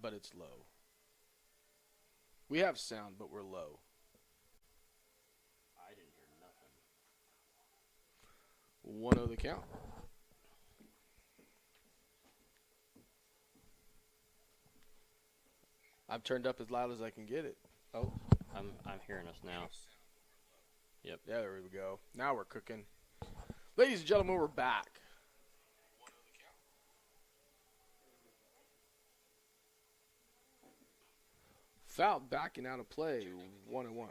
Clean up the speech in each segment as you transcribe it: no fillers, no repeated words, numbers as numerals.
but it's low. We have sound, but we're low. I didn't hear nothing. 1-0 the count. I've turned up as loud as I can get it. Oh, I'm hearing us now. Yep. Yeah, there we go. Now we're cooking. Ladies and gentlemen, we're back. Foul backing out of play, 1-1. Okay.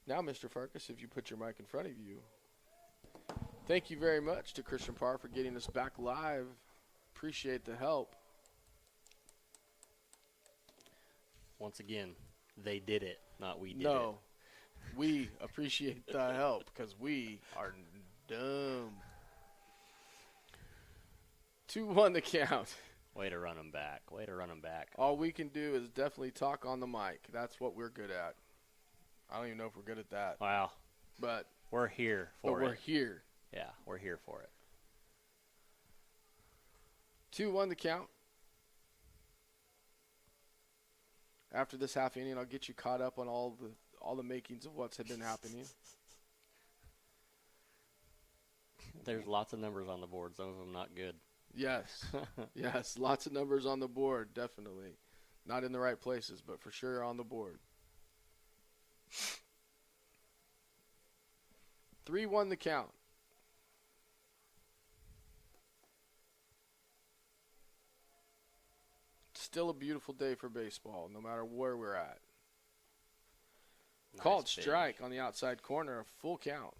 Now, Mr. Farkas, if you put your mic in front of you. Thank you very much to Christian Parr for getting us back live. Appreciate the help. Once again, they did it, not we did it. No, we appreciate the help because we are dumb. 2-1 the count. Way to run them back. Way to run them back. All we can do is definitely talk on the mic. That's what we're good at. I don't even know if we're good at that. Wow. But we're here for it. We're here. Yeah, we're here for it. 2-1 the count. After this half inning, I'll get you caught up on all the makings of what's been happening. There's lots of numbers on the board. Some of them not good. Yes. Yes, lots of numbers on the board, definitely. Not in the right places, but for sure on the board. 3-1 the count. Still a beautiful day for baseball, no matter where we're at. Nice Called pitch. strike on the outside corner, a full count.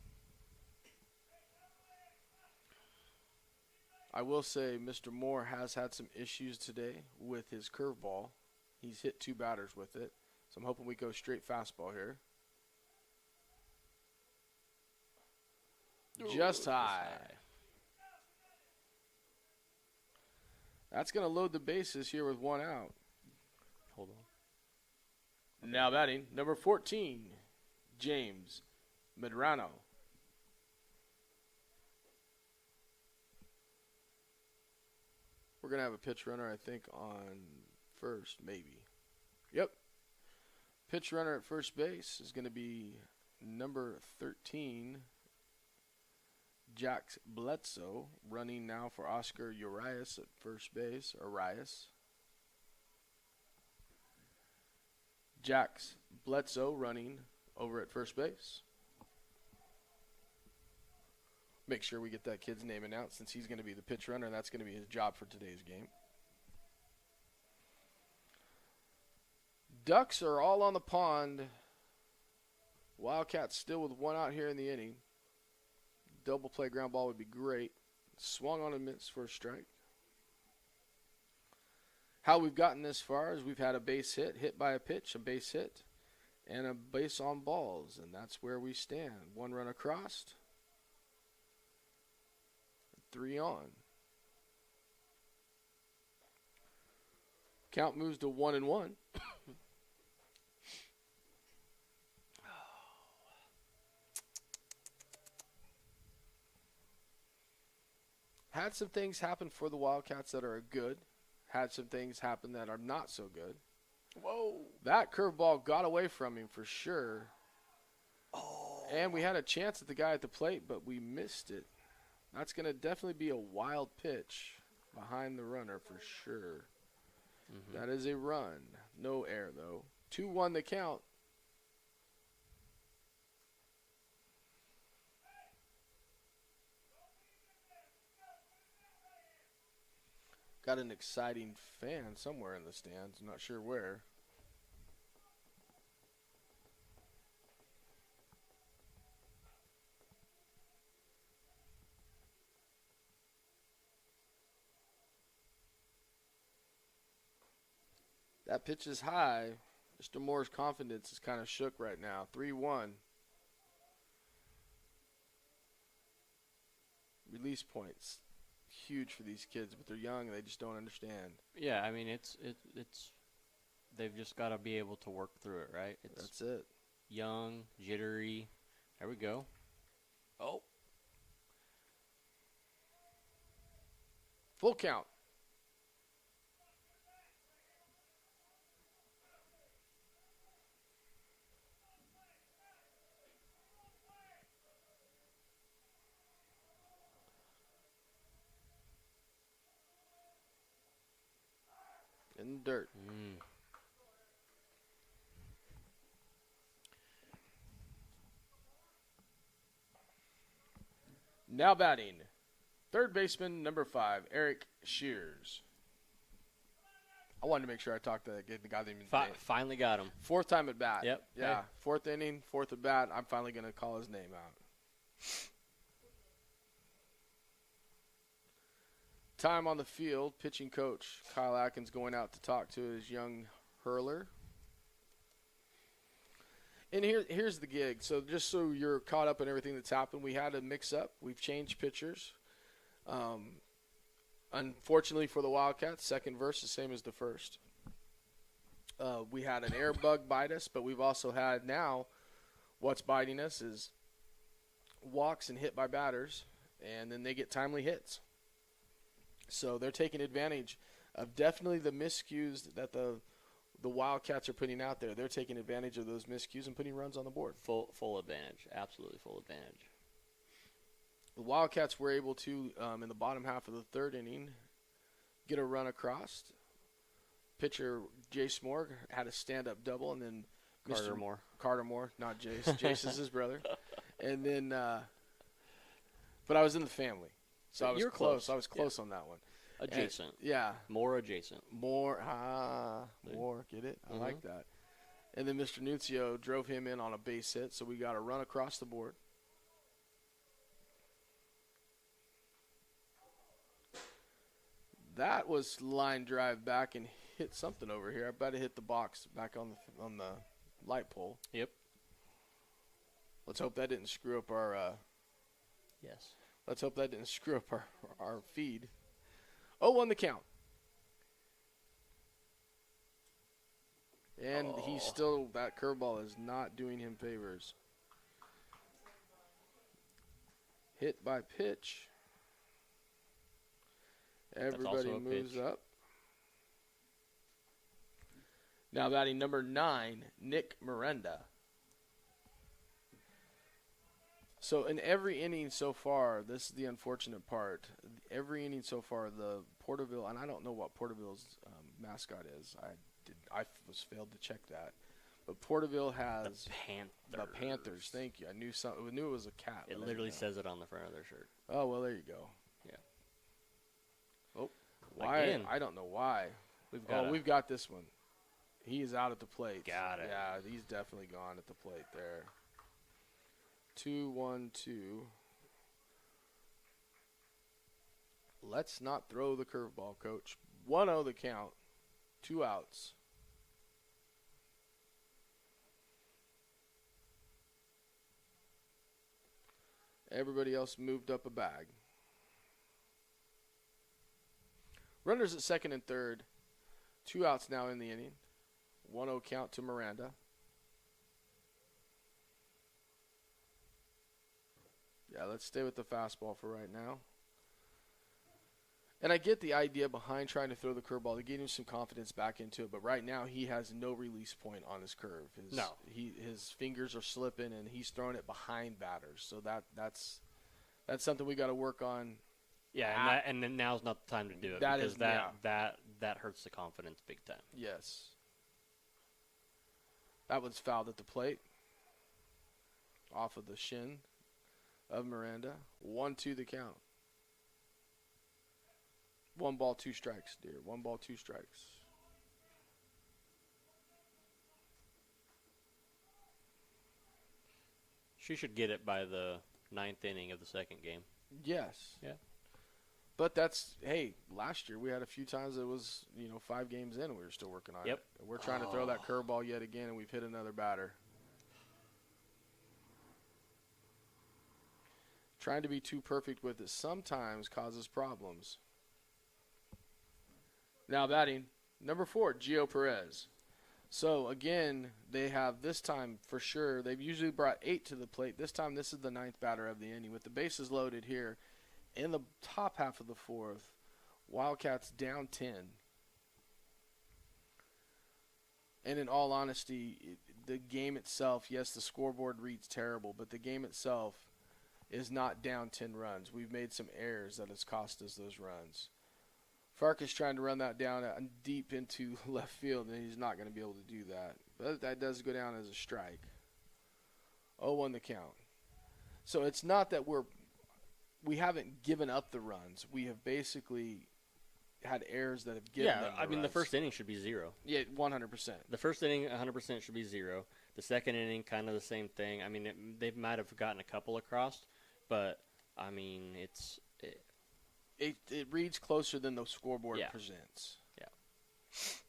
I will say Mr. Moore has had some issues today with his curveball. He's hit 2 batters with it, so I'm hoping we go straight fastball here. Just high. That's going to load the bases here with 1 out. Hold on. Now batting, number 14, James Medrano. We're going to have a pitch runner, I think, on first, maybe. Yep. Pitch runner at first base is going to be number 13, Jax Bledsoe, running now for Oscar Urias at first base, Urias. Jax Bledsoe running over at first base. Make sure we get that kid's name announced since he's going to be the pitch runner. That's going to be his job for today's game. Ducks are all on the pond. Wildcats still with 1 out here in the inning. Double play ground ball would be great. Swung on and missed for a strike. How we've gotten this far is we've had a base hit by a pitch, a base hit, and a base on balls, and that's where we stand. 1 run across, 3 on. Count moves to 1-1. Had some things happen for the Wildcats that are good. Had some things happen that are not so good. Whoa. That curveball got away from him for sure. Oh. And we had a chance at the guy at the plate, but we missed it. That's going to definitely be a wild pitch behind the runner for sure. Mm-hmm. That is a run. No air, though. 2-1 the count. Got an exciting fan somewhere in the stands. I'm not sure where. That pitch is high. Mr. Moore's confidence is kind of shook right now. 3-1. Release points. Huge for these kids, but they're young and they just don't understand. Yeah, I mean it's they've just got to be able to work through it, right? That's it. Young, jittery. There we go. Oh. Full count. In the dirt. Now batting, third baseman, number 5, Eric Shears. I wanted to make sure I talked to the guy that even Finally got him. Fourth time at bat. Yep. Yeah. Hey. Fourth inning, fourth at bat. I'm finally going to call his name out. Time on the field, pitching coach Kyle Atkins going out to talk to his young hurler. And here's the gig. So just so you're caught up in everything that's happened, we had a mix-up. We've changed pitchers. Unfortunately for the Wildcats, second verse the same as the first. We had an air bug bite us, but we've also had now what's biting us is walks and hit by batters, and then they get timely hits. So they're taking advantage of definitely the miscues that the Wildcats are putting out there. They're taking advantage of those miscues and putting runs on the board. Full advantage. Absolutely full advantage. The Wildcats were able to, in the bottom half of the third inning, get a run across. Pitcher Jace Moore had a stand-up double, and then Carter Moore, not Jace. Jace is his brother. And then, but I was in the family, so I was close. I was close on that one. Adjacent. And, yeah. More adjacent. More, get it? I like that. And then Mr. Nunzio drove him in on a base hit, so we got a run across the board. That was line drive back and hit something over here. I bet it hit the box back on the light pole. Yep. Let's hope that didn't screw up our. Yes. Let's hope that didn't screw up our feed. 0-1 the count. And he's still, that curveball is not doing him favors. Hit by pitch. Everybody moves up. Now batting number 9, Nick Miranda. So in every inning so far, this is the unfortunate part. Every inning so far, the Porterville, and I don't know what Porterville's mascot is. I was failed to check that. But Porterville has the Panthers. Thank you. I knew it was a cat. It literally says it on the front of their shirt. Oh, well, there you go. Yeah. Oh, why? Again. I don't know why. We've got this one. He is out at the plate. Got it. Yeah, he's definitely gone at the plate there. 2-1-2. Let's not throw the curveball, Coach. 1-0 the count. 2 outs. Everybody else moved up a bag. Runners at second and third. 2 outs now in the inning. 1-0 count to Miranda. Yeah, let's stay with the fastball for right now. And I get the idea behind trying to throw the curveball to get him some confidence back into it, but right now he has no release point on his curve. His fingers are slipping, and he's throwing it behind batters. So that's something we got to work on. Yeah, and then now's not the time to do it because that hurts the confidence big time. Yes. That was fouled at the plate. Off of the shin of Miranda. 1-2 the count. 1 ball, 2 strikes, dear. 1 ball, 2 strikes. She should get it by the 9th inning of the second game. Yes. Yeah. But last year we had a few times it was, 5 games in and we were still working on it. We're trying to throw that curveball yet again, and we've hit another batter. Trying to be too perfect with it sometimes causes problems. Now batting, number 4, Gio Perez. So, again, they have this time for sure. They've usually brought 8 to the plate. This time, this is the 9th batter of the inning. With the bases loaded here in the top half of the 4th, Wildcats down 10. And in all honesty, the game itself, yes, the scoreboard reads terrible, but the game itself is not down 10 runs. We've made some errors that has cost us those runs. Farkas trying to run that down deep into left field, and he's not going to be able to do that. But that does go down as a strike. 0-1 the count. So it's not that we haven't given up the runs. We have basically had errors that have given them the runs. The first inning should be 0. Yeah, 100%. The first inning, 100% should be 0. The second inning, kind of the same thing. I mean, they might have gotten a couple across, but, I mean, It reads closer than the scoreboard presents. Yeah.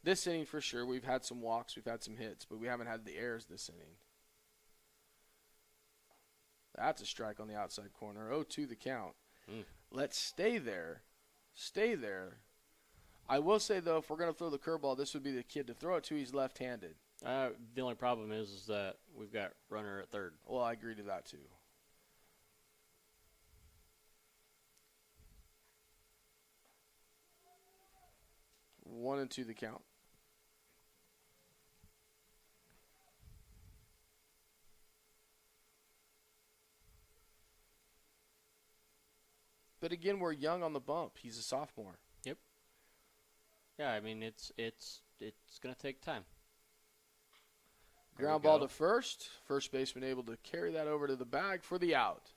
This inning, for sure, we've had some walks, we've had some hits, but we haven't had the errors this inning. That's a strike on the outside corner. 0-2 the count. Let's stay there. Stay there. I will say, though, if we're going to throw the curveball, this would be the kid to throw it to. He's left-handed. The only problem is that we've got runner at third. Well, I agree to that, too. One and 2 the count. But again, we're young on the bump. He's a sophomore. Yep. Yeah, I mean it's going to take time. Ground ball to first. First baseman able to carry that over to the bag for the out.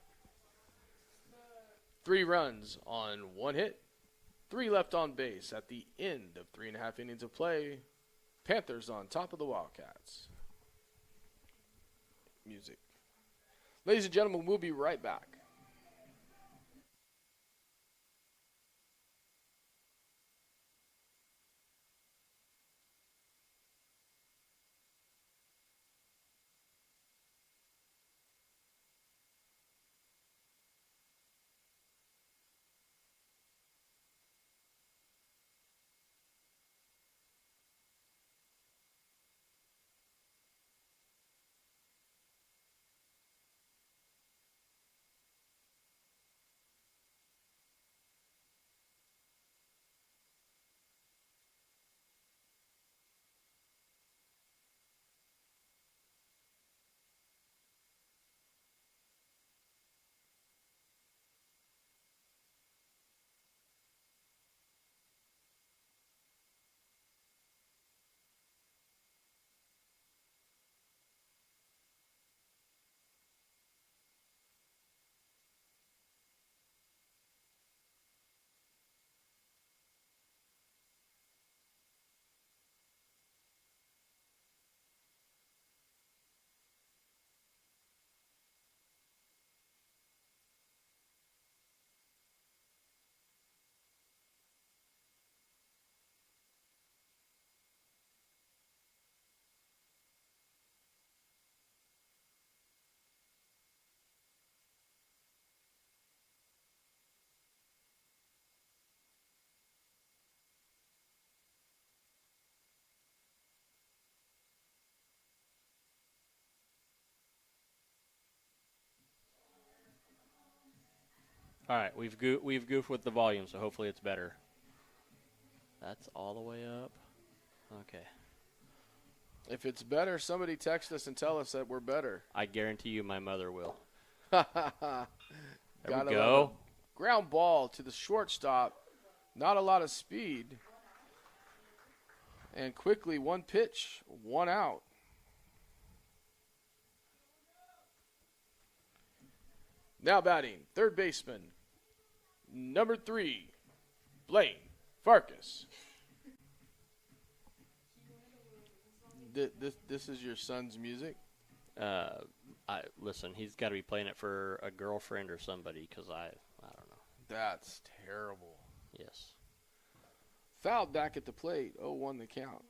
3 runs on 1 hit. 3 left on base at the end of 3.5 innings of play. Panthers on top of the Wildcats. Music. Ladies and gentlemen, we'll be right back. All right, we've goofed with the volume, so hopefully it's better. That's all the way up. Okay. If it's better, somebody text us and tell us that we're better. I guarantee you my mother will. There we go. Ground ball to the shortstop. Not a lot of speed. And quickly, 1 pitch, 1 out. Now batting, third baseman, number 3, Blaine Farkas. This is your son's music? Listen, he's got to be playing it for a girlfriend or somebody because I don't know. That's terrible. Yes. Fouled back at the plate, 0-1 the count.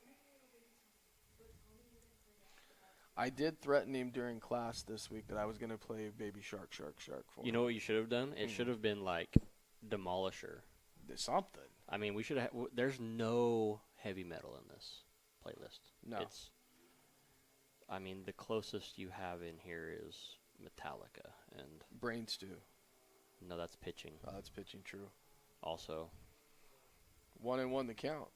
I did threaten him during class this week that I was going to play Baby Shark, Shark, Shark for him. You know what you should have done? It should have been like Demolisher. Something. I mean, we should have. There's no heavy metal in this playlist. No. I mean, the closest you have in here is Metallica and Brain Stew. No, that's pitching. Oh, that's pitching, true. Also, 1-1 the count.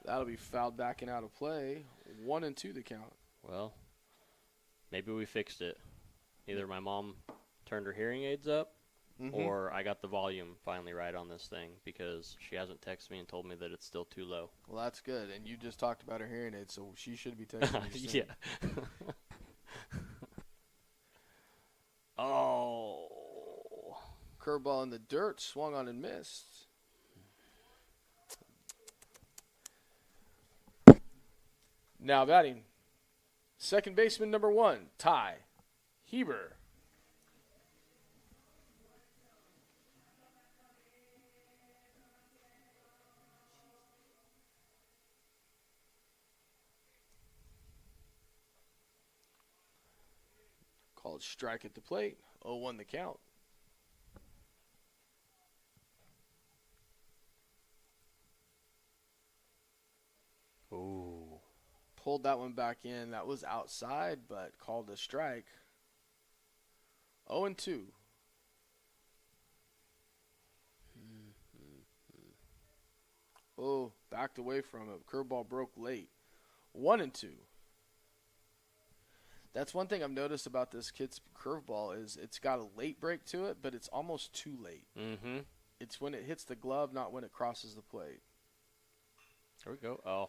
That'll be fouled back and out of play. 1-2 the count. Well, maybe we fixed it. Either my mom turned her hearing aids up, or I got the volume finally right on this thing, because she hasn't texted me and told me that it's still too low. Well, that's good. And you just talked about her hearing aids, so she should be texting you soon. Yeah. Oh. Curveball in the dirt, swung on and missed. Now batting, second baseman number 1, Ty Heber. Called strike at the plate. 0-1 the count. Ooh. Pulled that one back in. That was outside, but called a strike. 0-2. Oh, backed away from it. Curveball broke late. 1-2. That's one thing I've noticed about this kid's curveball is it's got a late break to it, but it's almost too late. Mm-hmm. It's when it hits the glove, not when it crosses the plate. There we go. Oh.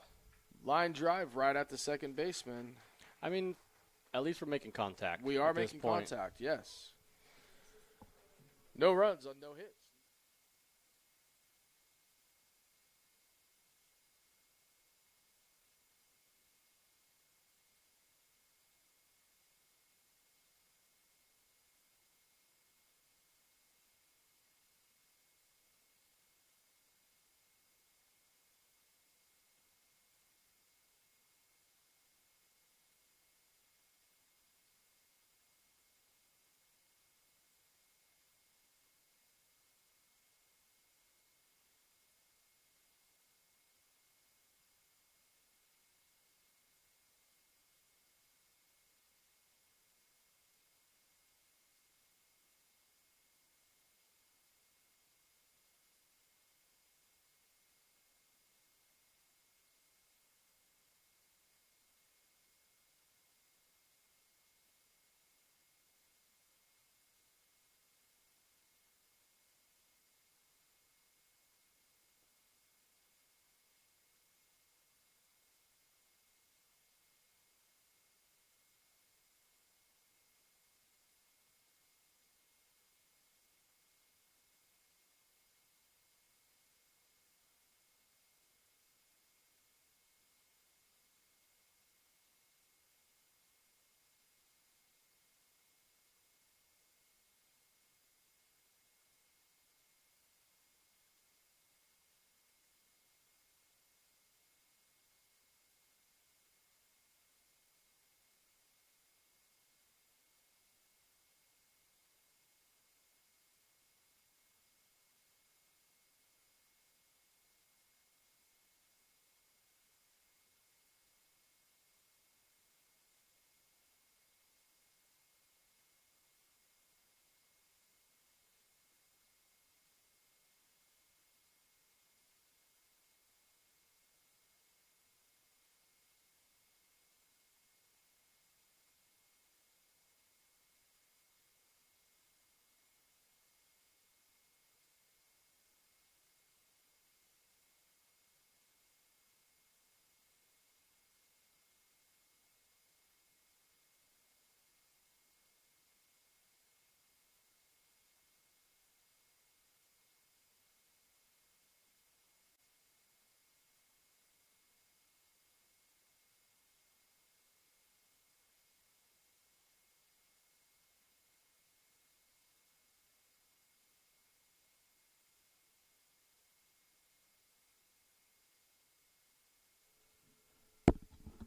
Line drive right at the second baseman. I mean, at least we're making contact. We are making contact, yes. No runs on no hits.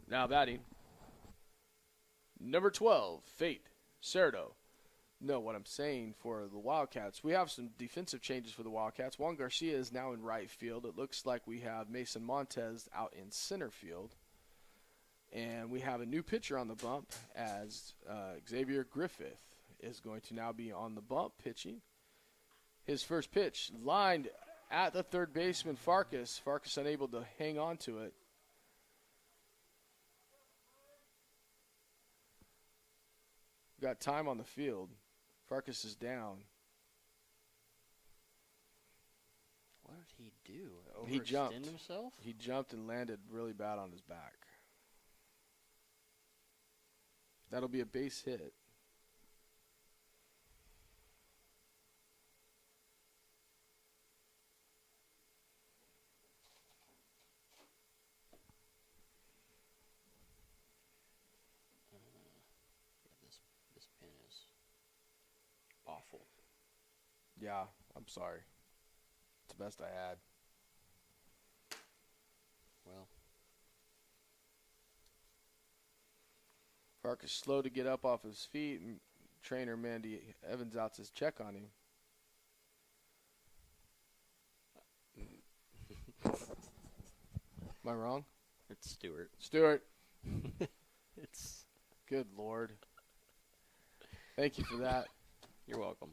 Now batting, number 12, Fate Cerdo. No, what I'm saying for the Wildcats, we have some defensive changes for the Wildcats. Juan Garcia is now in right field. It looks like we have Mason Montez out in center field. And we have a new pitcher on the bump as Xavier Griffith is going to now be on the bump pitching. His first pitch lined at the third baseman, Farkas. Farkas unable to hang on to it. Got time on the field. Farkas is down. What did he do? He jumped. Overextend himself? He jumped and landed really bad on his back. That'll be a base hit. This pin is awful. Yeah, I'm sorry. It's the best I had. Well, Farkas slow to get up off his feet, and trainer Mandy Evans out to check on him. Am I wrong? it's Stewart. Stewart. It's Good Lord. Thank you for that. You're welcome.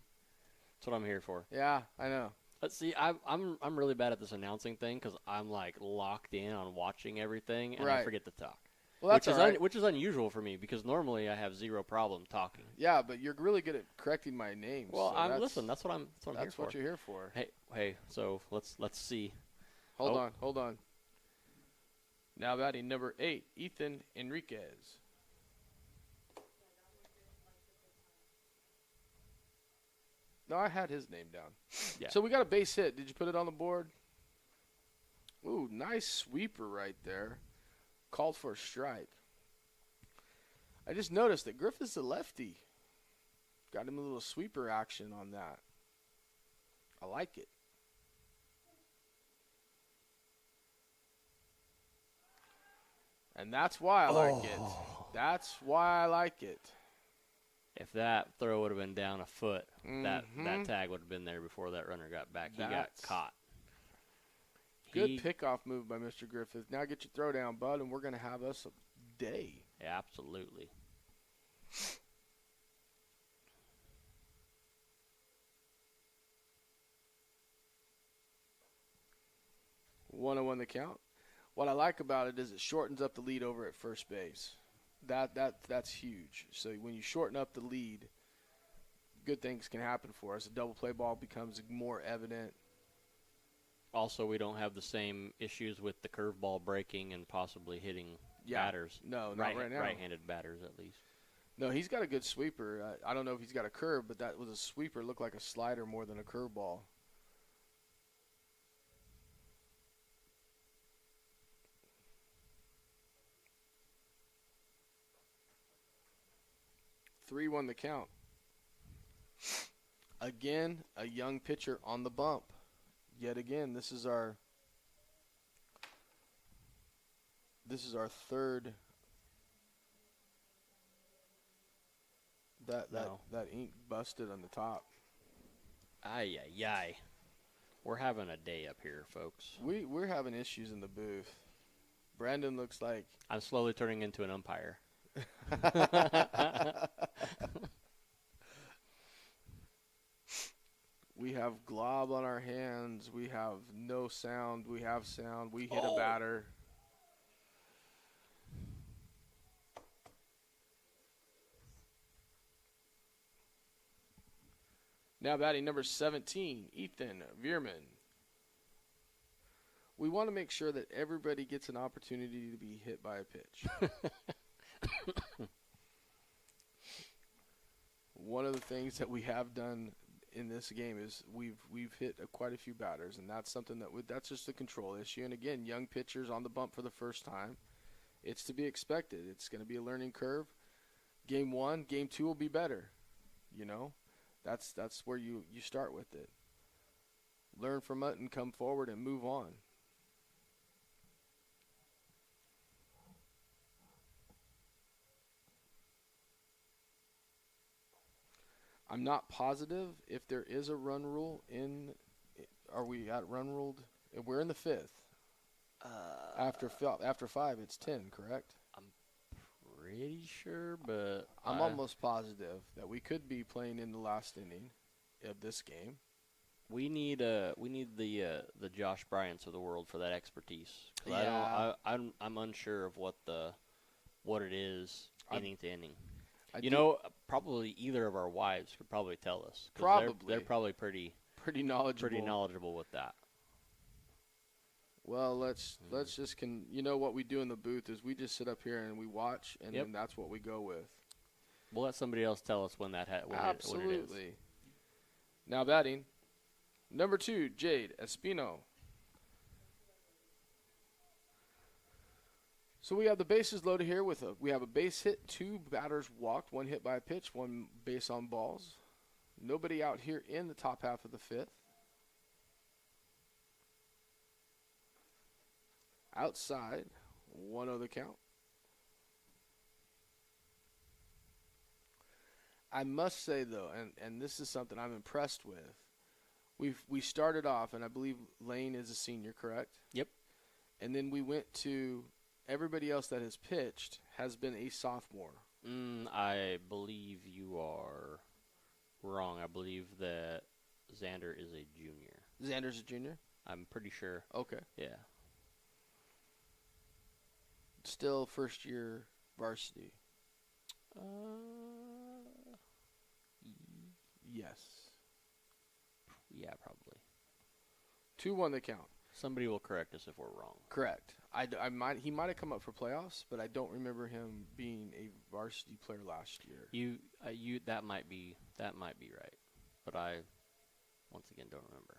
That's what I'm here for. Yeah, I know. Let's see. I'm really bad at this announcing thing because I'm like locked in on watching everything and I Right. forget to talk. Well, that's all right. Which is unusual for me because normally I have zero problem talking. Yeah, but you're really good at correcting my names. Well, so listen. That's what I'm here that's for. what you're here for. Hey. So let's see. Hold on. Now batting number 8, Ethan Enriquez. No, I had his name down. Yeah. So we got a base hit. Did you put it on the board? Ooh, nice sweeper right there. Called for a strike. I just noticed that Griffith's a lefty. Got him a little sweeper action on that. I like it. And that's why I like it. That's why I like it. If that throw would have been down a foot, that Mhm. tag would have been there before that runner got back. He got That's- caught. Good He- pickoff move by Mr. Griffith. Now get your throw down, bud, and we're going to have us a day. Absolutely. One on the count. What I like about it is it shortens up the lead over at first base. That's huge. So when you shorten up the lead, good things can happen for us. A double play ball becomes more evident. Also, we don't have the same issues with the curveball breaking and possibly hitting batters. No, not right now. Right-handed batters, at least. No, he's got a good sweeper. I don't know if he's got a curve, but that was a sweeper. It looked like a slider more than a curveball. Three won the count. Again, a young pitcher on the bump. Yet again, this is our third. That ink busted on the top. Ay. We're having a day up here, folks. We're having issues in the booth. Brandon looks like I'm slowly turning into an umpire. we have glob on our hands. We have no sound. We have sound. We hit a batter. Now batting number 17, Ethan Veerman. We want to make sure that everybody gets an opportunity to be hit by a pitch. One of the things that we have done in this game is we've hit quite a few batters, and that's something that's just a control issue. And again, young pitchers on the bump for the first time, it's to be expected. It's going to be a learning curve. Game 1, game 2 will be better. You know, that's where you start with it. Learn from it and come forward and move on. I'm not positive if there is a run rule in. Are we at run ruled? We're in the 5th. After 5, it's 10, correct? Pretty sure, but I'm almost positive that we could be playing in the last inning of this game, We need the Josh Bryants of the world for that expertise. 'Cause Yeah. I'm unsure of what it is inning to inning. I You do- know, probably either of our wives could probably tell us. 'Cause Probably. they're probably pretty knowledgeable. with that. Well, let's just you know what we do in the booth is we just sit up here and we watch, and Yep. then that's what we go with. We'll let somebody else tell us when when it is. Absolutely. Now batting, number 2, Jade Espino. So we have the bases loaded here we have a base hit, 2 batters walked, 1 hit by a pitch, 1 base on balls. Nobody out here in the top half of the 5th. Outside, 1-0 the count. I must say though, and this is something I'm impressed with. We started off, and I believe Lane is a senior, correct? Yep. And then we went to everybody else that has pitched has been a sophomore. I believe you are wrong. I believe that Xander is a junior. Xander's a junior? I'm pretty sure. Okay. Yeah. Still first year varsity. Yes. Yeah, probably. 2-1 the count. Somebody will correct us if we're wrong. Correct. He might have come up for playoffs, but I don't remember him being a varsity player last year. That might be right, but I once again don't remember.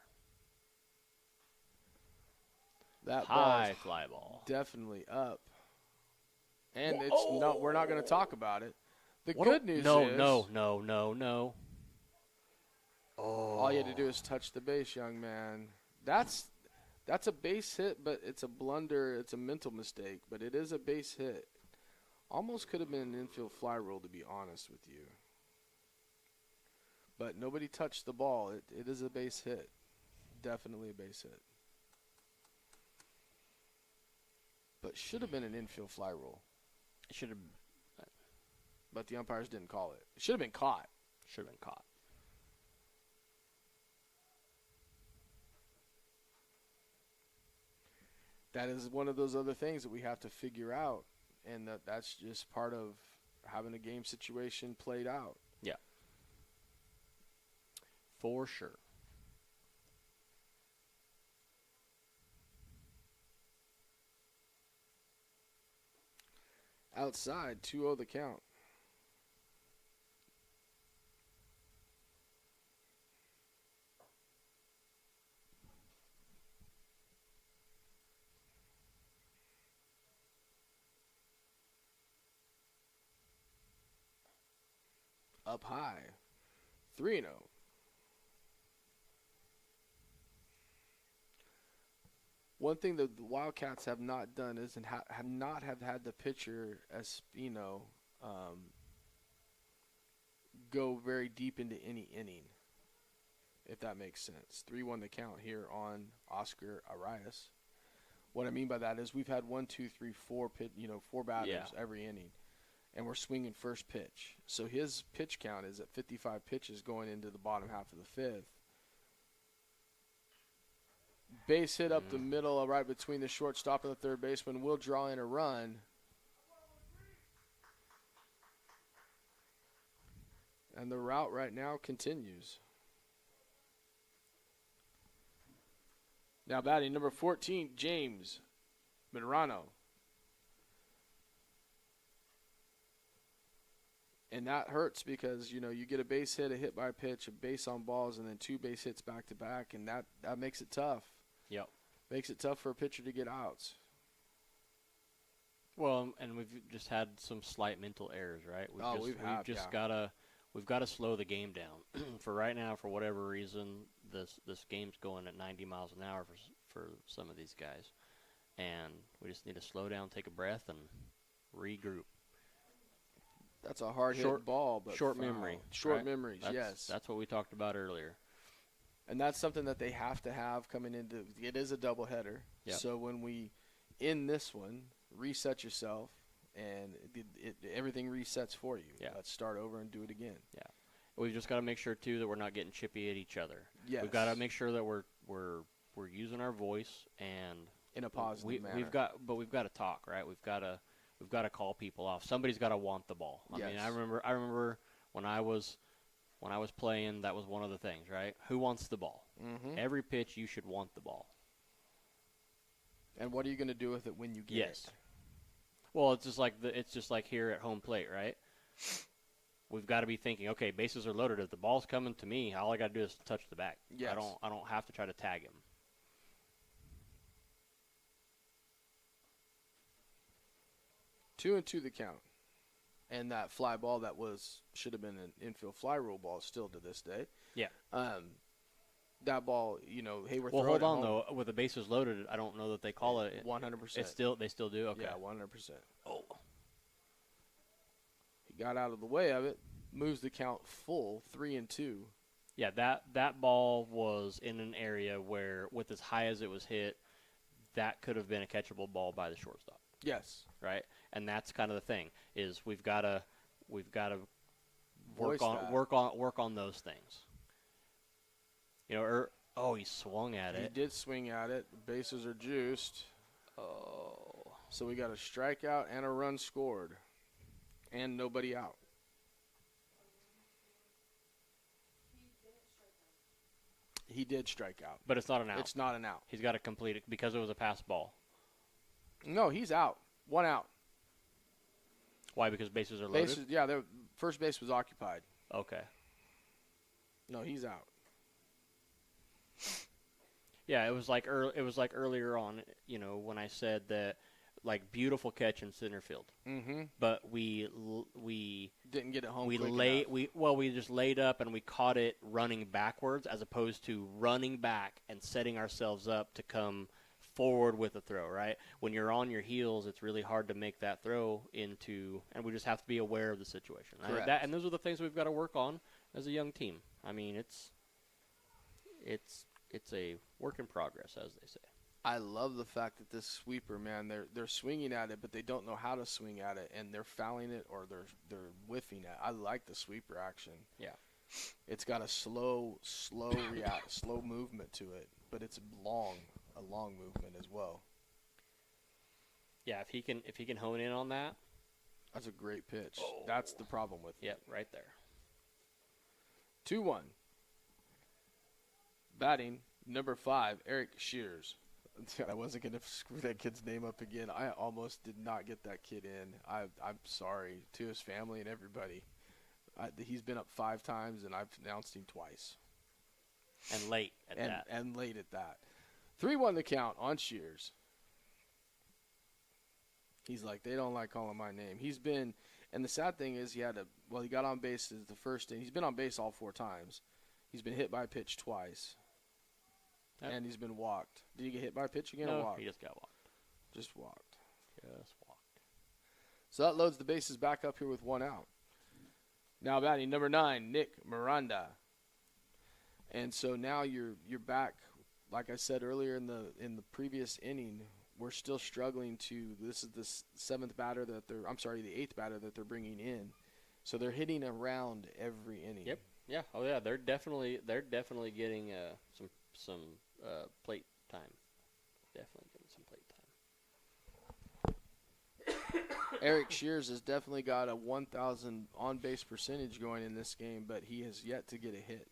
That high ball's fly ball. Definitely up. And we're not going to talk about it. The good news is no. Oh. All you had to do is touch the base, young man. That's a base hit, but it's a blunder. It's a mental mistake, but it is a base hit. Almost could have been an infield fly rule, to be honest with you. But nobody touched the ball. It is a base hit. Definitely a base hit. But should have been an infield fly rule. It should have. But the umpires didn't call it. It should have been caught. Should have been caught. That is one of those other things that we have to figure out, and that's just part of having a game situation played out. Yeah. For sure. Outside, 2-0 the count. Up high, 3-0. One thing that the Wildcats have not done is have not had the pitcher Espino go very deep into any inning, if that makes sense. 3-1 the count here on Oscar Arias. What I mean by that is we've had 1, 2, 3, 4 4 batters every inning, and we're swinging first pitch. So his pitch count is at 55 pitches going into the bottom half of the 5th. Base hit up the middle, right between the shortstop and the third baseman. Will draw in a run. And the route right now continues. Now batting number 14, James Medrano. And that hurts because, you get a base hit, a hit by pitch, a base on balls, and then 2 base hits back to back, and that makes it tough. Yep. Makes it tough for a pitcher to get outs. Well, and we've just had some slight mental errors, right? We've got to slow the game down. For right now, for whatever reason, this game's going at 90 miles an hour for some of these guys, and we just need to slow down, take a breath, and regroup. That's a hard hit ball, but short memory. Short right? memories, yes. That's what we talked about earlier. And that's something that they have to have coming into – it is a doubleheader. Yep. So when we end this one, reset yourself, and everything resets for you. Yeah. Let's start over and do it again. Yeah. we've just got to make sure too that we're not getting chippy at each other. Yes. We've got to make sure that we're using our voice and in a positive manner. We've got to talk, right? We've got to call people off. Somebody's got to want the ball. I mean, I remember when I was playing, that was one of the things, right? Who wants the ball? Mm-hmm. Every pitch, you should want the ball. And what are you going to do with it when you get it? Well, it's just like here at home plate, right? We've got to be thinking, okay, bases are loaded. If the ball's coming to me, all I got to do is touch the back. Yes. I don't have to try to tag him. 2-2 the count. And that fly ball that should have been an infield fly rule ball still to this day. Yeah. That ball, Hayward. Well, hold on though. With the bases loaded, I don't know that they call it 100%. They still do. Okay. Yeah, 100%. Oh. He got out of the way of it. Moves the count full 3-2. Yeah, that ball was in an area where, with as high as it was hit, that could have been a catchable ball by the shortstop. Yes. Right, and that's kind of the thing is we've got to work on those things. He swung at it. He did swing at it. The bases are juiced. Oh. So we got a strikeout and a run scored, and nobody out. He did strike out. But it's not an out. It's not an out. He's got to complete it because it was a pass ball. No, he's out. 1 out. Why? Because bases are loaded? First base was occupied. Okay. No, he's out. Yeah, it was like earlier on, when I said that, like, beautiful catch in center field. Mm-hmm. But we didn't get it home. We just laid up and we caught it running backwards as opposed to running back and setting ourselves up to come forward with a throw, right? When you're on your heels, it's really hard to make that throw into, and we just have to be aware of the situation. Correct. And those are the things we've got to work on as a young team. I mean, it's a work in progress, as they say. I love the fact that this sweeper, man, they're swinging at it, but they don't know how to swing at it, and they're fouling it or they're whiffing it. I like the sweeper action. Yeah, it's got a slow movement to it, but it's a long movement as well. Yeah, if he can hone in on that, that's a great pitch. Oh. That's the problem with it. Yep, right there. 2-1. Batting, number 5, Eric Shears. I wasn't going to screw that kid's name up again. I almost did not get that kid in. I'm sorry to his family and everybody. He's been up 5 times, and I've announced him twice. And late at that. And late at that. 3-1 the count on Shears. He's like, they don't like calling my name. He's been, and the sad thing is he got on base as the first inning. He's been on base all 4 times. He's been hit by a pitch twice. Yep. And he's been walked. Did he get hit by a pitch again or walked? He just got walked. Just walked. Just walked. So that loads the bases back up here with 1 out. Now batting number 9, Nick Miranda. And so now you're back. Like I said earlier in the previous inning, we're still struggling to. This is the 8th batter that they're bringing in. So they're hitting around every inning. Yep. Yeah. Oh yeah. They're definitely getting some plate time. Definitely getting some plate time. Eric Shears has definitely got a 1,000 on-base percentage going in this game, but he has yet to get a hit.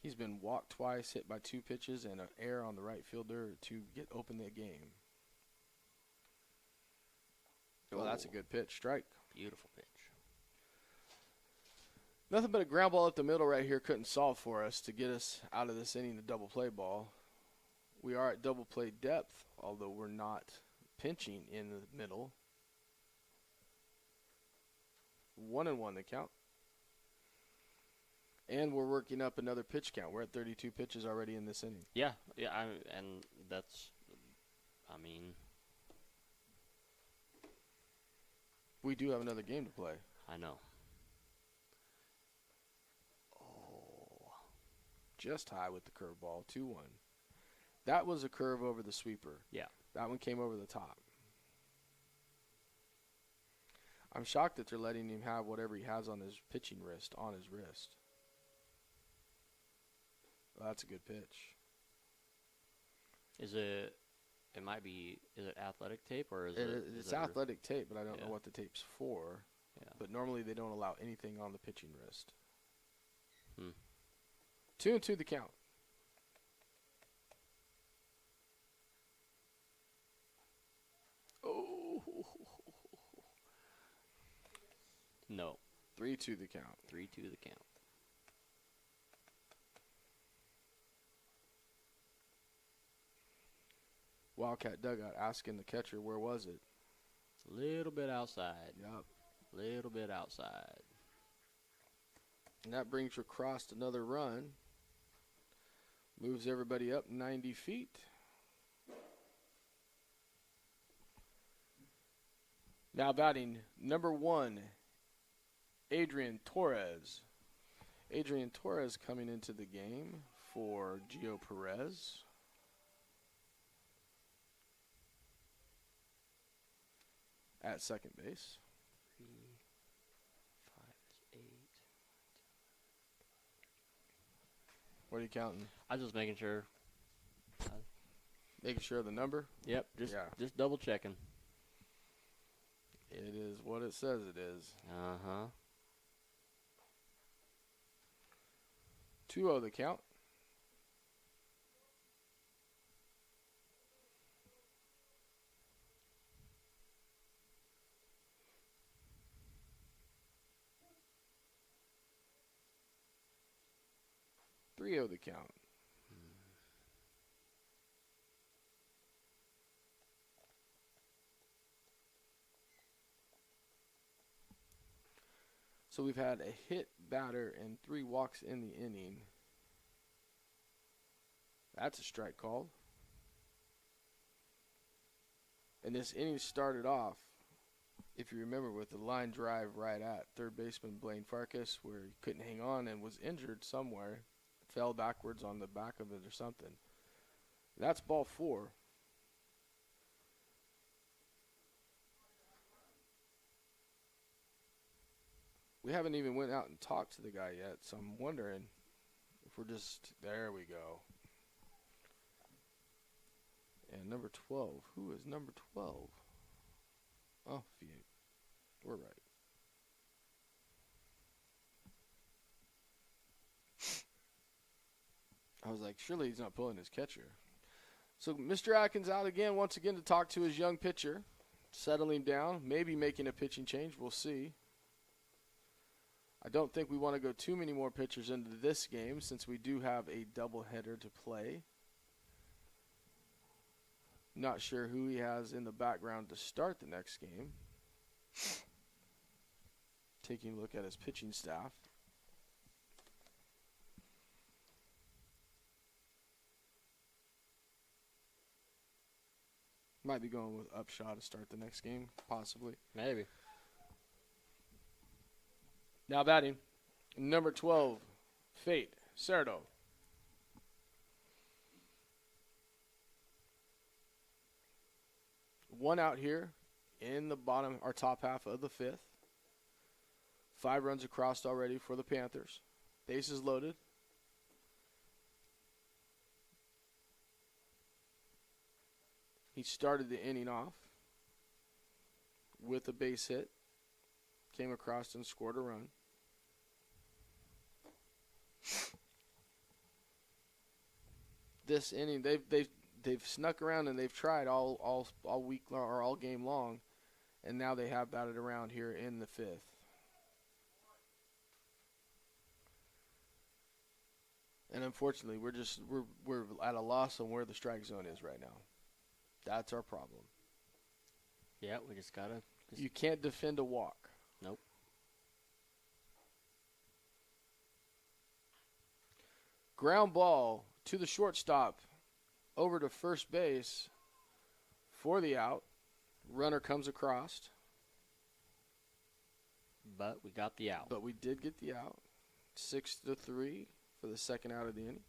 He's been walked twice, hit by 2 pitches, and an error on the right fielder to open the game. Well, that's a good pitch. Strike. Beautiful pitch. Nothing but a ground ball up the middle right here couldn't solve for us to get us out of this inning to double play ball. We are at double play depth, although we're not pinching in the middle. 1-1 the count. And we're working up another pitch count. We're at 32 pitches already in this inning. Yeah, we do have another game to play. I know. Just high with the curveball, 2-1. That was a curve over the sweeper. Yeah. That one came over the top. I'm shocked that they're letting him have whatever he has on his pitching wrist on his wrist. Well, that's a good pitch. Is it athletic tape or is it? It's athletic tape, but I don't know Yeah. what the tape's for. Yeah. But normally they don't allow anything on the pitching wrist. 2-2 the count. Oh. No. 3-2 the count. 3-2 the count. Wildcat dugout asking the catcher, where was it? Little bit outside. Yup. Little bit outside. And that brings across another run. Moves everybody up 90 feet. Now batting number 1, Adrian Torres. Adrian Torres coming into the game for Gio Perez. At second base. 3, 5 is 8. What are you counting? I'm just making sure. Making sure of the number? Yep, just double checking. It is what it says it is. Uh-huh. 2-0 the count. Three of the count. So we've had a hit batter and 3 walks in the inning. That's a strike called. And this inning started off, if you remember, with the line drive right at third baseman Blaine Farkas, where he couldn't hang on and was injured somewhere. Fell backwards on the back of it or something. That's ball 4. We haven't even went out and talked to the guy yet, so I'm wondering if we're just, there we go. And number 12, who is number 12? Oh, Fiat. We're right. I was like, surely he's not pulling his catcher. So Mr. Atkins out again, once again, to talk to his young pitcher. Settling down, maybe making a pitching change. We'll see. I don't think we want to go too many more pitchers into this game since we do have a doubleheader to play. Not sure who he has in the background to start the next game. Taking a look at his pitching staff. Might be going with Upshaw to start the next game, possibly. Maybe. Now batting, number 12, Fate Cerdo. One out here in the bottom, or top half of the 5th. 5 runs across already for the Panthers. Bases loaded. He started the inning off with a base hit. Came across and scored a run. This inning, they've snuck around and they've tried all week or all game long, and now they have batted around here in the 5th. And unfortunately, we're at a loss on where the strike zone is right now. That's our problem. Yeah, we just gotta. You can't defend a walk. Nope. Ground ball to the shortstop, over to first base for the out. Runner comes across. But we got the out. But we did get the out. 6-3 for the second out of the inning.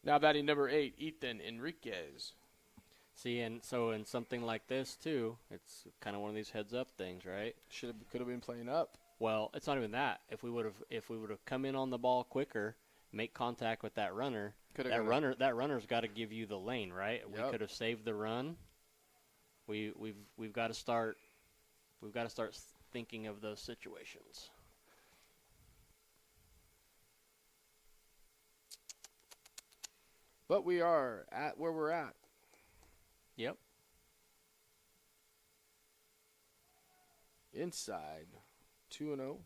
Now batting number 8, Ethan Enriquez. See, and so in something like this too, it's kind of one of these heads-up things, right? Could have been playing up. Well, it's not even that. If we would have come in on the ball quicker, make contact with that runner, that runner's got to give you the lane, right? Yep. We could have saved the run. We've got to start thinking of those situations. But we are at where we're at. Yep. Inside 2-0.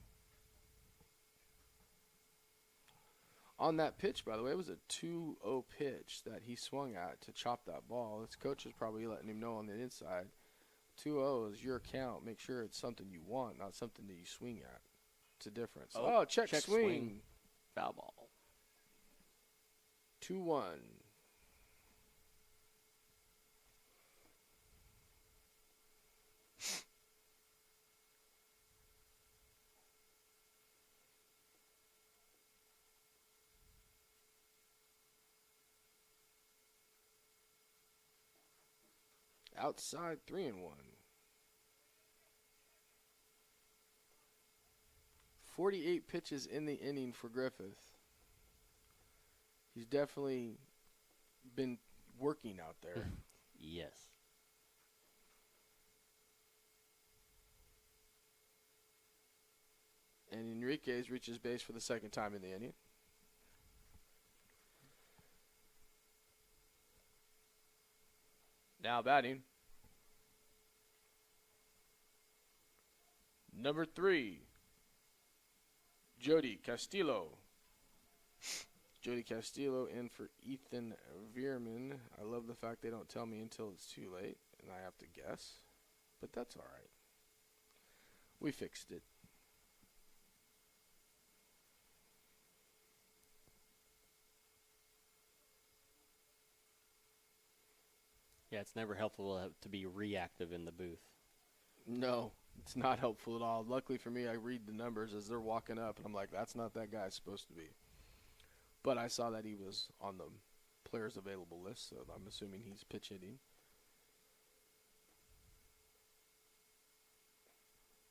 On that pitch, by the way, it was a 2-0 pitch that he swung at to chop that ball. His coach is probably letting him know on the inside. 2-0 is your count. Make sure it's something you want, not something that you swing at. It's a difference. Oh, check swing. Foul ball. 2-1. Outside 3-1. 48 pitches in the inning for Griffith. He's definitely been working out there. Yes. And Enriquez reaches base for the second time in the inning. Now batting, number 3, Jody Castillo. Jody Castillo in for Ethan Veerman. I love the fact they don't tell me until it's too late, and I have to guess. But that's all right. We fixed it. Yeah, it's never helpful to be reactive in the booth. No, it's not helpful at all. Luckily for me, I read the numbers as they're walking up, and I'm like, that's not that guy supposed to be. But I saw that he was on the players available list, so I'm assuming he's pitch hitting.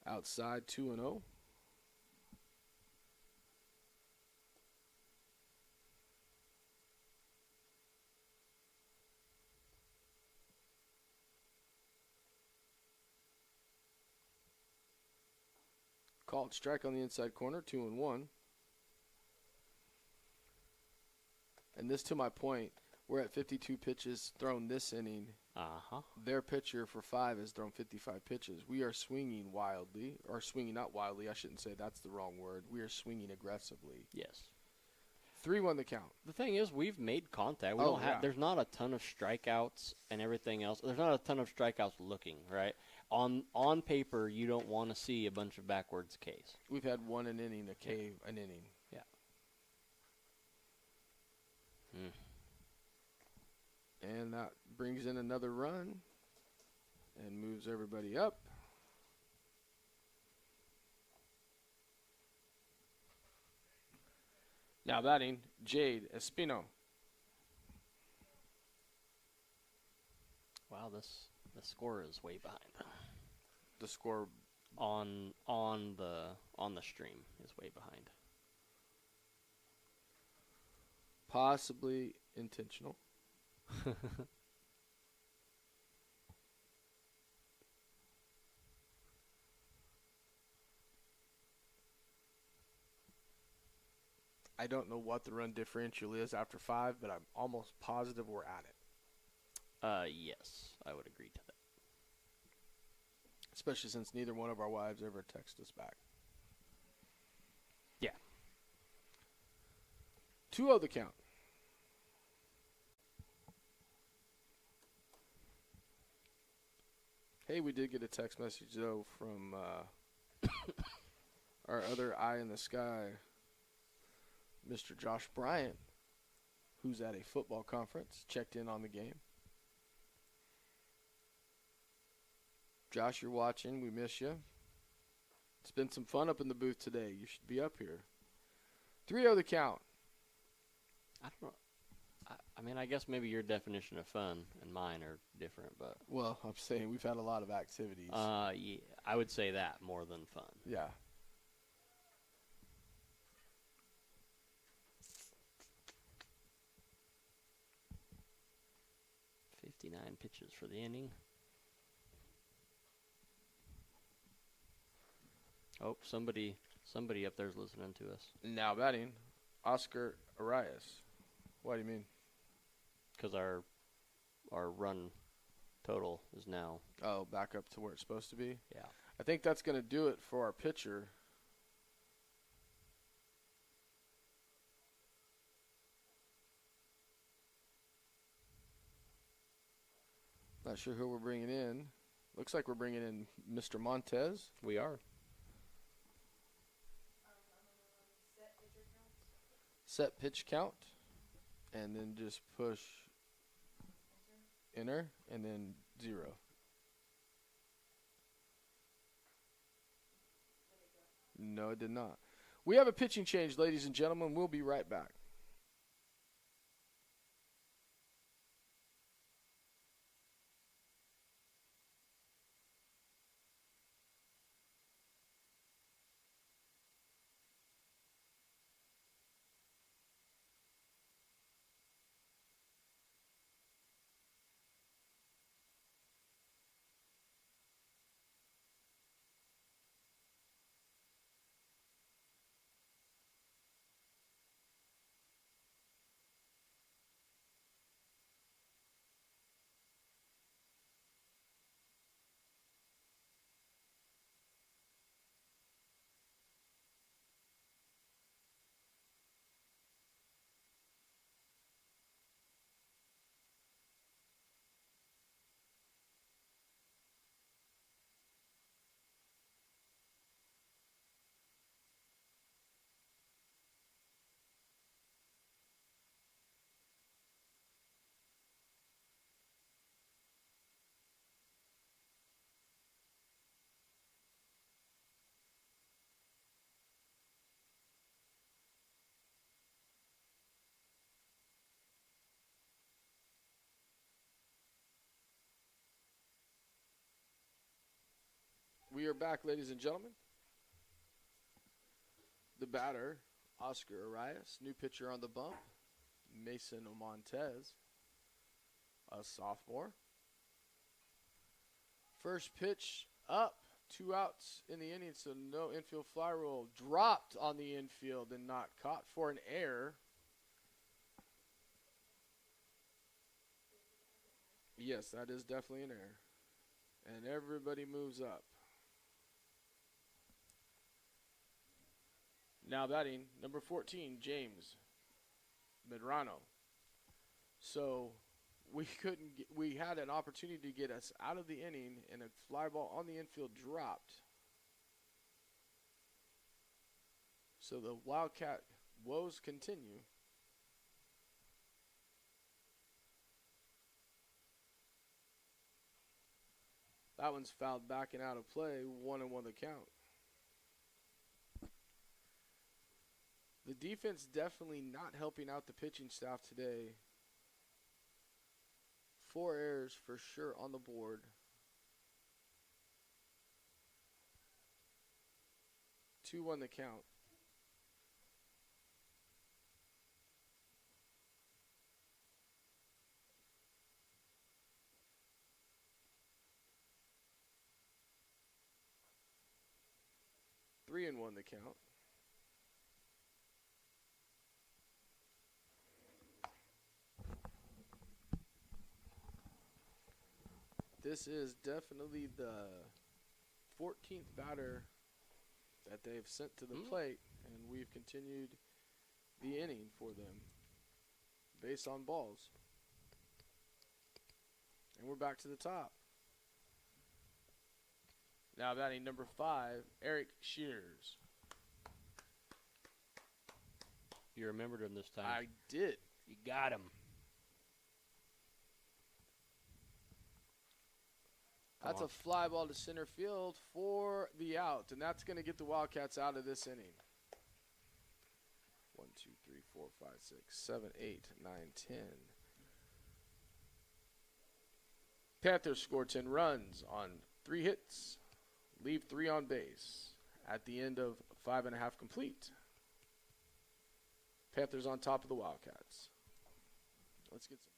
Outside 2-0. Called strike on the inside corner, 2-1. And this, to my point, we're at 52 pitches thrown this inning. Uh-huh. Their pitcher for 5 has thrown 55 pitches. We are swinging wildly, or swinging not wildly. I shouldn't say that's the wrong word. We are swinging aggressively. Yes. 3-1 the count. The thing is, we've made contact. We don't have. There's not a ton of strikeouts and everything else. There's not a ton of strikeouts looking, right? On paper, you don't want to see a bunch of backwards Ks. We've had an inning, an inning. Yeah. And that brings in another run and moves everybody up. Now batting, Jade Espino. Wow, the score is way behind. The score on the stream is way behind. Possibly intentional. I don't know what the run differential is after 5, but I'm almost positive we're at it. Yes, I would agree to that. Especially since neither one of our wives ever text us back. Yeah. 2-0 the count. Hey, we did get a text message, though, from our other eye in the sky, Mr. Josh Bryant, who's at a football conference, checked in on the game. Josh, you're watching. We miss you. It's been some fun up in the booth today. You should be up here. 3-0 the count. I don't know. I mean, I guess maybe your definition of fun and mine are different, but Well, I'm saying we've had a lot of activities. yeah, I would say that more than fun. Yeah. 59 pitches for the inning. Oh, somebody up there's listening to us. Now batting, Oscar Arias. What do you mean? Because our run total is now. Oh, back up to where it's supposed to be? Yeah. I think that's going to do it for our pitcher. Not sure who we're bringing in. Looks like we're bringing in Mr. Montez. We are. Set pitch count. And then just push enter and then 0. No, it did not. We have a pitching change, ladies and gentlemen. We'll be right back. We are back, ladies and gentlemen. The batter, Oscar Arias. New pitcher on the bump, Mason Montez, a sophomore. First pitch up, 2 outs in the inning, so no infield fly roll. Dropped on the infield and not caught for an error. Yes, that is definitely an error. And everybody moves up. Now batting, number 14, James Medrano. So we had an opportunity to get us out of the inning, and a fly ball on the infield dropped. So the Wildcat woes continue. That one's fouled back and out of play, 1-1 the count. The defense definitely not helping out the pitching staff today. 4 errors for sure on the board. 2-1 the count. Three and 1 the count. This is definitely the 14th batter that they've sent to the plate, and we've continued the inning for them based on balls. And we're back to the top. Now batting number 5, Eric Shears. You remembered him this time. I did. You got him. That's a fly ball to center field for the out, and that's going to get the Wildcats out of this inning. 1, 2, 3, 4, 5, 6, 7, 8, 9, 10. Panthers score 10 runs on 3 hits, leave 3 on base. At the end of 5.5 complete, Panthers on top of the Wildcats. Let's get some.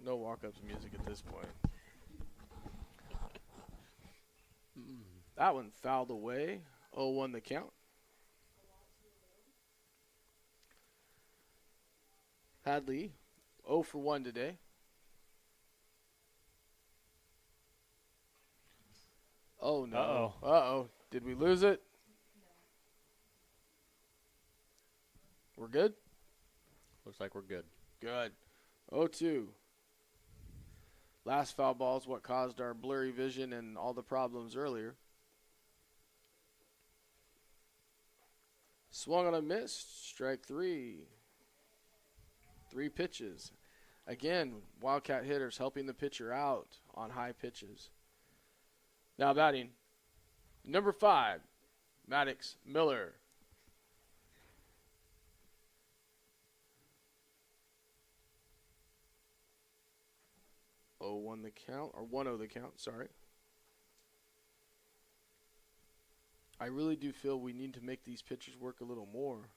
No walk-ups music at this point. That one fouled away. 0-1 the count. Hadley, 0 for 1 today. Oh, no. Uh-oh. Uh-oh. Did we lose it? We're good? Looks like we're good. Good. 0-2. Last foul ball is what caused our blurry vision and all the problems earlier. Swung on a miss. Strike 3. 3 pitches. Again, Wildcat hitters helping the pitcher out on high pitches. Now batting, number 5, Maddox Miller. Oh, 1 the count, or 1-0 the count, sorry. I really do feel we need to make these pitchers work a little more.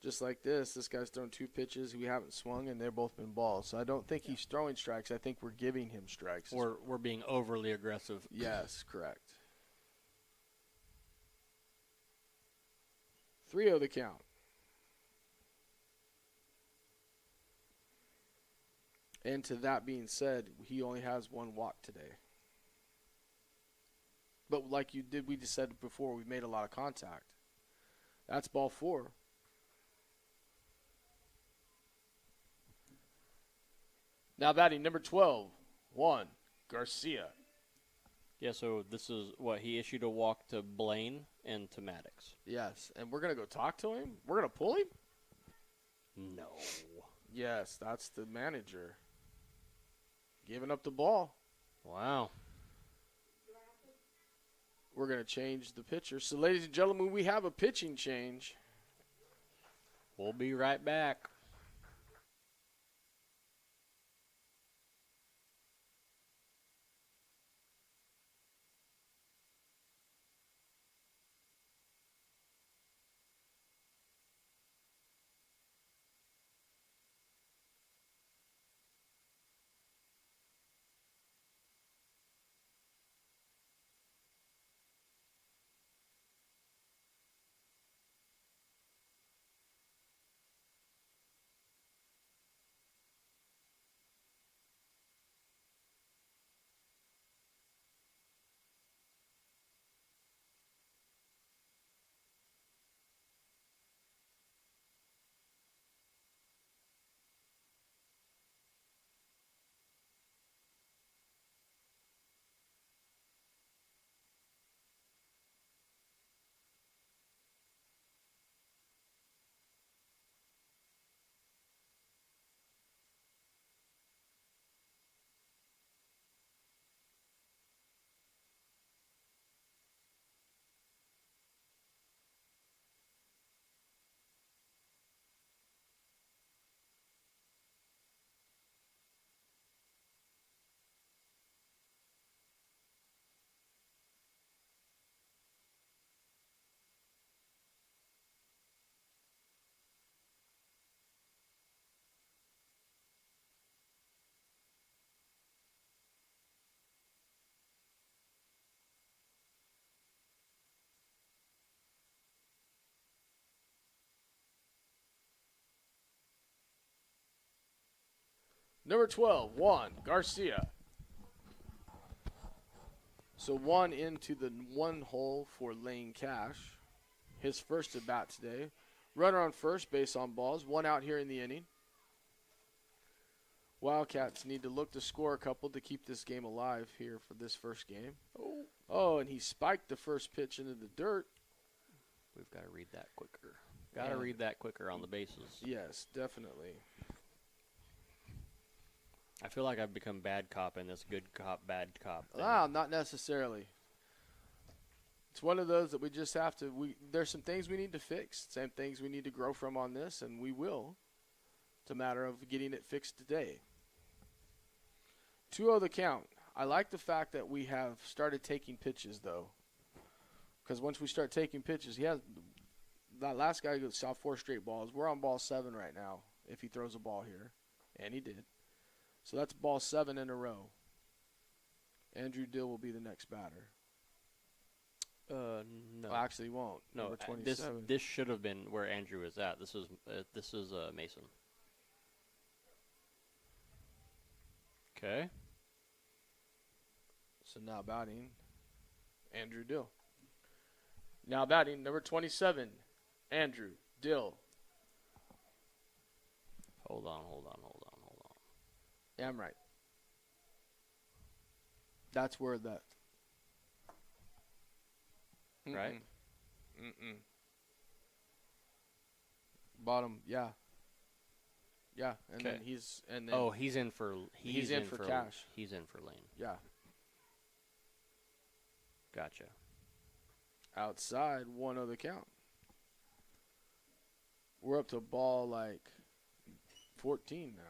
Just like this guy's thrown 2 pitches we haven't swung, and they've both been balls. So I don't think he's throwing strikes. I think we're giving him strikes. We're being overly aggressive. Yes, correct. 3-0 the count. And to that being said, he only has 1 walk today. But like we just said before, we've made a lot of contact. That's ball 4. Now batting number 12, Juan Garcia. Yeah, so this is what he issued a walk to Blaine and to Maddox. Yes, and we're going to go talk to him? We're going to pull him? No. Yes, that's the manager. Giving up the ball. Wow. We're going to change the pitcher. So, ladies and gentlemen, we have a pitching change. We'll be right back. Number 12, Juan Garcia. So 1 into the 1 hole for Lane Cash. His first at bat today. Runner on first base on balls. 1 out here in the inning. Wildcats need to look to score a couple to keep this game alive here for this first game. Oh, and he spiked the first pitch into the dirt. We've got to read that quicker. Got to read that quicker on the bases. Yes, definitely. I feel like I've become bad cop in this good cop, bad cop thing. Not necessarily. It's one of those that we just have to there's some things we need to fix, same things we need to grow from on this, and we will. It's a matter of getting it fixed today. 2-0 the count. I like the fact that we have started taking pitches, though. Because once we start taking pitches, that last guy saw 4 straight balls. We're on ball 7 right now if he throws a ball here. And he did. So that's ball 7 in a row. Andrew Dill will be the next batter. No. Well, actually, he won't. No, Number 27. this should have been where Andrew is at. This is Mason. Okay. So now batting, Andrew Dill. Now batting, number 27, Andrew Dill. Hold on. Yeah, I'm right. That's where that. Right? Bottom, yeah. Yeah, and Okay. then he's in for Cash. He's in for Lane. Yeah. Gotcha. Outside, 1-0 the count. We're up to ball like 14 now.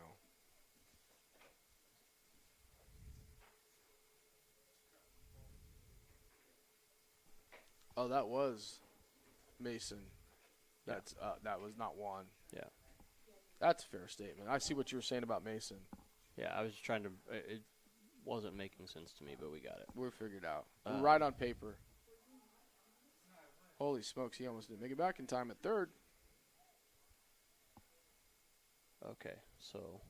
Oh, that was Mason. That was not Juan. Yeah. That's a fair statement. I see what you were saying about Mason. Yeah, I was just trying to. It wasn't making sense to me, but we got it. We're figured out. We're right on paper. Holy smokes, he almost didn't make it back in time at third. Okay, so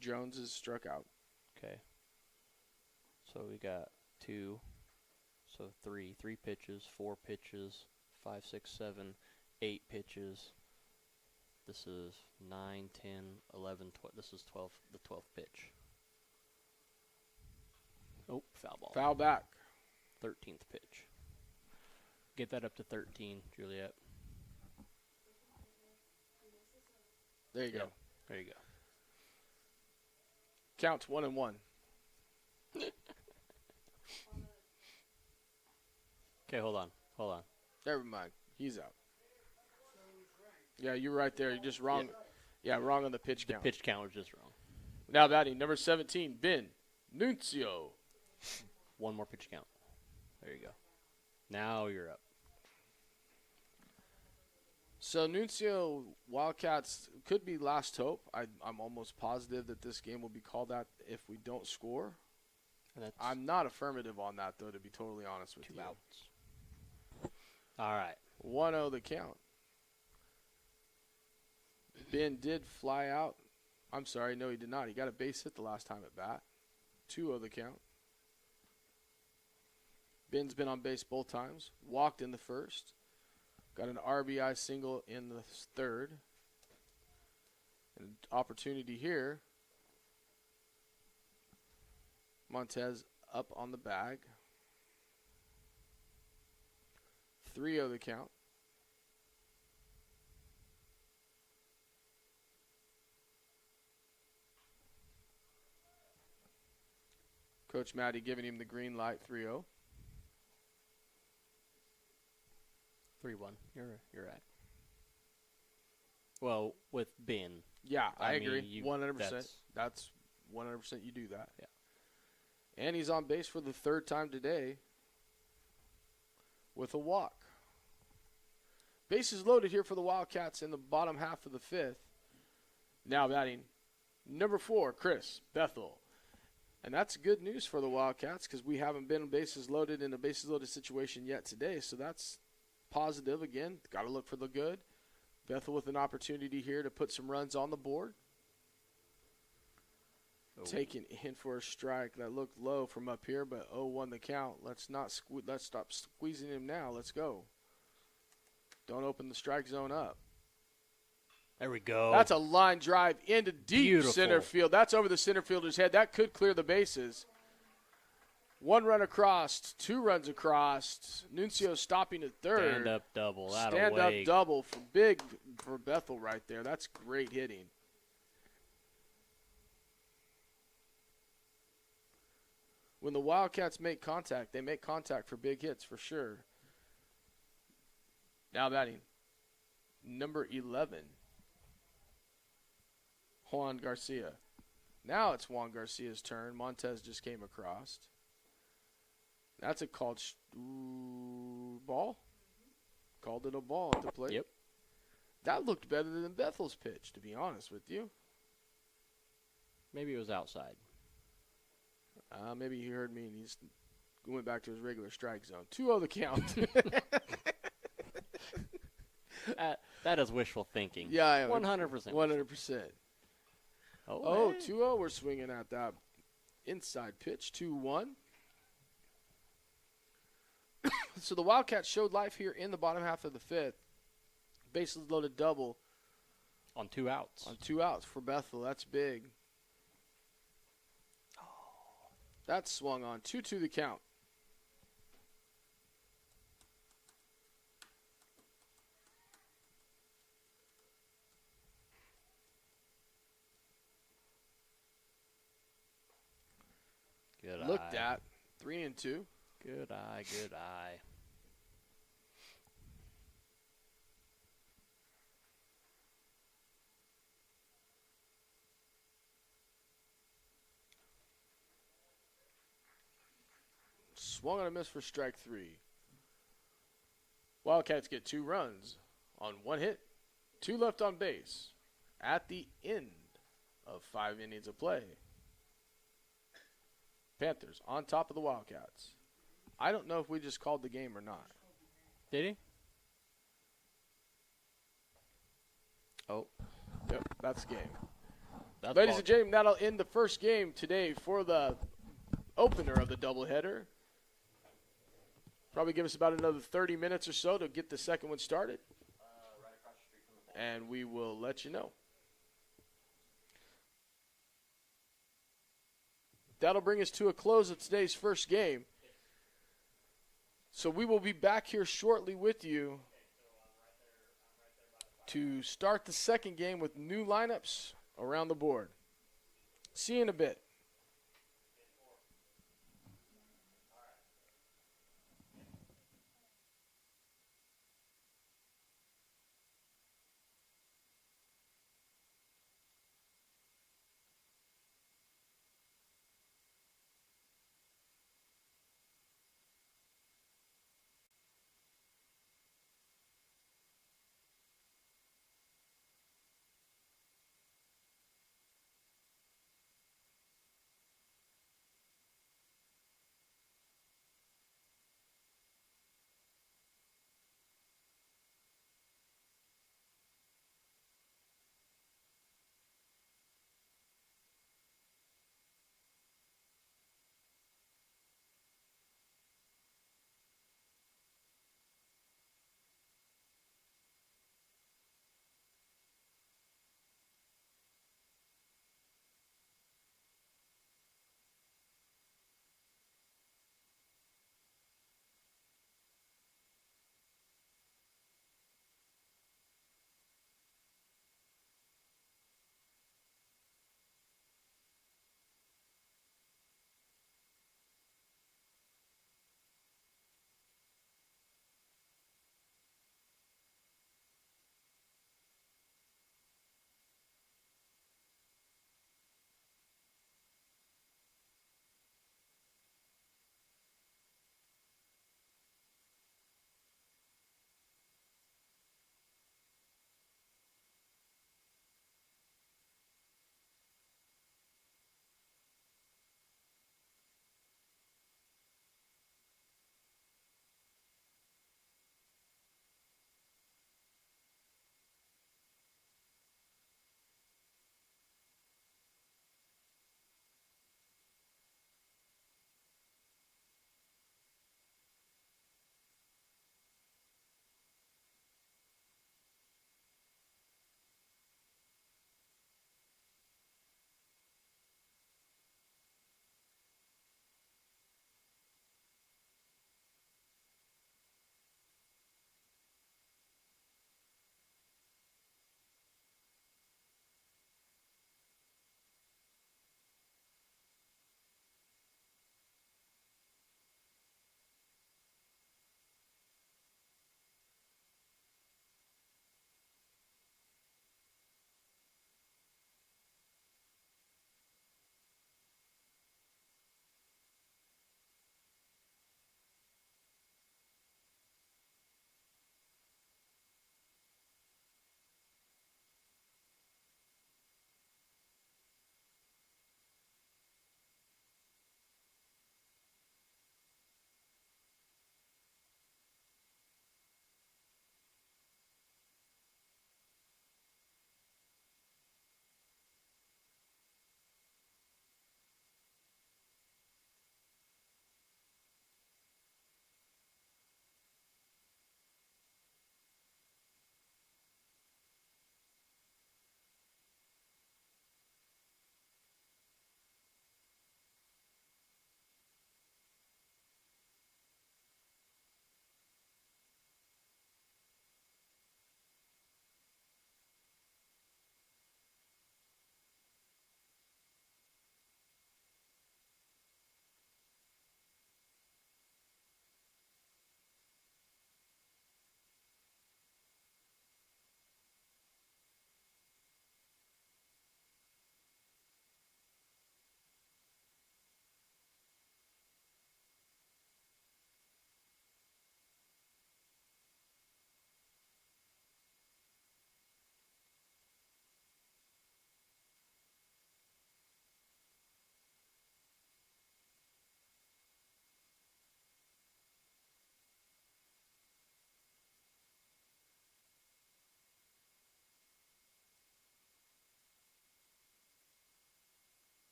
Jones is struck out. okay. So we got 2. So 3 pitches, 4 pitches, 5, 6, 7, 8 pitches. This is 9, 10, 11, 12. This is 12. The 12th pitch. Oh, foul ball. Foul back. 13th pitch. Get that up to 13, Juliet. There you go. Yep, there you go. Counts 1-1. Okay, hold on. Never mind. He's out. Yeah, you're right there. You're just wrong. Yeah, wrong on the pitch count. Pitch count was just wrong. Now batting, number 17, Ben Nuncio. 1 more pitch count. There you go. Now you're up. So Nuncio, Wildcats could be last hope. I'm almost positive that this game will be called out if we don't score. And that's I'm not affirmative on that, though, to be totally honest with 2 you. outs. All right. 1-0 the count. Ben did fly out. I'm sorry, no, he did not. He got a base hit the last time at bat. 2-0 the count. Ben's been on base both times. Walked in the first. Got an RBI single in the third. An opportunity here. Montez up on the bag. 3-0 the count. Coach Matty giving him the green light, 3-0. 3-1. You're right. Well, with Ben. Yeah, I agree. mean, 100%. That's 100% you do that. Yeah. And he's on base for the third time today with a walk. Bases loaded here for the Wildcats in the bottom half of the fifth. Now batting number 4, Chris Bethel. And that's good news for the Wildcats because we haven't been bases loaded in a bases loaded situation yet today. So that's positive again. Got to look for the good. Bethel with an opportunity here to put some runs on the board. Oh. Taken in for a strike that looked low from up here, but 0-1 the count. Let's stop squeezing him now. Let's go. Don't open the strike zone up. There we go. That's a line drive into deep Beautiful. center field. That's over the center fielder's head. That could clear the bases. 1 run across, 2 runs across. Nuncio stopping at third. Stand-up double. That'll Stand-up wake. double for Bethel right there. That's great hitting. When the Wildcats make contact, they make contact for big hits for sure. Now batting, number 11, Juan Garcia. Now it's Juan Garcia's turn. Montez just came across. That's a called ball. Called it a ball at the plate. Yep. That looked better than Bethel's pitch, to be honest with you. Maybe it was outside. Maybe he heard me and he's went back to his regular strike zone. 2-0 the count. That is wishful thinking. Yeah, 100%. 100%. Oh, hey. 2-0, we're swinging at that inside pitch. 2-1. So the Wildcats showed life here in the bottom half of the 5th. Bases loaded double. On 2 outs. On 2 outs for Bethel. That's big. That's swung on. 2-2 the count. Good Looked eye. at. 3-2. Good eye, good eye. Swung on a miss for strike 3. Wildcats get 2 runs on 1 hit. 2 left on base at the end of 5 innings of play. Panthers on top of the Wildcats. I don't know if we just called the game or not. Did he? Oh. Yep, that's the game. That's Ladies and gentlemen, that'll end the first game today for the opener of the doubleheader. Probably give us about another 30 minutes or so to get the second one started. Right across the street from the And we will let you know. That'll bring us to a close of today's first game. So we will be back here shortly with you to start the second game with new lineups around the board. See you in a bit.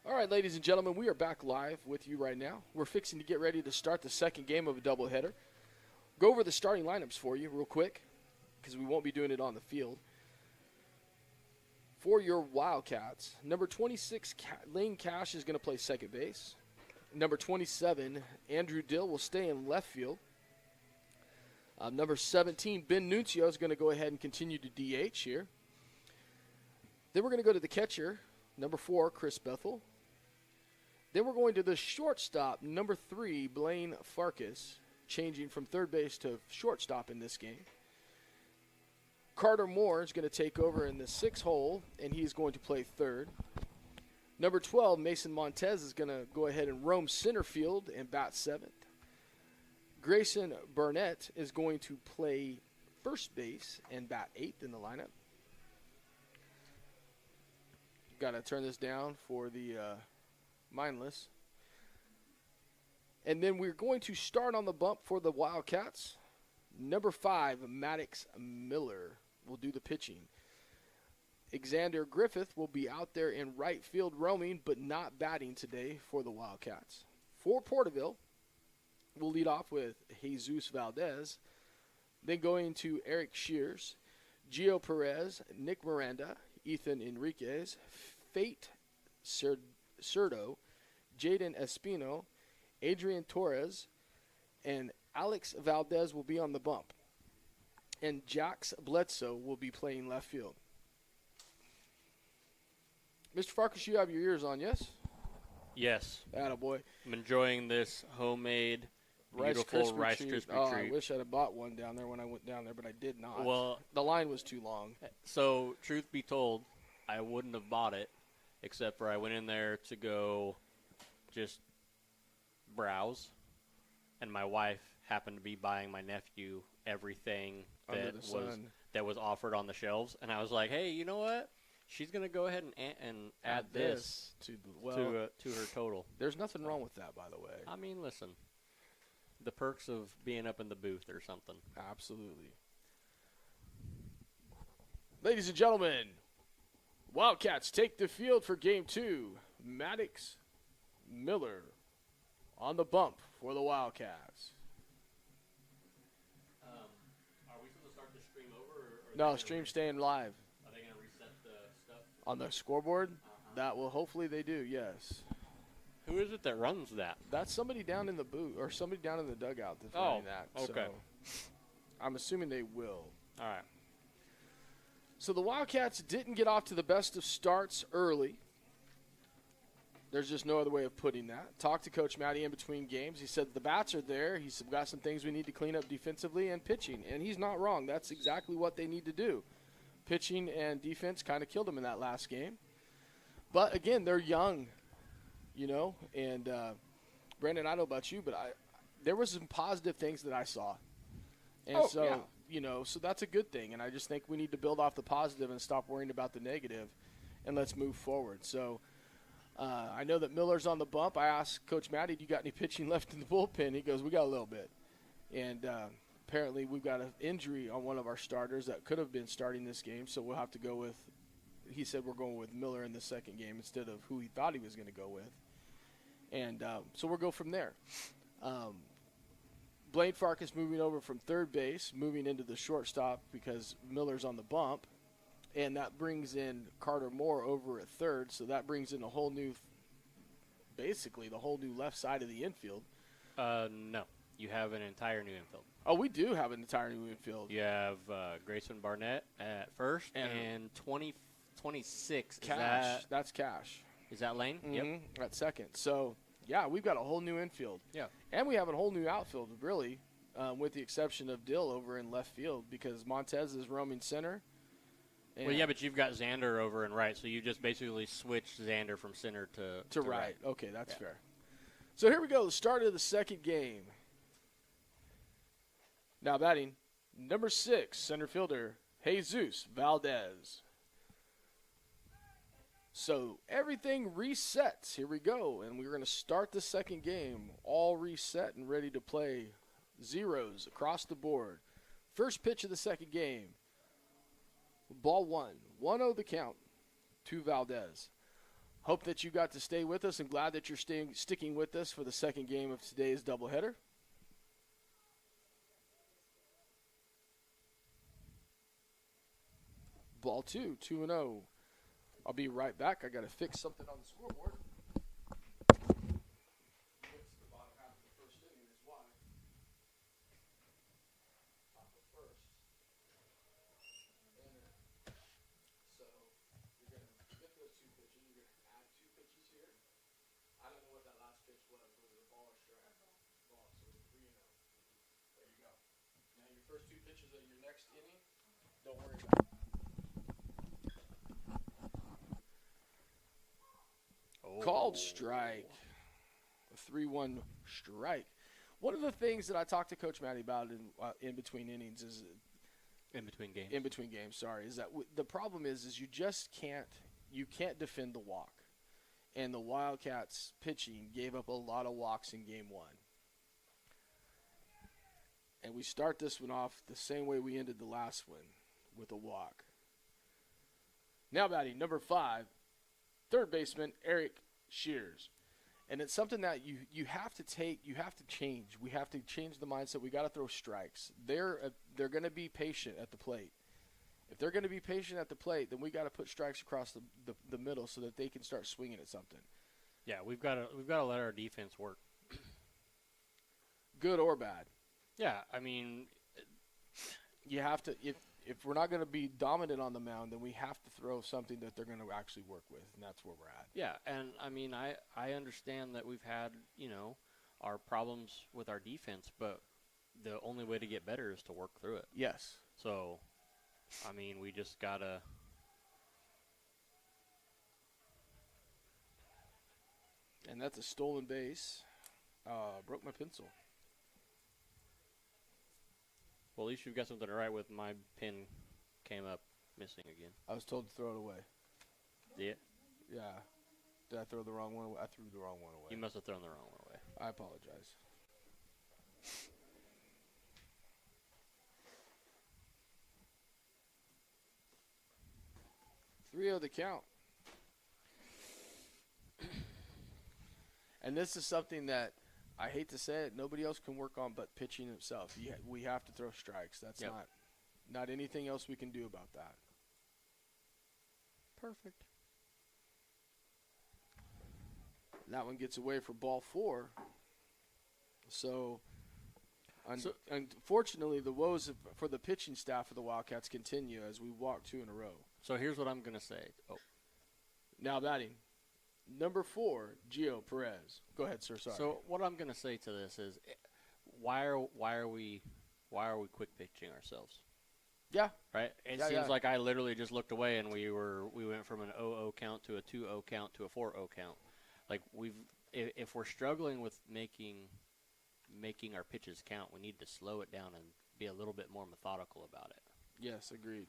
All right, ladies and gentlemen, we are back live with you right now. We're fixing to get ready to start the second game of a doubleheader. Go over the starting lineups for you real quick because we won't be doing it on the field. For your Wildcats, number 26, Lane Cash is going to play second base. Number 27, Andrew Dill will stay in left field. Number 17, Ben Nuncio is going to go ahead and continue to DH here. Then we're going to go to the catcher, number 4, Chris Bethel. Then we're going to the shortstop, number 3, Blaine Farkas, changing from third base to shortstop in this game. Carter Moore is going to take over in the 6 hole, and he's going to play third. Number 12, Mason Montez is going to go ahead and roam center field and bat 7th. Grayson Burnett is going to play first base and bat 8th in the lineup. Got to turn this down for the mindless. And then we're going to start on the bump for the Wildcats. Number 5, Maddox Miller will do the pitching. Xander Griffith will be out there in right field roaming, but not batting today for the Wildcats. For Porterville, we'll lead off with Jesus Valdez, then going to Eric Shears, Gio Perez, Nick Miranda, Ethan Enriquez, Fate Cerdo, Jaden Espino, Adrian Torres, and Alex Valdez will be on the bump. And Jax Bledsoe will be playing left field. Mr. Farkas, you have your ears on, yes? Yes. Attaboy. I'm enjoying this homemade, beautiful Rice Krispie treat. I wish I'd have bought one down there when I went down there, but I did not. Well, the line was too long. So, truth be told, I wouldn't have bought it, except for I went in there to go just browse, and my wife happened to be buying my nephew everything that was offered on the shelves, and I was like, hey, you know what? She's going to go ahead and add this to her total. There's nothing wrong with that, by the way. I mean, listen, the perks of being up in the booth or something. Absolutely. Ladies and gentlemen, Wildcats take the field for Game 2. Maddox Miller on the bump for the Wildcats. Are we supposed to start the stream over? No, stream staying live. Are they going to reset the stuff? On the scoreboard? That will, hopefully they do, yes. Who is it that runs that? That's somebody down in the booth, or somebody down in the dugout that's running that. Okay. So I'm assuming they will. All right. So the Wildcats didn't get off to the best of starts early. There's just no other way of putting that. Talked to Coach Matty in between games. He said the bats are there. He said we've got some things we need to clean up defensively and pitching. And he's not wrong. That's exactly what they need to do. Pitching and defense kind of killed them in that last game. But, again, they're young, you know. And, Brandon, I don't know about you, but there were some positive things that I saw. And you know, so that's a good thing. And I just think we need to build off the positive and stop worrying about the negative, and let's move forward. So I know that Miller's on the bump. I asked Coach Matty, do you got any pitching left in the bullpen? He goes, we got a little bit. And apparently we've got an injury on one of our starters that could have been starting this game, so we'll have to go with – he said we're going with Miller in the second game instead of who he thought he was going to go with. And so we'll go from there. Blaine Farkas moving over from third base, moving into the shortstop because Miller's on the bump. And that brings in Carter Moore over at third, so that brings in a whole new – basically the whole new left side of the infield. No. You have an entire new infield. Oh, we do have an entire new infield. You have Grayson Barnett at first and 26. Cash. That's Cash. Is that Lane? Mm-hmm. Yep. At second. So, yeah, we've got a whole new infield. Yeah. And we have a whole new outfield, really, with the exception of Dill over in left field because Montez is roaming center. Well, yeah, but you've got Xander over in right, so you just basically switched Xander from center to right. Okay, that's fair. So here we go, the start of the second game. Now batting, number 6, center fielder, Jesus Valdez. So everything resets. Here we go, and we're going to start the second game, all reset and ready to play. Zeros across the board. First pitch of the second game. Ball 1. 1-0 the count to Valdez. Hope that you got to stay with us, and glad that you're sticking with us for the second game of today's doubleheader. Ball 2, 2-0. I'll be right back. I got to fix something on the scoreboard. It's the bottom half of the first inning is why. Top of first. So you're going to get those 2 pitches. You're going to add 2 pitches here. I don't know what that last pitch was. Was it a ball or strike? Ball. So it's 3-0. There you go. Now your first 2 pitches of your next inning, don't worry about it. Called strike. A 3-1 strike. One of the things that I talked to Coach Matty about in between innings is in between games. In between games, sorry, is that the problem is you just can't defend the walk. And the Wildcats pitching gave up a lot of walks in game 1. And we start this one off the same way we ended the last one, with a walk. Now batting number 5, third baseman Eric Shears. And it's something that you have to change. We have to change the mindset. We got to throw strikes. They're going to be patient at the plate. If they're going to be patient at the plate, then we got to put strikes across the middle so that they can start swinging at something. Yeah, we've got to let our defense work. Good or bad. Yeah, I mean, you have to if we're not going to be dominant on the mound, then we have to throw something that they're going to actually work with, and that's where we're at. Yeah, and I mean, I understand that we've had, our problems with our defense, but the only way to get better is to work through it. Yes. So, I mean, we just got to – and that's a stolen base. Broke my pencil. Well, at least you've got something to write with. My pen came up missing again. I was told to throw it away. Did Yeah. Did I throw the wrong one away? I threw the wrong one away. You must have thrown the wrong one away. I apologize. 3-0 the count. And this is something that I hate to say it, nobody else can work on but pitching itself. We have to throw strikes. That's not anything else we can do about that. Perfect. That one gets away for ball 4. So, unfortunately, the woes for the pitching staff of the Wildcats continue as we walk 2 in a row. So here's what I'm going to say. Oh. Now batting. Number 4, Gio Perez. Go ahead, sir. Sorry. So what I'm going to say to this is, why are we quick pitching ourselves? Yeah. Right. It seems like I literally just looked away and we went from an 0-0 count to a 2-0 count to a 4-0 count. Like if we're struggling with making our pitches count, we need to slow it down and be a little bit more methodical about it. Yes, agreed.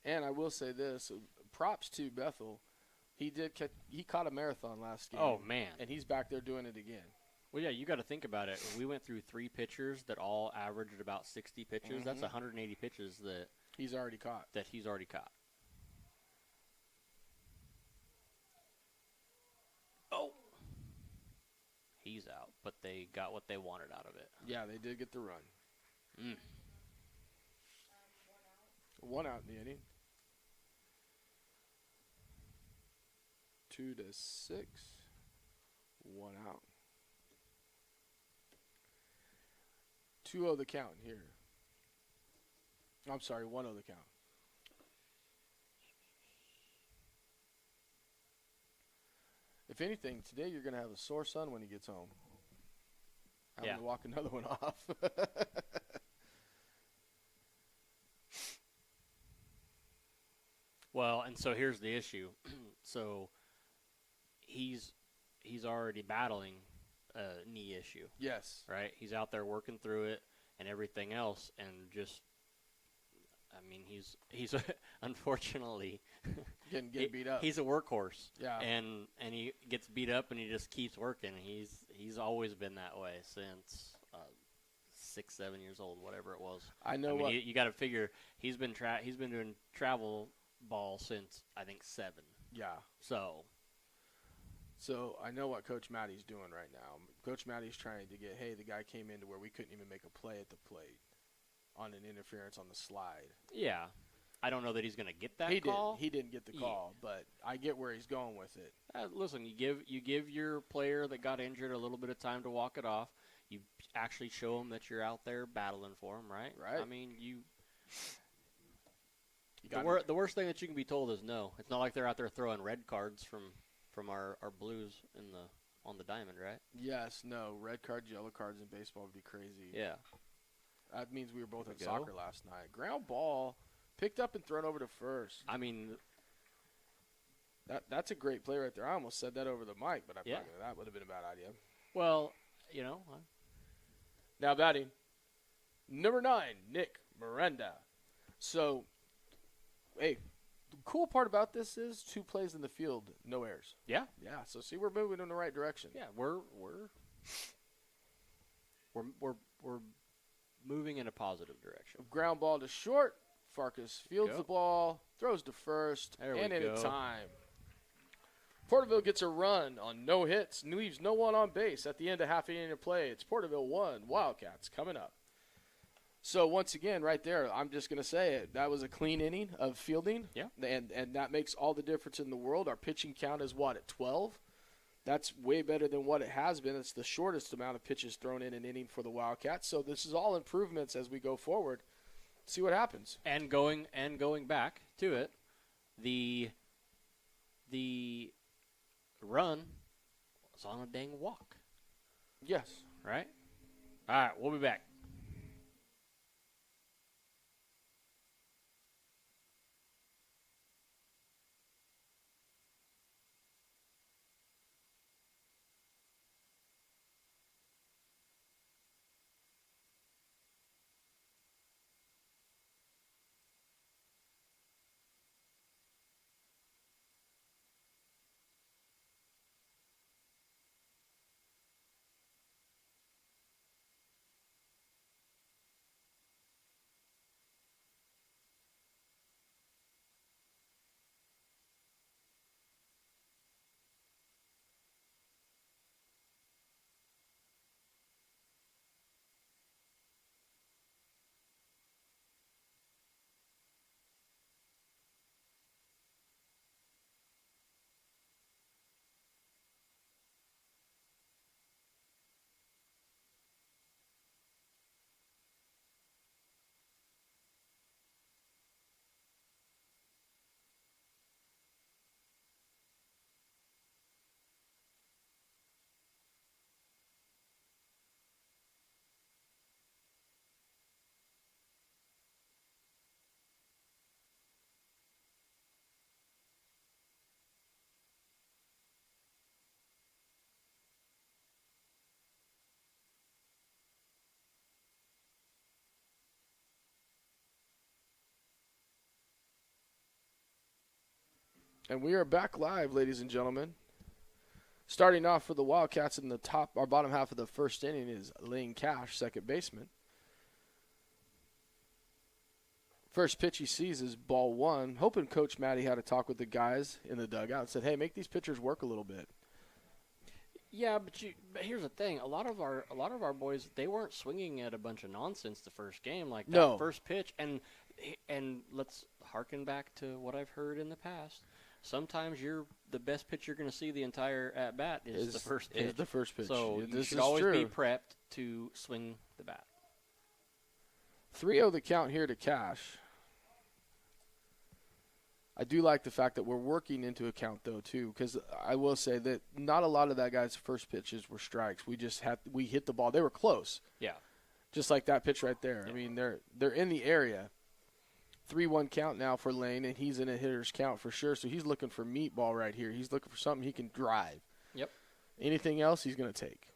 And I will say this: props to Bethel. He caught a marathon last game. Oh, man. And he's back there doing it again. Well, yeah, you got to think about it. We went through 3 pitchers that all averaged about 60 pitches. Mm-hmm. That's 180 pitches that he's already caught. Oh. He's out, but they got what they wanted out of it. Yeah, they did get the run. 1 out in the inning. 2-6. 1 out. 2-0 the count here. I'm sorry, 1-0 the count. If anything, today you're going to have a sore son when he gets home. Having to walk another one off. Well, and so here's the issue. So he's already battling a knee issue. Yes. Right? He's out there working through it and everything else, and just, I mean, he's unfortunately getting beat up. He's a workhorse. Yeah. And he gets beat up and he just keeps working. He's always been that way since 6-7 years old, whatever it was. I know. You got to figure he's been doing travel ball since I think 7. Yeah. So So I know what Coach Matty's doing right now. Coach Matty's trying to get, hey, the guy came into where we couldn't even make a play at the plate on an interference on the slide. Yeah. I don't know that he's going to get that He call. He didn't get the call, but I get where he's going with it. Listen, you give your player that got injured a little bit of time to walk it off. You actually show them that you're out there battling for them, right? Right. I mean, the worst thing that you can be told is no. It's not like they're out there throwing red cards from our Blues on the diamond, right? Yes, no. Red cards, yellow cards in baseball would be crazy. Yeah. That means we were both at soccer last night. Ground ball, picked up and thrown over to first. I mean, that's a great play right there. I almost said that over the mic, but that would have been a bad idea. Well, Now batting, number 9, Nick Miranda. So, hey, the cool part about this is 2 plays in the field, no errors. Yeah. Yeah. So see, we're moving in the right direction. Yeah, we're moving in a positive direction. Ground ball to short. Farkas fields the ball, throws to first, and in time. Porterville gets a run on no hits, leaves no one on base at the end of half inning of play. It's Porterville 1, Wildcats coming up. So once again, right there, I'm just going to say it. That was a clean inning of fielding. Yeah. And that makes all the difference in the world. Our pitching count is at 12? That's way better than what it has been. It's the shortest amount of pitches thrown in an inning for the Wildcats. So this is all improvements as we go forward. See what happens. And going back to it, the run was on a dang walk. Yes. Right? All right, we'll be back. And we are back live, ladies and gentlemen. Starting off for the Wildcats in the bottom half of the first inning is Lane Cash, second baseman. First pitch he sees is ball 1. Hoping Coach Matty had a talk with the guys in the dugout and said, hey, make these pitchers work a little bit. Yeah, but here's the thing. A lot of our boys, they weren't swinging at a bunch of nonsense the first game, like that first pitch. And let's harken back to what I've heard in the past. Sometimes the best pitch you're going to see the entire at bat is the first pitch. Is the first pitch. So you should always be prepped to swing the bat. 3-0 the count here to Cash. I do like the fact that we're working into a count, though, too, because I will say that not a lot of that guy's first pitches were strikes. We hit the ball. They were close. Yeah. Just like that pitch right there. Yeah. I mean, they're in the area. 3-1 count now for Lane, and he's in a hitter's count for sure. So he's looking for meatball right here. He's looking for something he can drive. Yep. Anything else he's going to take.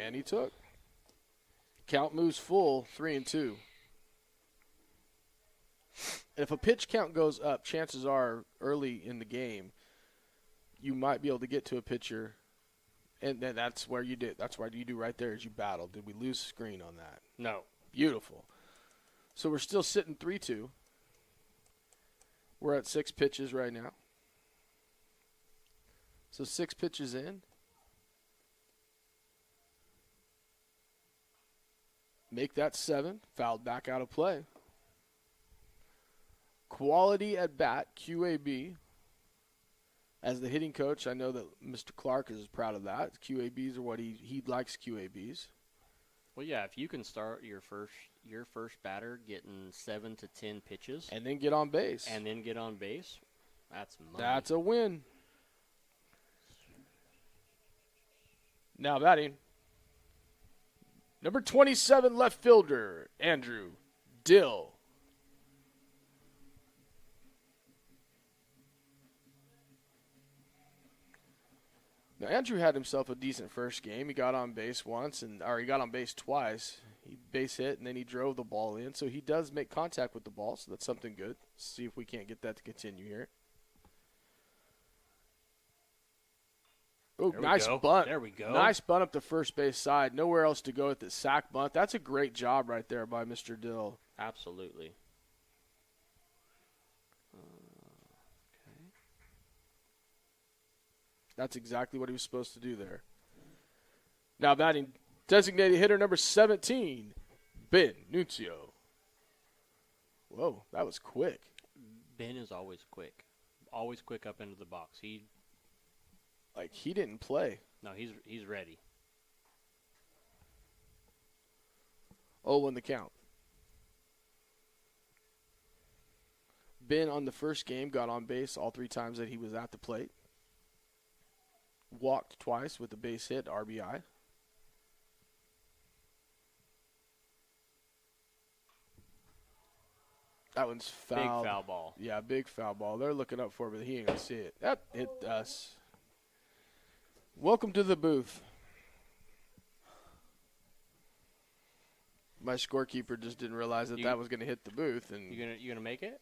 And he took. Count moves full, 3-2. If a pitch count goes up, chances are early in the game, you might be able to get to a pitcher, and then that's where you do. That's what you do right there is you battle. Did we lose screen on that? No. Beautiful. So we're still sitting 3-2. We're at 6 pitches right now. So 6 pitches in. Make that 7. Fouled back out of play. Quality at bat, QAB. As the hitting coach, I know that Mr. Clark is proud of that. QABs are what he likes QABs. Well, yeah, if you can start your first batter getting 7 to 10 pitches And then get on base. That's money. That's a win. Now batting. Number 27 left fielder, Andrew Dill. Now, Andrew had himself a decent first game. He got on base once, or he got on base twice. He base hit, and then he drove the ball in. So he does make contact with the ball, so that's something good. See if we can't get that to continue here. Oh, nice bunt. There we go. Nice bunt up the first base side. Nowhere else to go with the sack bunt. That's a great job right there by Mr. Dill. Absolutely. That's exactly what he was supposed to do there. Now batting designated hitter number 17, Ben Nunzio. Whoa, that was quick. Ben is always quick. Always quick up into the box. He didn't play. No, he's ready. 0-1 the count. Ben on the first game got on base all 3 times that he was at the plate. Walked twice with a base hit, RBI. That one's foul. Big foul ball. Yeah, big foul ball. They're looking up for it, but he ain't going to see it. That hit us. Welcome to the booth. My scorekeeper just didn't realize that was going to hit the booth, and you gonna make it?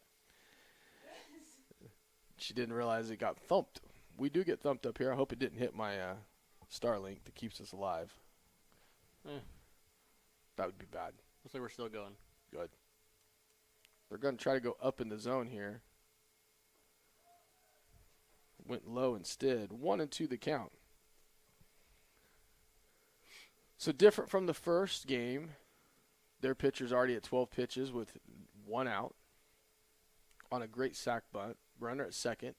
She didn't realize it got thumped. We do get thumped up here. I hope it didn't hit my Starlink that keeps us alive. That would be bad. Looks like we're still going. Good. They're going to try to go up in the zone here. Went low instead. 1-2 the count. So different from the first game, their pitcher's already at 12 pitches with 1 out on a great sack bunt. Runner at second.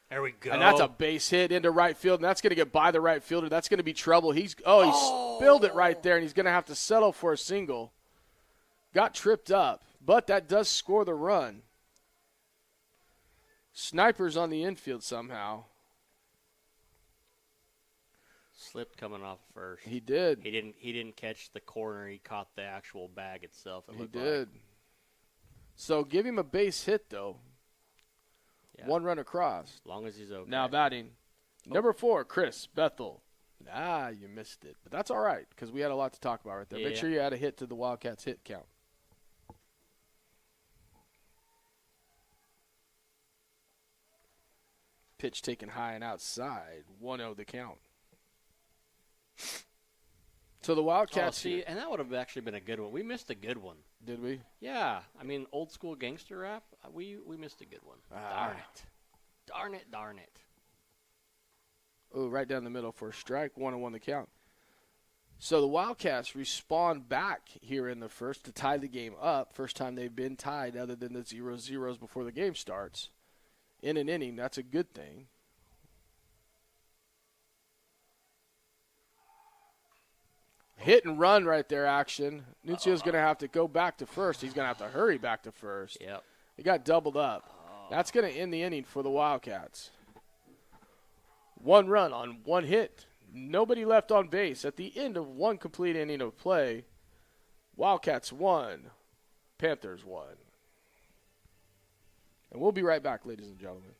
There we go. And that's a base hit into right field, and that's going to get by the right fielder. That's going to be trouble. He spilled it right there, and he's going to have to settle for a single. Got tripped up, but that does score the run. Sniper's on the infield somehow. Slipped coming off first. He did. He didn't catch the corner. He caught the actual bag itself. He did. So give him a base hit, though. Yeah. 1 run across. As long as he's okay. Now batting. Number 4, Chris Bethel. You missed it. But that's all right because we had a lot to talk about right there. Yeah. Make sure you add a hit to the Wildcats hit count. Pitch taken high and outside. 1-0 the count. So the Wildcats. And that would have actually been a good one. We missed a good one. Did we? Yeah. I mean, old school gangster rap. We missed a good one. Darn it. Oh, right down the middle for a strike. 1-1 the count. So the Wildcats respond back here in the first to tie the game up. First time they've been tied other than the 0-0s before the game starts. In an inning, that's a good thing. Hit and run right there, action. Nuncio's going to have to go back to first. He's going to have to hurry back to first. Yep. He got doubled up. That's going to end the inning for the Wildcats. 1 run on 1 hit. Nobody left on base. At the end of 1 complete inning of play, Wildcats 1, Panthers 1. And we'll be right back, ladies and gentlemen.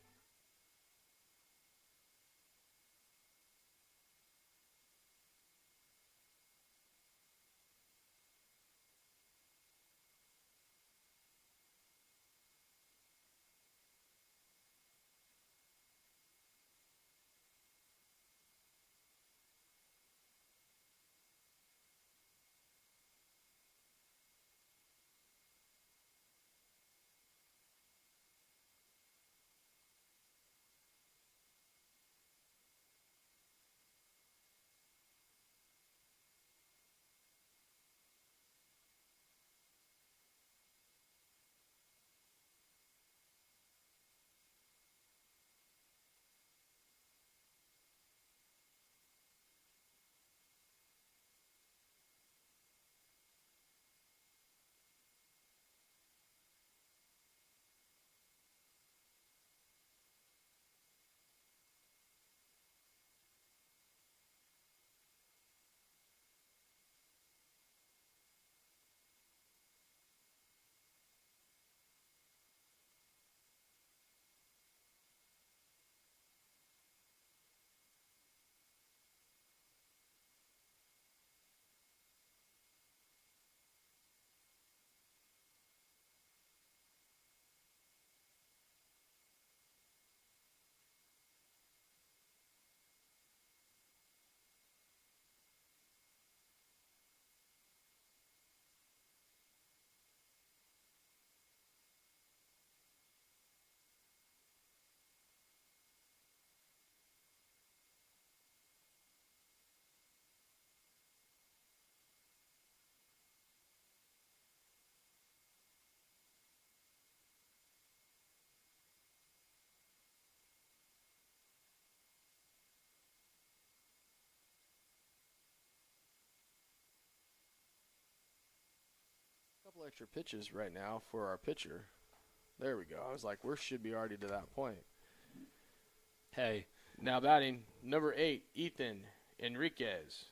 couple extra pitches right now for our pitcher. There we go. I was like, we should be already to that point. Hey, Now batting, number 8, Ethan Enriquez.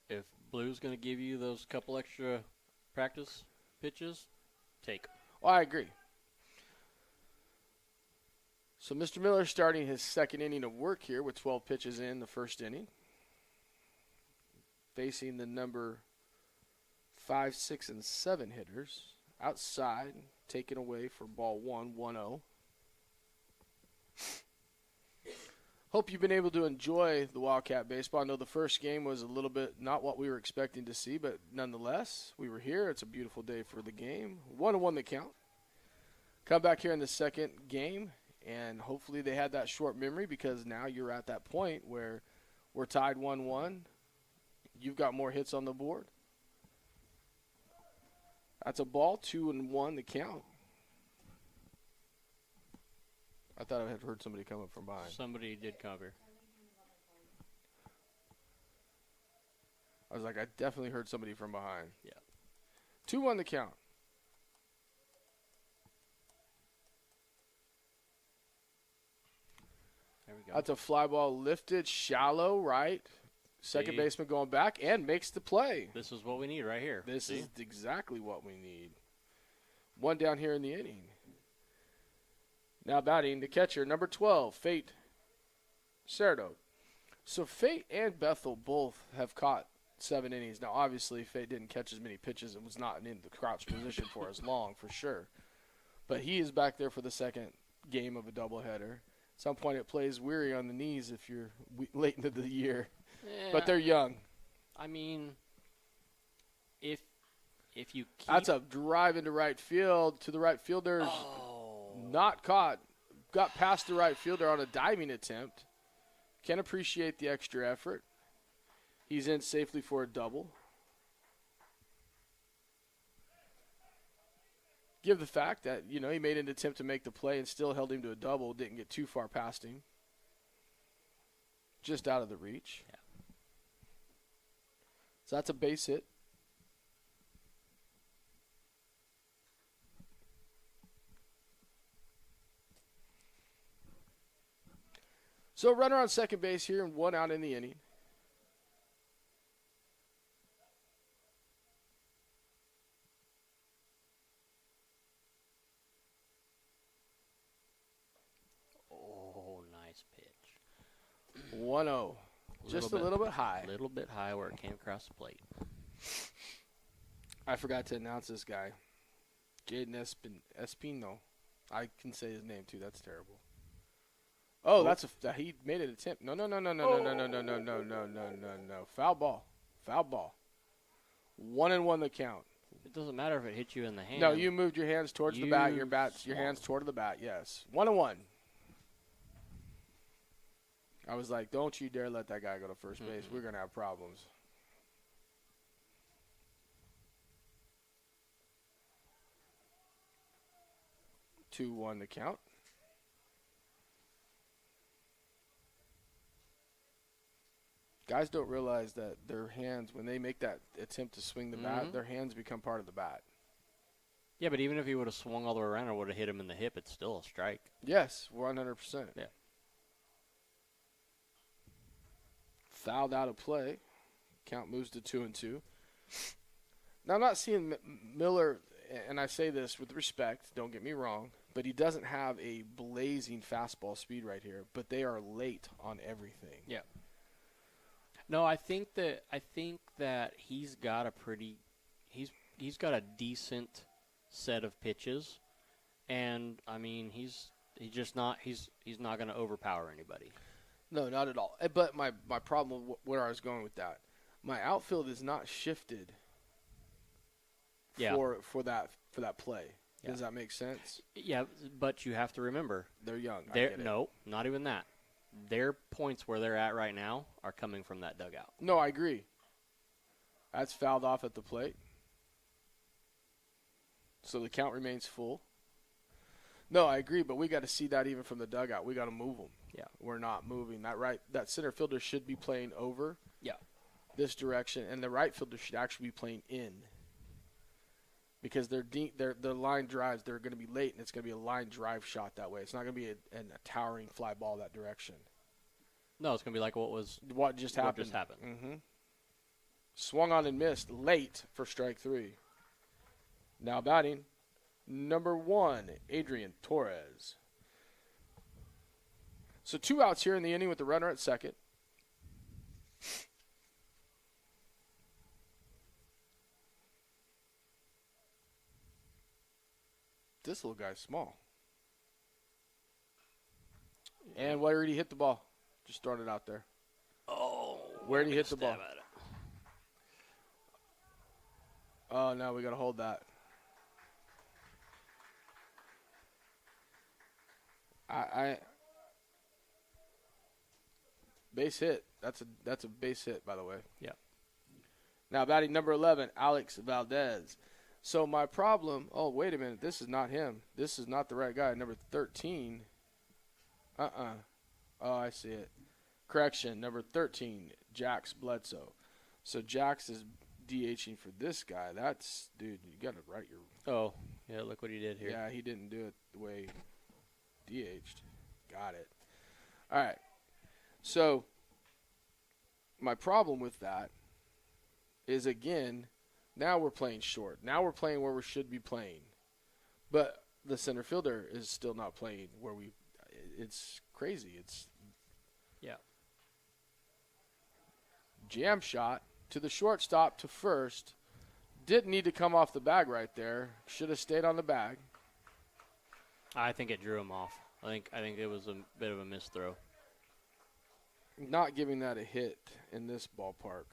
if Blue's going to give you those couple extra practice pitches, take 'em. Well, I agree. So Mr. Miller starting his second inning of work here with 12 pitches in the first inning. Facing the number 5, 6, and 7 hitters. Outside, taken away for ball 1, 1-0. Hope you've been able to enjoy the Wildcat baseball. I know the first game was a little bit not what we were expecting to see, but nonetheless, we were here. It's a beautiful day for the game. 1-1 the count. Come back here in the second game, and hopefully they had that short memory because now you're at that point where we're tied 1-1. You've got more hits on the board. That's a ball, 2-1 the count. I thought I had heard somebody come up from behind. Somebody did cover. I was like, I definitely heard somebody from behind. Yeah. 2-1 the count. There we go. That's a fly ball lifted, shallow, right? Second See? baseman going back and makes the play. This is what we need right here. This See? is exactly what we need. One down here in the inning. Now batting the catcher, number 12, Fate Cerdo. So Fate and Bethel both have caught 7 innings. Now, obviously, Fate didn't catch as many pitches and was not in the crouch position for as long, for sure. But he is back there for the second game of a doubleheader. At some point, it plays weary on the knees if you're late into the year. Yeah, But they're young. I mean, if you keep That's a drive into right field to the right fielder's. Not caught. Got past the right fielder on a diving attempt. Can appreciate the extra effort. He's in safely for a double. Give the fact that, he made an attempt to make the play and still held him to a double. Didn't get too far past him. Just out of the reach. Yeah. So that's a base hit. So runner on second base here and 1 out in the inning. Oh, nice pitch. 1-0. Just a little bit high. A little bit high where it came across the plate. I forgot to announce this guy. Jaden Espino. I can say his name too. That's terrible. Oh, he made an attempt. No. Foul ball. 1-1 the count. It doesn't matter if it hit you in the hand. No, you moved your hands towards the bat. Your hands toward the bat. Yes. 1-1. I was like, don't you dare let that guy go to first base. We're gonna have problems. Two, 1 the count. Guys don't realize that their hands, when they make that attempt to swing the bat, their hands become part of the bat. Yeah, but even if he would have swung all the way around or would have hit him in the hip, it's still a strike. Yes, 100%. Yeah. Fouled out of play. Count moves to 2-2. Now, I'm not seeing Miller, and I say this with respect, don't get me wrong, but he doesn't have a blazing fastball speed right here, but they are late on everything. Yeah. No, I think that he's got he's got a decent set of pitches, and I mean he's not going to overpower anybody. No, not at all. But my problem, where I was going with that, my outfield is not shifted. Yeah. For that play. Yeah. Does that make sense? Yeah, but you have to remember They're young. I get it. No, not even that. Their points where they're at right now are coming from that dugout. No, I agree. That's fouled off at the plate. So the count remains full. No, I agree, but we got to see that even from the dugout. We got to move them. Yeah. We're not moving. That center fielder should be playing over. Yeah. This direction, and the right fielder should actually be playing in. because their line drives, they're going to be late, and it's going to be a line drive shot that way. It's not going to be a towering fly ball that direction. No, it's going to be like what just happened. Mm-hmm. Swung on and missed late for strike 3. Now batting, number 1, Adrian Torres. So 2 outs here in the inning with the runner at second. This little guy's small. And where did he hit the ball? Just throwing it out there. Oh. Where did he hit the ball? Oh, no, we got to hold that. Base hit. That's a base hit, by the way. Yeah. Now batting number 11, Alex Valdez. So my problem, oh, wait a minute. This is not him. This is not the right guy. Number 13. Oh, I see it. Correction, number 13, Jax Bledsoe. So Jax is DHing for this guy. That's, dude, you got to write your. Oh, yeah, look what he did here. Yeah, he didn't do it the way he DH'd. Got it. All right. So my problem with that is, again, now we're playing short. Now we're playing where we should be playing. But the center fielder is still not playing where we – it's crazy. It's yeah. Jam shot to the shortstop to first. Didn't need to come off the bag right there. Should have stayed on the bag. I think it drew him off. I think it was a bit of a misthrow. Not giving that a hit in this ballpark.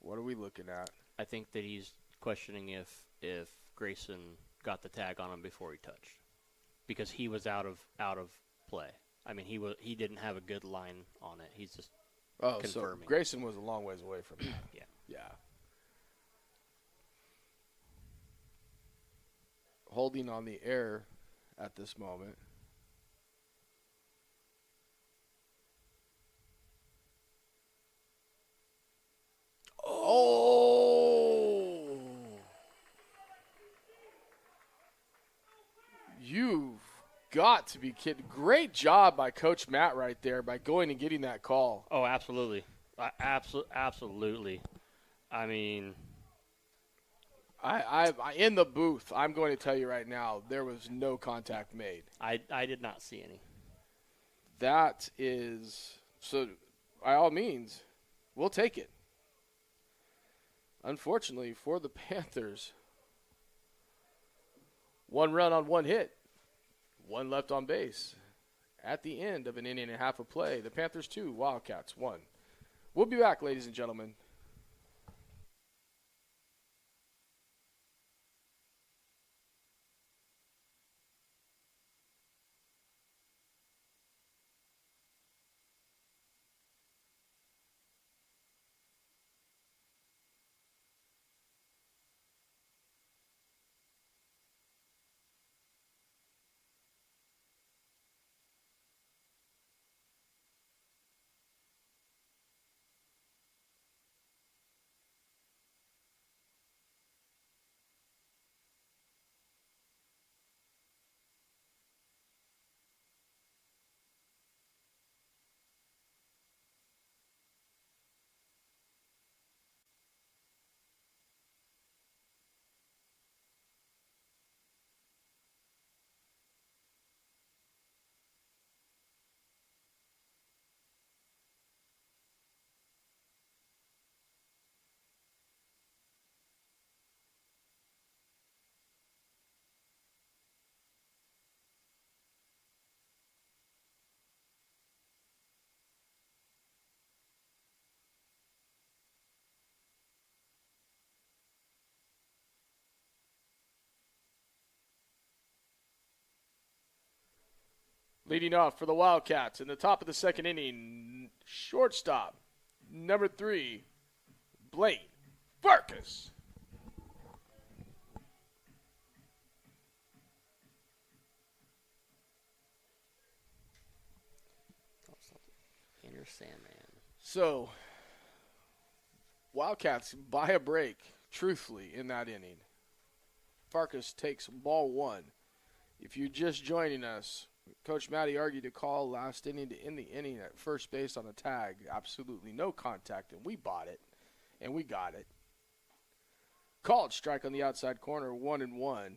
What are we looking at? I think that he's questioning if Grayson got the tag on him before he touched, because he was out of play. I mean, he didn't have a good line on it. He's just confirming. So Grayson was a long ways away from that. Yeah. Yeah. Holding on the air at this moment. Oh! You've got to be kidding. Great job by Coach Matt right there by going and getting that call. Oh, absolutely. Absolutely. I mean, I in the booth, I'm going to tell you right now, there was no contact made. I did not see any. That is, so by all means, we'll take it. Unfortunately for the Panthers, 1 run on 1 hit, 1 left on base. At the end of an inning and a half of play, the Panthers 2, Wildcats 1. We'll be back, ladies and gentlemen. Leading off for the Wildcats in the top of the second inning, shortstop, number 3, Blaine Farkas. Inner Sandman. So, Wildcats buy a break, truthfully, in that inning. Farkas takes ball 1. If you're just joining us, Coach Matty argued a call last inning to end the inning at first base on a tag. Absolutely no contact, and we bought it, and we got it. Called strike on the outside corner, 1-1.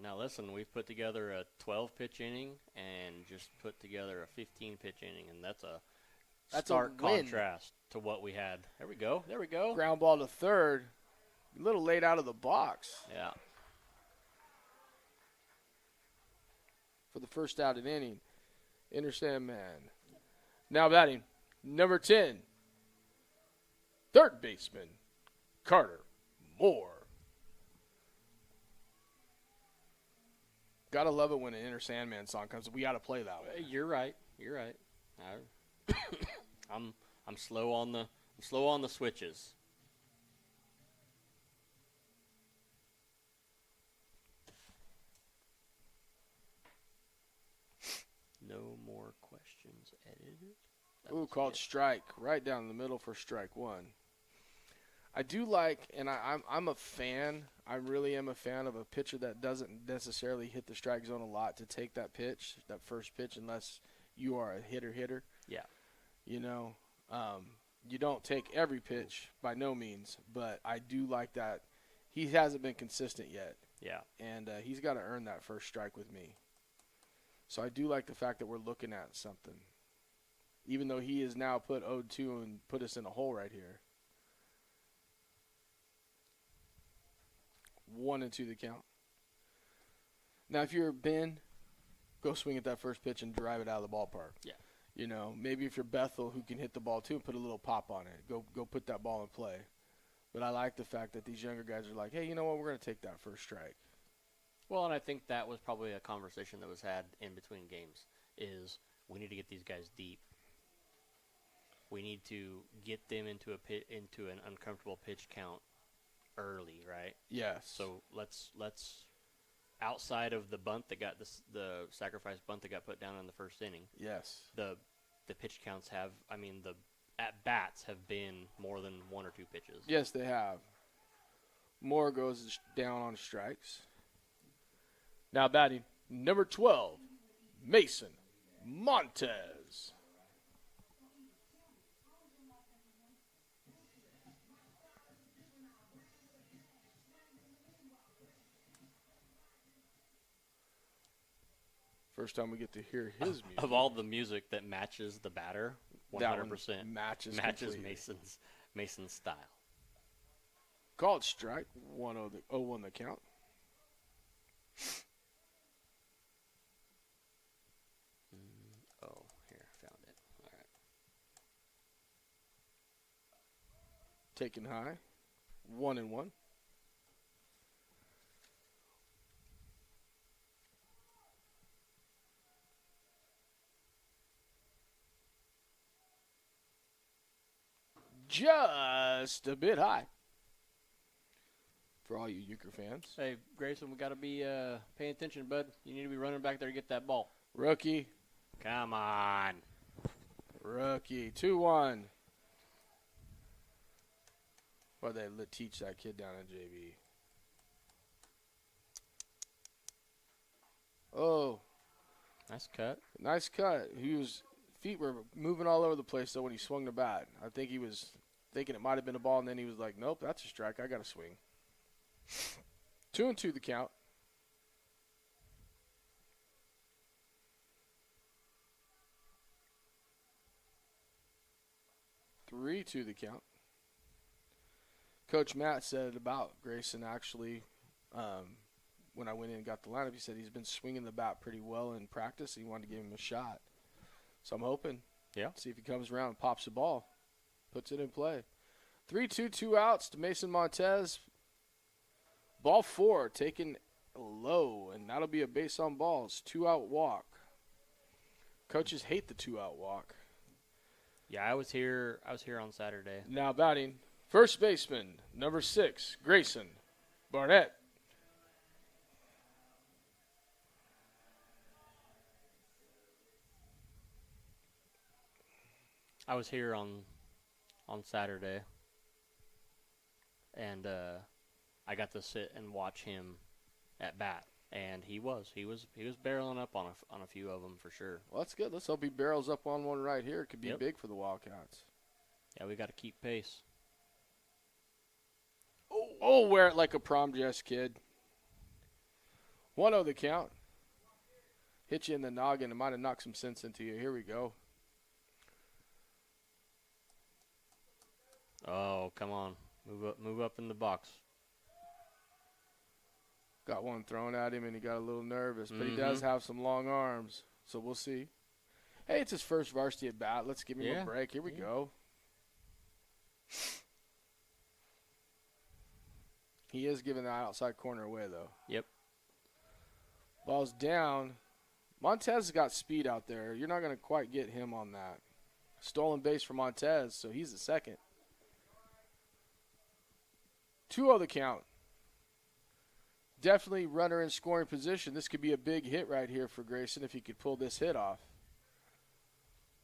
Now listen, we've put together a 12-pitch inning and just put together a 15-pitch inning, and that's a stark contrast to what we had. There we go. Ground ball to third. A little late out of the box. Yeah. For the first out of the inning. Understand man. Now batting, number 10. Third baseman, Carter Moore. Gotta love it when an Inner Sandman song comes. We gotta play that way. You're right. I'm slow on the switches. No more questions edited. Ooh, called strike. Right down the middle for strike 1. I do like, and I'm a fan. I really am a fan of a pitcher that doesn't necessarily hit the strike zone a lot to take that pitch, that first pitch, unless you are a hitter. Yeah. You know, you don't take every pitch by no means, but I do like that. He hasn't been consistent yet. Yeah. And he's got to earn that first strike with me. So I do like the fact that we're looking at something. Even though he has now put 0-2 and put us in a hole right here. 1-2 the count. Now, if you're Ben, go swing at that first pitch and drive it out of the ballpark. Yeah. You know, maybe if you're Bethel, who can hit the ball too and put a little pop on it, go put that ball in play. But I like the fact that these younger guys are like, hey, you know what, we're going to take that first strike. Well, and I think that was probably a conversation that was had in between games, is we need to get these guys deep. We need to get them into an uncomfortable pitch count early, right? Yes. So let's outside of the bunt that got the sacrifice bunt that got put down in the first inning. Yes. The pitch counts the at bats have been more than 1 or 2 pitches. Yes, they have. Moore goes down on strikes. Now batting, number 12, Mason Montez. First time we get to hear his music. Of all the music that matches the batter, 100% matches Mason's style. Called strike, 1-1 the count. Here, found it. All right. Taken high, 1-1. Just a bit high. For all you Euchre fans. Hey, Grayson, we got to be paying attention, bud. You need to be running back there to get that ball. Rookie. Come on. Rookie. 2-1. Well, they teach that kid down at JV. Oh. Nice cut. Nice cut. Feet were moving all over the place, though, when he swung the bat. I think he was thinking it might have been a ball, and then he was like, nope, that's a strike. I got to swing. 2-2 the count. Three to the count. Coach Matt said about Grayson, actually, when I went in and got the lineup, he said he's been swinging the bat pretty well in practice. He wanted to give him a shot. So I'm hoping. Yeah. See if he comes around and pops the ball. Puts it in play. 3-2, 2 outs to Mason Montez. Ball 4 taken low, and that'll be a base on balls. 2-out walk. Coaches hate the 2-out walk. Yeah, I was here on Saturday. Now batting, first baseman, number 6, Grayson Barnett. I was here on Saturday, and I got to sit and watch him at bat, and he was barreling up on a few of them for sure. Well, that's good. Let's hope he barrels up on one right here. It could be Yep. big for the Wildcats. Yeah, we got to keep pace. Oh, wear it like a prom dress, kid. 1-0 the count. Hit you in the noggin. It might have knocked some sense into you. Here we go. Oh, come on. Move up in the box. Got one thrown at him, and he got a little nervous. But he does have some long arms, so we'll see. Hey, it's his first varsity at bat. Let's give him a break. Here we go. He is giving the outside corner away, though. Yep. Ball's down. Montez has got speed out there. You're not going to quite get him on that. Stolen base for Montez, so he's the second. 2-0 the count. Definitely runner in scoring position. This could be a big hit right here for Grayson if he could pull this hit off.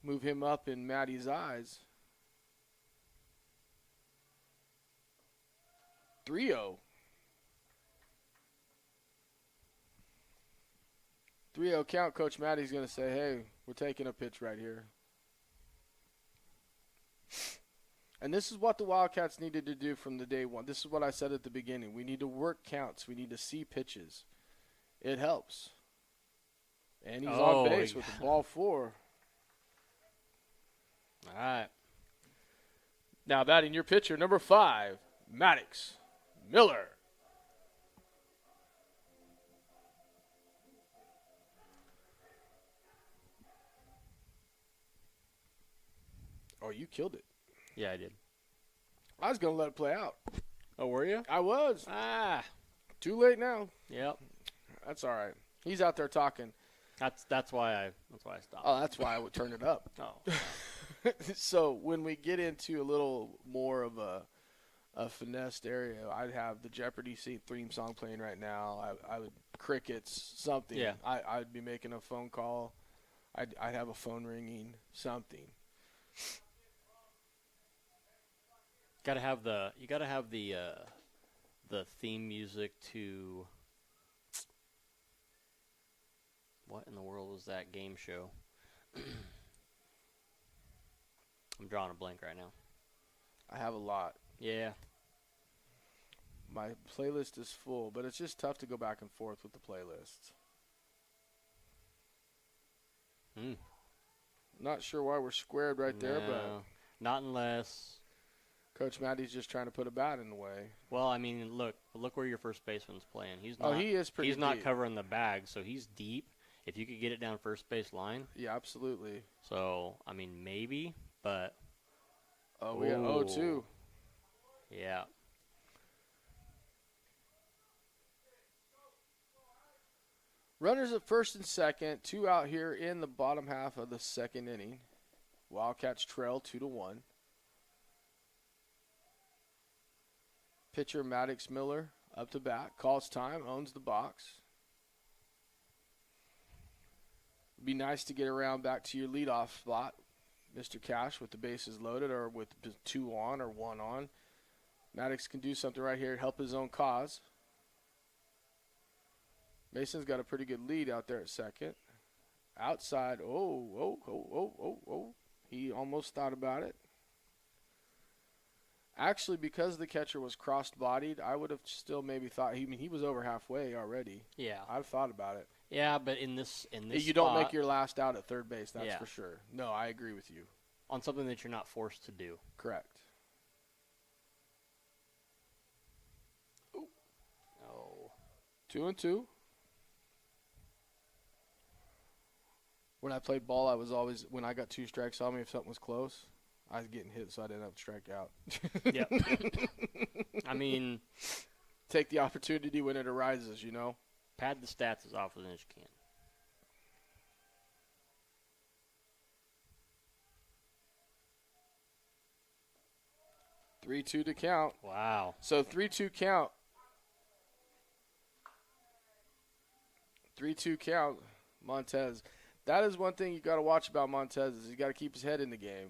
Move him up in Maddie's eyes. 3-0. 3-0 count. Coach Maddie's going to say, hey, we're taking a pitch right here. And this is what the Wildcats needed to do from the day one. This is what I said at the beginning. We need to work counts. We need to see pitches. It helps. And he's on base with the ball 4. All right. Now batting your pitcher, number 5, Maddox Miller. Oh, you killed it. Yeah, I did. I was going to let it play out. Oh, were you? I was. Too late now. Yep. That's all right. He's out there talking. That's why I stopped. Oh, that's why I would turn it up. Oh. So when we get into a little more of a finessed area, I'd have the Jeopardy theme song playing right now. I would crickets, something. Yeah. I'd be making a phone call. I'd have a phone ringing, something. You gotta have the theme music to what in the world was that game show? I'm drawing a blank right now. I have a lot. Yeah. My playlist is full, but it's just tough to go back and forth with the playlists. Not sure why we're squared right there, but not unless Coach Matty's just trying to put a bat in the way. Well, I mean, look where your first baseman's playing. He's not. He is pretty. He's deep. not covering the bag, so he's deep. If you could get it down first base line. Yeah, absolutely. So I mean, maybe, but. Oh, we got 0-2. Yeah. Runners at first and second, 2 out here in the bottom half of the second inning. Wildcats trail 2-1. Pitcher Maddox Miller up to bat, calls time, owns the box. Be nice to get around back to your leadoff spot, Mr. Cash, with the bases loaded or with 2 on or 1 on. Maddox can do something right here to help his own cause. Mason's got a pretty good lead out there at second. Outside, he almost thought about it. Actually, because the catcher was crossed-bodied, I would have still maybe thought he was over halfway already. Yeah. I've thought about it. Yeah, but in this you don't make your last out at third base, that's for sure. No, I agree with you. On something that you're not forced to do. Correct. Ooh. Oh. 2-2. When I played ball, I was always, when I got 2 strikes on me, if something was close, I was getting hit, so I didn't have to strike out. Yep. I mean, take the opportunity when it arises, you know. Pad the stats as often as you can. 3-2 to count. Wow. So 3-2 count. 3-2 count, Montez. That is one thing you got to watch about Montez is he's got to keep his head in the game.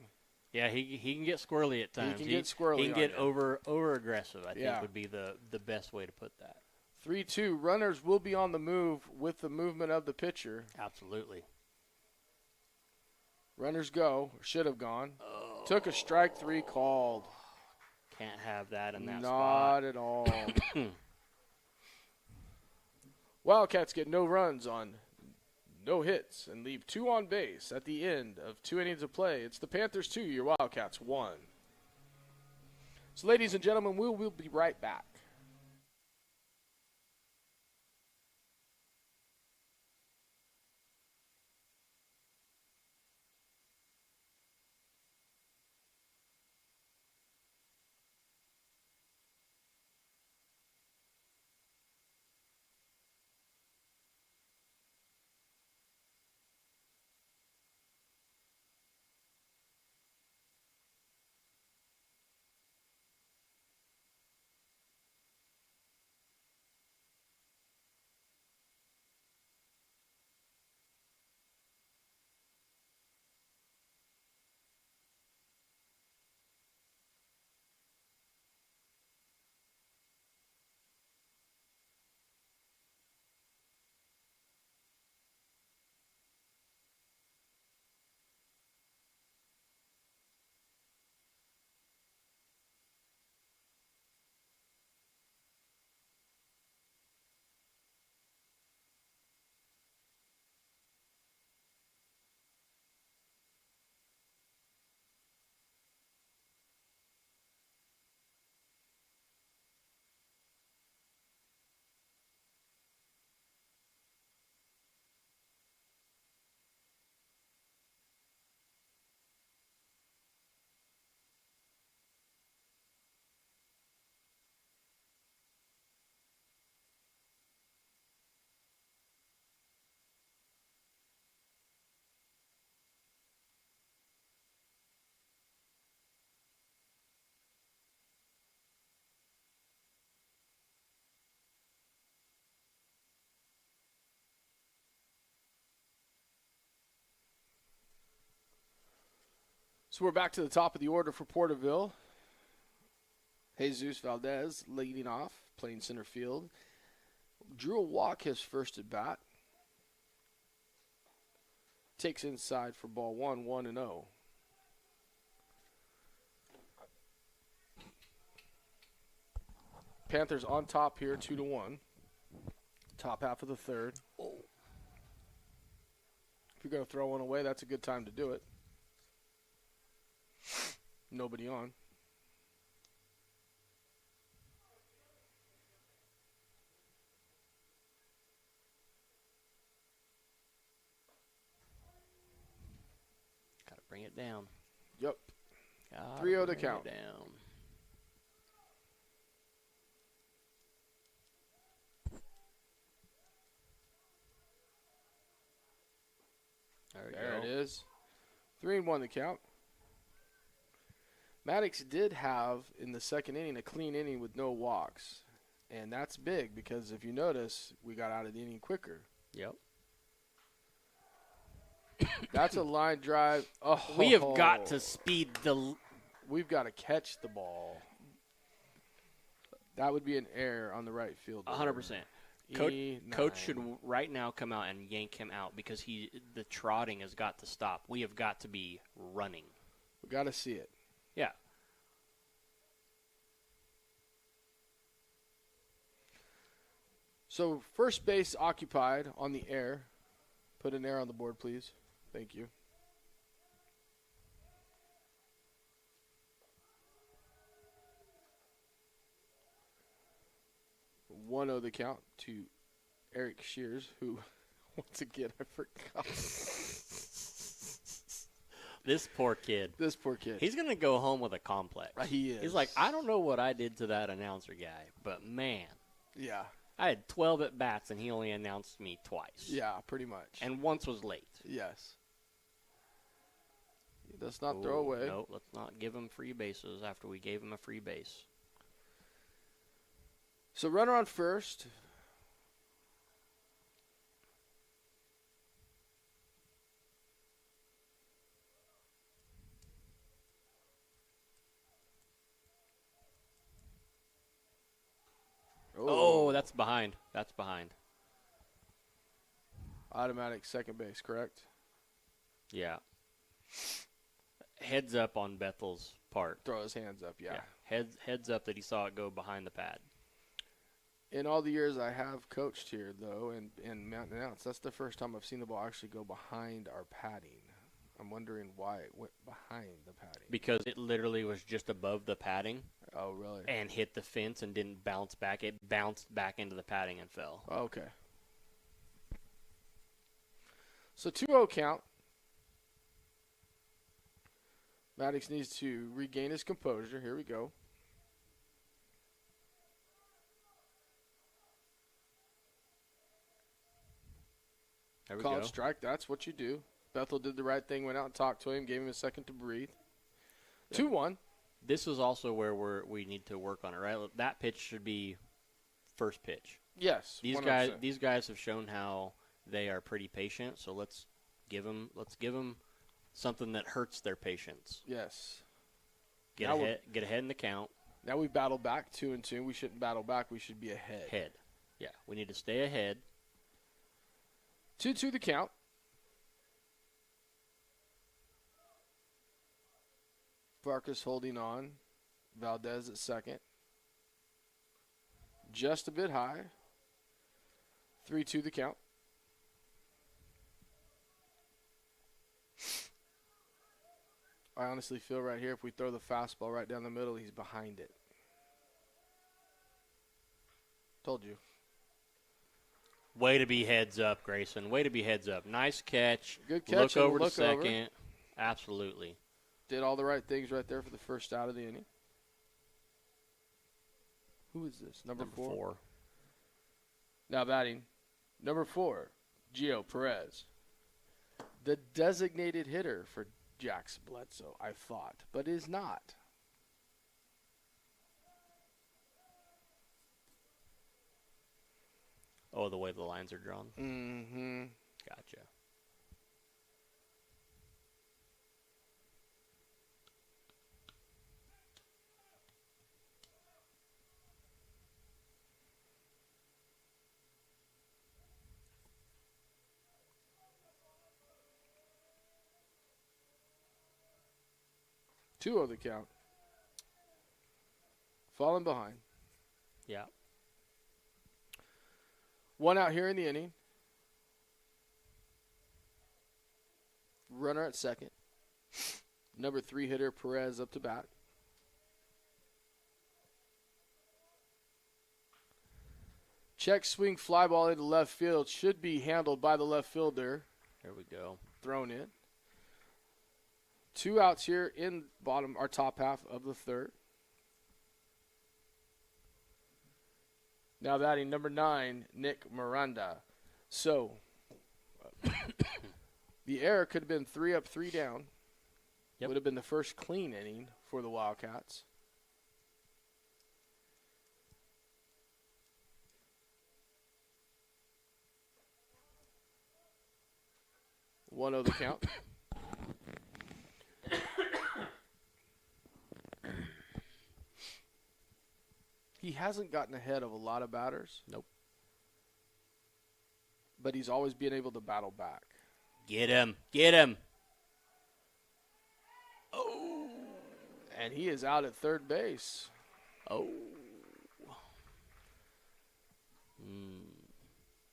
Yeah, he can get squirrely at times. He can get squirrely. He can get on you. over aggressive. I Yeah. think would be the best way to put that. 3-2. Runners will be on the move with the movement of the pitcher. Absolutely. Runners go. Should have gone. Took a strike 3 called. Can't have that in that Not spot. at all. Wildcats get no runs on no hits and leave 2 on base at the end of 2 innings of play. It's the Panthers 2, your Wildcats 1. So, ladies and gentlemen, we'll be right back. So we're back to the top of the order for Porterville. Jesus Valdez leading off, playing center field. Drew a walk his first at bat. Takes inside for ball 1, 1-0. Panthers on top here, 2-1. Top half of the third. If you're going to throw one away, that's a good time to do it. Nobody on. Gotta bring it down. Yep. Gotta 3-0 to bring it count. down. There it is. 3-1 the count. Maddox did have, in the second inning, a clean inning with no walks. And that's big because if you notice, we got out of the inning quicker. Yep. That's a line drive. Oh, We have got to speed the. We've got to catch the ball. That would be an error on the right field. 100%. Coach should right now come out and yank him out because the trotting has got to stop. We have got to be running. We got to see it. Yeah. So first base occupied on the air. Put an air on the board, please. Thank you. One of the count to Eric Shears, who, once again, I forgot. This poor kid. This poor kid. He's going to go home with a complex. He is. He's like, I don't know what I did to that announcer guy, but man, Yeah. I had 12 at-bats and he only announced me twice. Yeah, pretty much. And once was late. Yes. Let's not throw away. No, let's not give him free bases after we gave him a free base. So runner on first. that's behind. That's behind. Automatic second base, correct? Yeah. Heads up on Bethel's part. Throw his hands up, yeah. Heads up that he saw it go behind the pad. In all the years I have coached here, though, and Mountain Announce, that's the first time I've seen the ball actually go behind our padding. I'm wondering why it went behind the padding. Because it literally was just above the padding. Oh, really? And hit the fence and didn't bounce back. It bounced back into the padding and fell. Okay. So 2-0 count. Maddox needs to regain his composure. Here we go. There we Called go. strike. That's what you do. Bethel did the right thing, went out and talked to him, gave him a second to breathe. 2-1. This is also where we need to work on it, right? That pitch should be first pitch. Yes. These 100%. these guys have shown how they are pretty patient. So let's give them something that hurts their patience. Yes. Get ahead in the count. Now we battle back 2-2. We shouldn't battle back. We should be ahead. Yeah, we need to stay ahead. 2-2 the count. Farkas holding on. Valdez at second. Just a bit high. 3-2 the count. I honestly feel right here, if we throw the fastball right down the middle, he's behind it. Told you. Way to be heads up, Grayson. Way to be heads up. Nice catch. Good catch. Look over to look second. over. Absolutely. Did all the right things right there for the first out of the inning. Who is this? Number 4? Now batting. Number 4, Gio Perez. The designated hitter for Jax Bledsoe, I thought, but is not. Oh, the way the lines are drawn? Mm-hmm. Gotcha. Two on the count. Falling behind. Yeah. One out here in the inning. Runner at second. Number 3 hitter Perez up to bat. Check swing fly ball into left field. Should be handled by the left fielder. There we go. Thrown in. 2 outs here in bottom, our top half of the third. Now batting number 9, Nick Miranda. So, the error could have been 3 up, 3 down. Yep. Would have been the first clean inning for the Wildcats. One of the count. He hasn't gotten ahead of a lot of batters. Nope. But he's always been able to battle back. Get him. Get him. Oh. And he is out at third base. Oh.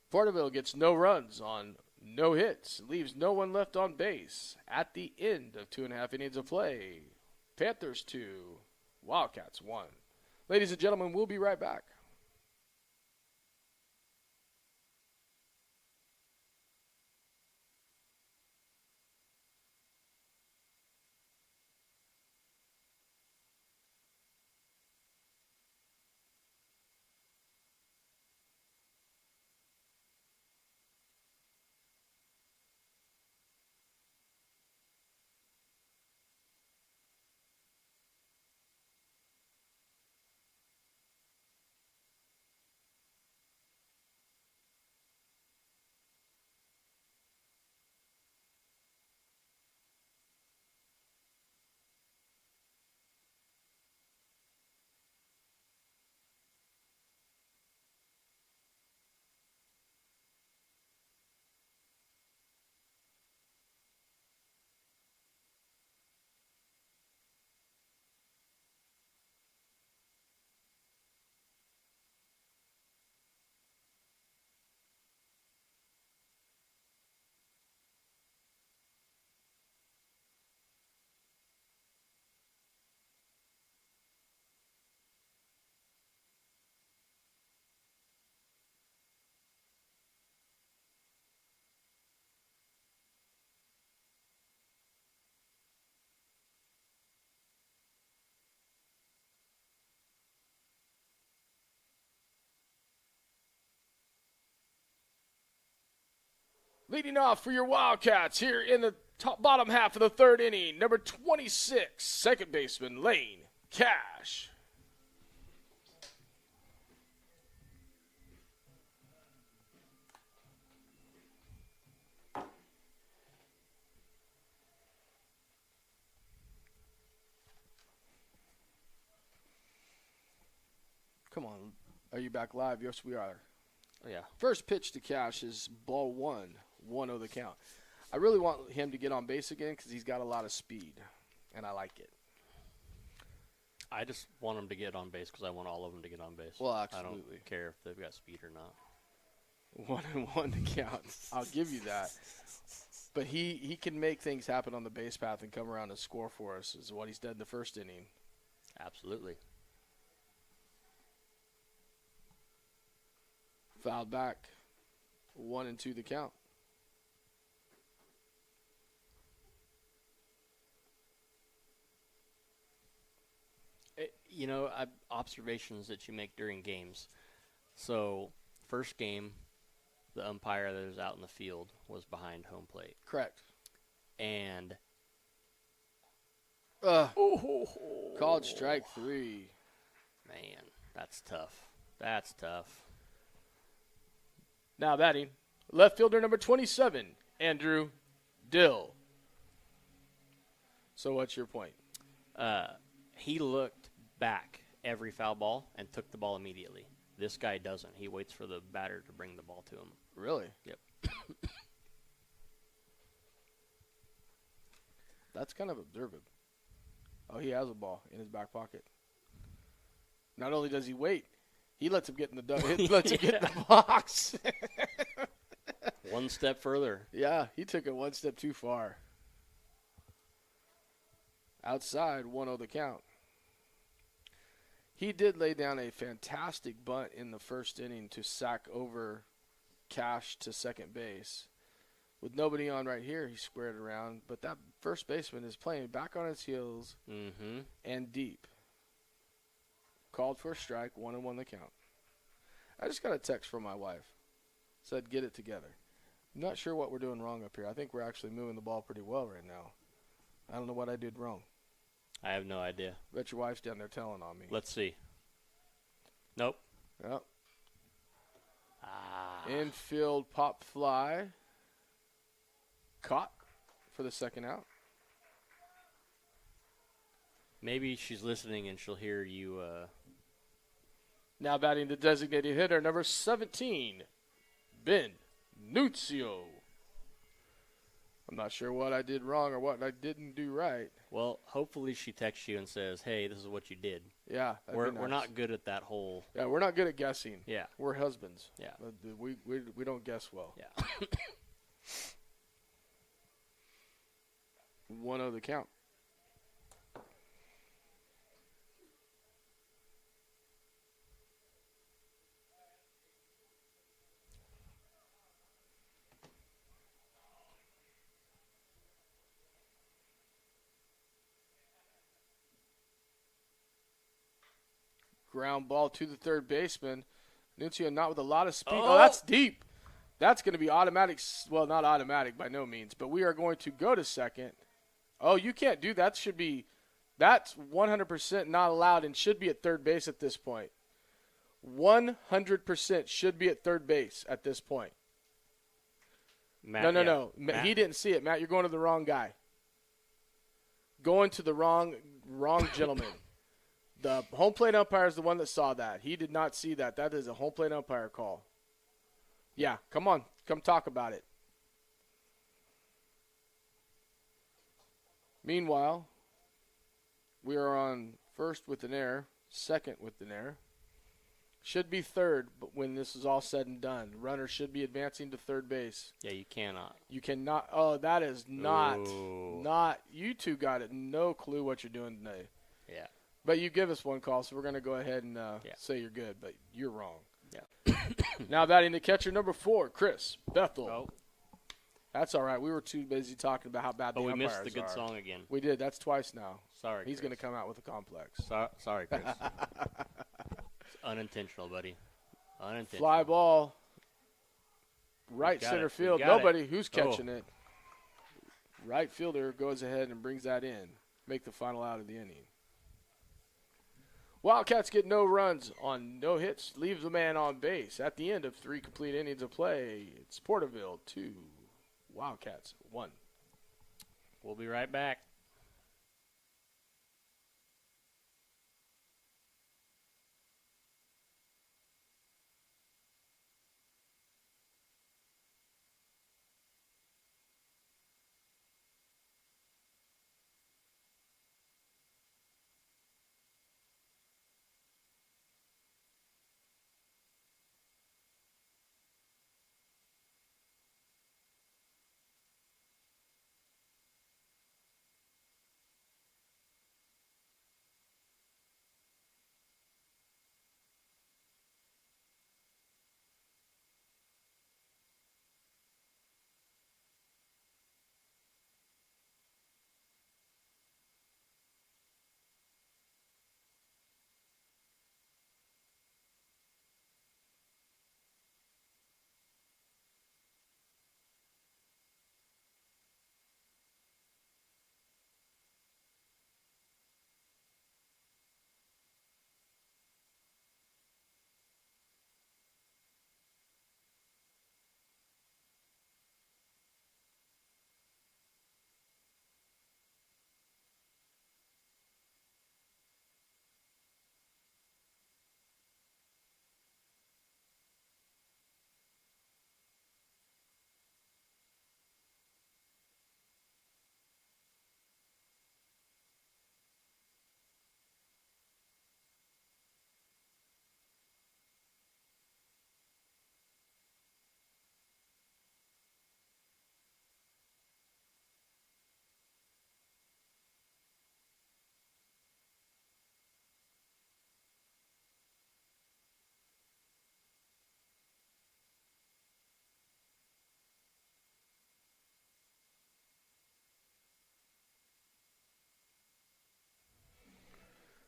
Porterville gets no runs on no hits. Leaves no one left on base at the end of 2.5 innings of play. Panthers 2, Wildcats 1. Ladies and gentlemen, we'll be right back. Leading off for your Wildcats here in the bottom half of the third inning, number 26, second baseman Lane Cash. Come on. Are you back live? Yes, we are. Oh, yeah. First pitch to Cash is ball 1-0 the count. I really want him to get on base again because he's got a lot of speed, and I like it. I just want him to get on base because I want all of them to get on base. Well, absolutely. I don't care if they've got speed or not. 1-1 to count. I'll give you that. But he can make things happen on the base path and come around and score for us, is what he's done in the first inning. Absolutely. Fouled back. 1-2 the count. Observations that you make during games. So, first game, the umpire that was out in the field was behind home plate. Correct. And called strike 3. Man, that's tough. That's tough. Now batting, left fielder number 27, Andrew Dill. So what's your point? He looked back every foul ball and took the ball immediately. This guy doesn't. He waits for the batter to bring the ball to him. Really? Yep. That's kind of observant. Oh, he has a ball in his back pocket. Not only does he wait, he lets him get in the he lets him get in the box. One step further. Yeah, he took it one step too far. Outside, 1-0 the count. He did lay down a fantastic bunt in the first inning to sack over Cash to second base. With nobody on right here, he squared around. But that first baseman is playing back on his heels and deep. Called for a strike, 1-1 the count. I just got a text from my wife. Said, get it together. I'm not sure what we're doing wrong up here. I think we're actually moving the ball pretty well right now. I don't know what I did wrong. I have no idea. Bet your wife's down there telling on me. Let's see. Nope. Yep. Infield pop fly. Caught for the second out. Maybe she's listening and she'll hear you. Now batting the designated hitter, number 17, Ben Nuzio. I'm not sure what I did wrong or what I didn't do right. Well, hopefully she texts you and says, hey, this is what you did. Yeah. We're not good at that whole. Yeah, we're not good at guessing. Yeah. We're husbands. Yeah. We don't guess well. Yeah. 1-0 the count. Ground ball to the third baseman. Nuncio not with a lot of speed. Oh, that's deep. That's going to be automatic. Well, not automatic by no means, but we are going to go to second. Oh, you can't do that. That's 100% not allowed and should be at third base at this point. 100% should be at third base at this point. Matt, No. Matt. He didn't see it. Matt, you're going to the wrong guy. Going to the wrong gentleman. The home plate umpire is the one that saw that. He did not see that. That is a home plate umpire call. Yeah, come on. Come talk about it. Meanwhile, we are on first with an error, second with an error. Should be third, but when this is all said and done, runner should be advancing to third base. Yeah, you cannot. You cannot. Oh, that is not. You two got it. No clue what you're doing today. Yeah. But you give us one call, so we're going to go ahead and say you're good, but you're wrong. Yeah. Now batting the catcher, number 4, Chris Bethel. Oh. That's all right. We were too busy talking about how bad the umpires are. We missed the good song again. We did. That's twice now. Sorry, He's going to come out with a complex. Sorry, Chris. It's unintentional, buddy. Unintentional. Fly ball. right got center it. field. We got Nobody. it. Who's catching it? Right fielder goes ahead and brings that in. Make the final out of the inning. Wildcats get no runs on no hits. Leaves a man on base. At the end of 3 complete innings of play, it's Porterville 2, Wildcats 1. We'll be right back.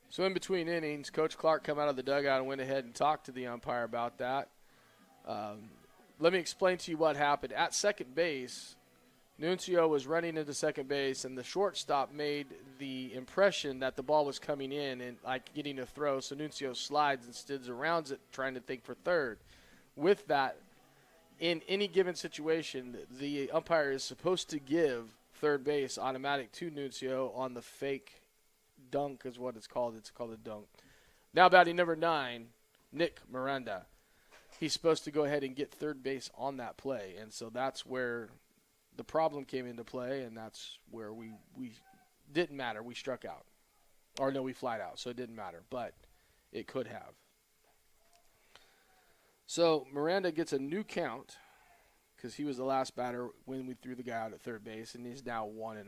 So in between innings, Coach Clark come out of the dugout and went ahead and talked to the umpire about that. Let me explain to you what happened. At second base, Nuncio was running into second base, and the shortstop made the impression that the ball was coming in and like getting a throw, so Nuncio slides and skids around it trying to think for third. With that, in any given situation, the umpire is supposed to give third base automatic to Nuncio on the fake dunk is what it's called. It's called a dunk. Now batting number 9, Nick Miranda. He's supposed to go ahead and get third base on that play, and so that's where the problem came into play, and that's where we didn't matter. We struck out. Or no, we flied out, so it didn't matter, but it could have. So Miranda gets a new count because he was the last batter when we threw the guy out at third base, and he's now 1-0.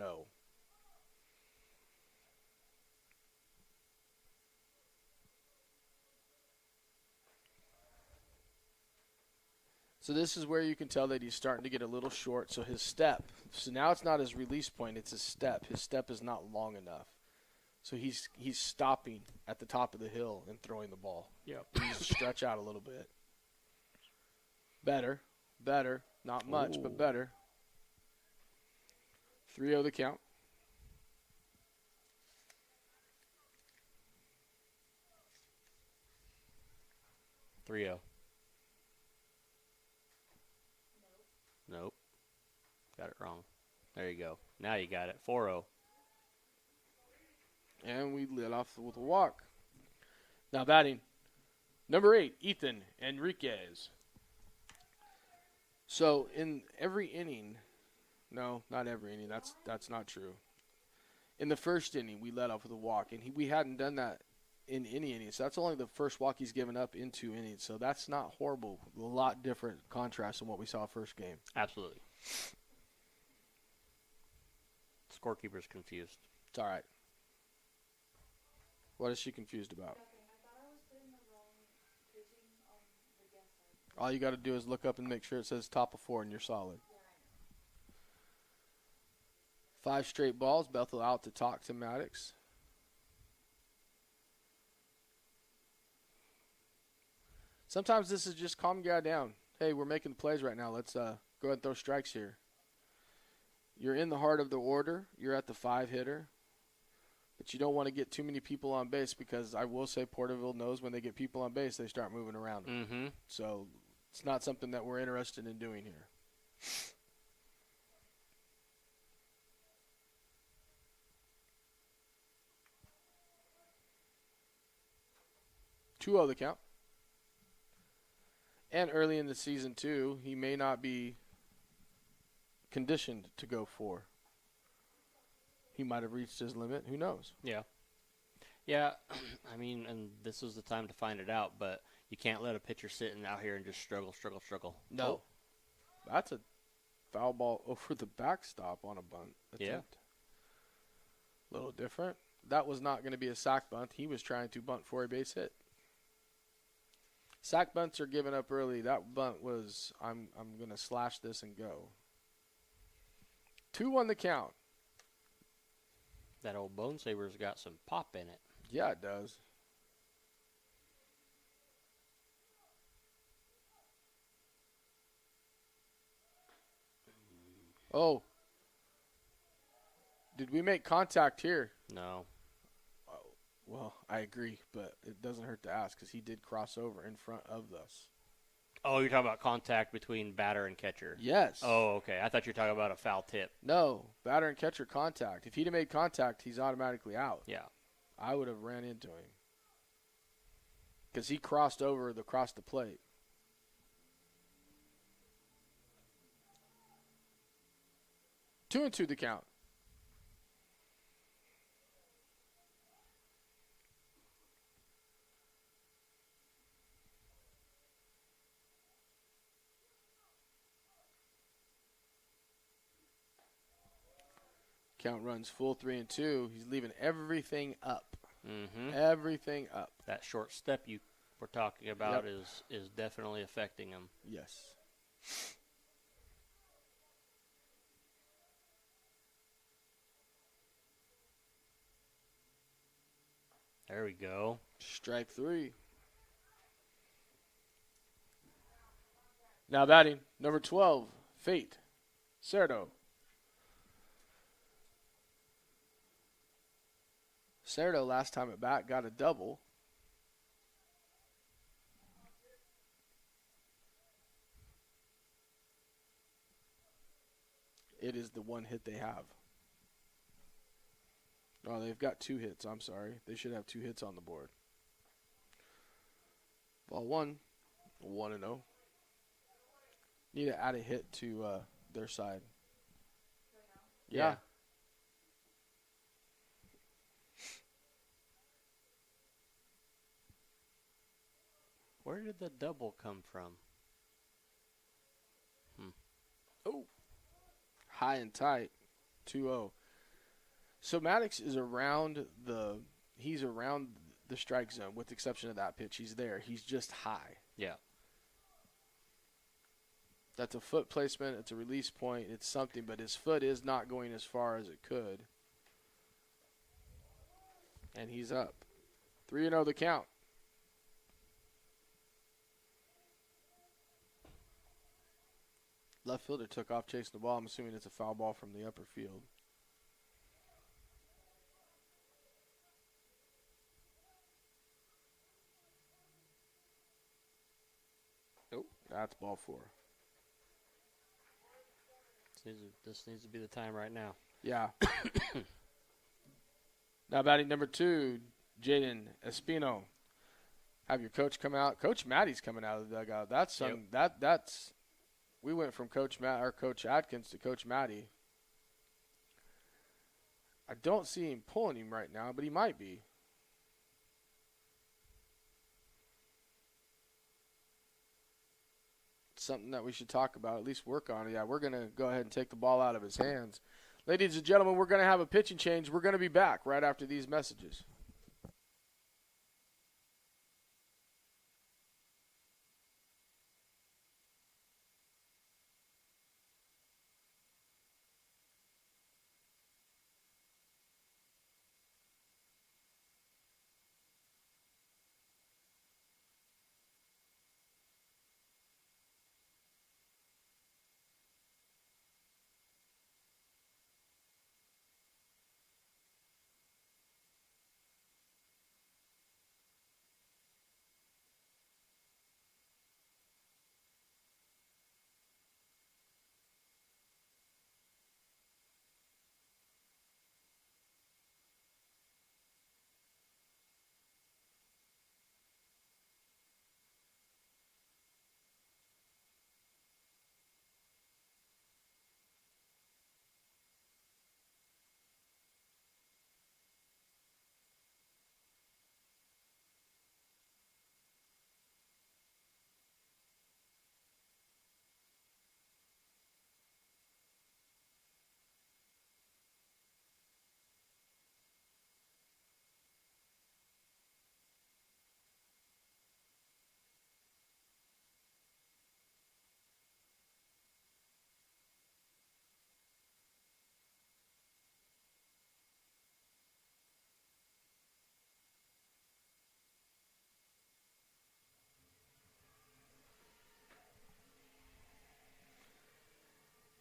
So this is where you can tell that he's starting to get a little short. So his step. So now it's not his release point, it's his step. His step is not long enough. So he's stopping at the top of the hill and throwing the ball. Yep. He needs to stretch out a little bit. Better. Not much, but better. 3-0 the count. Nope. Got it wrong. There you go. Now you got it. 4-0. And we lit off with a walk. Now batting number 8, Ethan Enriquez. So in every inning, no, not every inning. That's not true. In the first inning, we let off with a walk, and we hadn't done that in any innings. So that's only the first walk he's given up in 2 innings. So that's not horrible. A lot different contrast than what we saw first game. Absolutely. Scorekeeper's confused. It's all right. What is she confused about? All you got to do is look up and make sure it says top of 4 and you're solid. 5 straight balls. Bethel out to talk to Maddox. Sometimes this is just calm the guy down. hey, we're making plays right now. Let's go ahead and throw strikes here. You're in the heart of the order. You're at the 5-hitter. But you don't want to get too many people on base because I will say Porterville knows when they get people on base, they start moving around them. Mm-hmm. So it's not something that we're interested in doing here. 2-0 the count. And early in the season, too, he may not be conditioned to go 4. He might have reached his limit. Who knows? Yeah. Yeah, I mean, and this is the time to find it out, but you can't let a pitcher sitting out here and just struggle. No. Oh. That's a foul ball over the backstop on a bunt attempt. A little different. That was not going to be a sack bunt. He was trying to bunt for a base hit. Sack bunts are given up early. That bunt was, I'm going to slash this and go. 2-1 the count. That old Bone Saber's got some pop in it. Yeah, it does. Oh. Did we make contact here? No. Oh, well, I agree, but it doesn't hurt to ask because he did cross over in front of us. Oh, you're talking about contact between batter and catcher. Yes. Oh, okay. I thought you were talking about a foul tip. No, batter and catcher contact. If he'd have made contact, he's automatically out. Yeah. I would have ran into him because he crossed over across the plate. Two and two the count. Count runs full 3-2. He's leaving everything up. Mm-hmm. Everything up. That short step you were talking about is definitely affecting him. Yes. There we go. Strike 3. Now batting, number 12, Fate, Cerdo. Cerdo last time at bat got a double. It is the one hit they have. Oh, they've got 2 hits. I'm sorry. They should have 2 hits on the board. Ball 1, 1-0. Need to add a hit to their side. Yeah. Where did the double come from? Oh. High and tight. 2-0. So Maddox is around the strike zone with the exception of that pitch. He's there. He's just high. Yeah. That's a foot placement. It's a release point. It's something, but his foot is not going as far as it could. And he's up. 3-0 the count. Left fielder took off chasing the ball. I'm assuming it's a foul ball from the upper field. Nope. That's ball 4. This needs to be the time right now. Yeah. Now batting number 2, Jaden Espino. Have your coach come out. Coach Maddie's coming out of the dugout. That's that's. We went from Coach Atkins to Coach Maddie. I don't see him pulling him right now, but he might be. Something that we should talk about, at least work on it. Yeah, we're going to go ahead and take the ball out of his hands. Ladies and gentlemen, we're going to have a pitching change. We're going to be back right after these messages.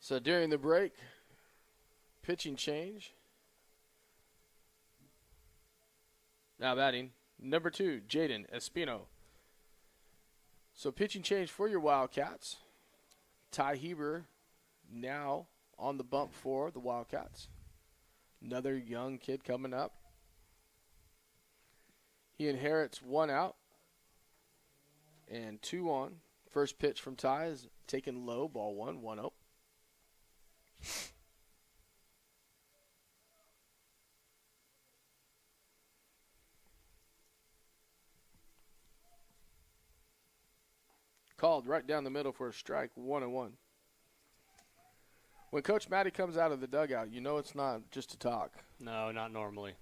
So during the break, pitching change. Now batting, number 2, Jaden Espino. So pitching change for your Wildcats. Ty Heber now on the bump for the Wildcats. Another young kid coming up. He inherits 1 out and 2 on. First pitch from Ty is taken low, ball 1, 1-0. Called right down the middle for a strike, 1-1. When Coach Matty comes out of the dugout, you know it's not just to talk. No, not normally.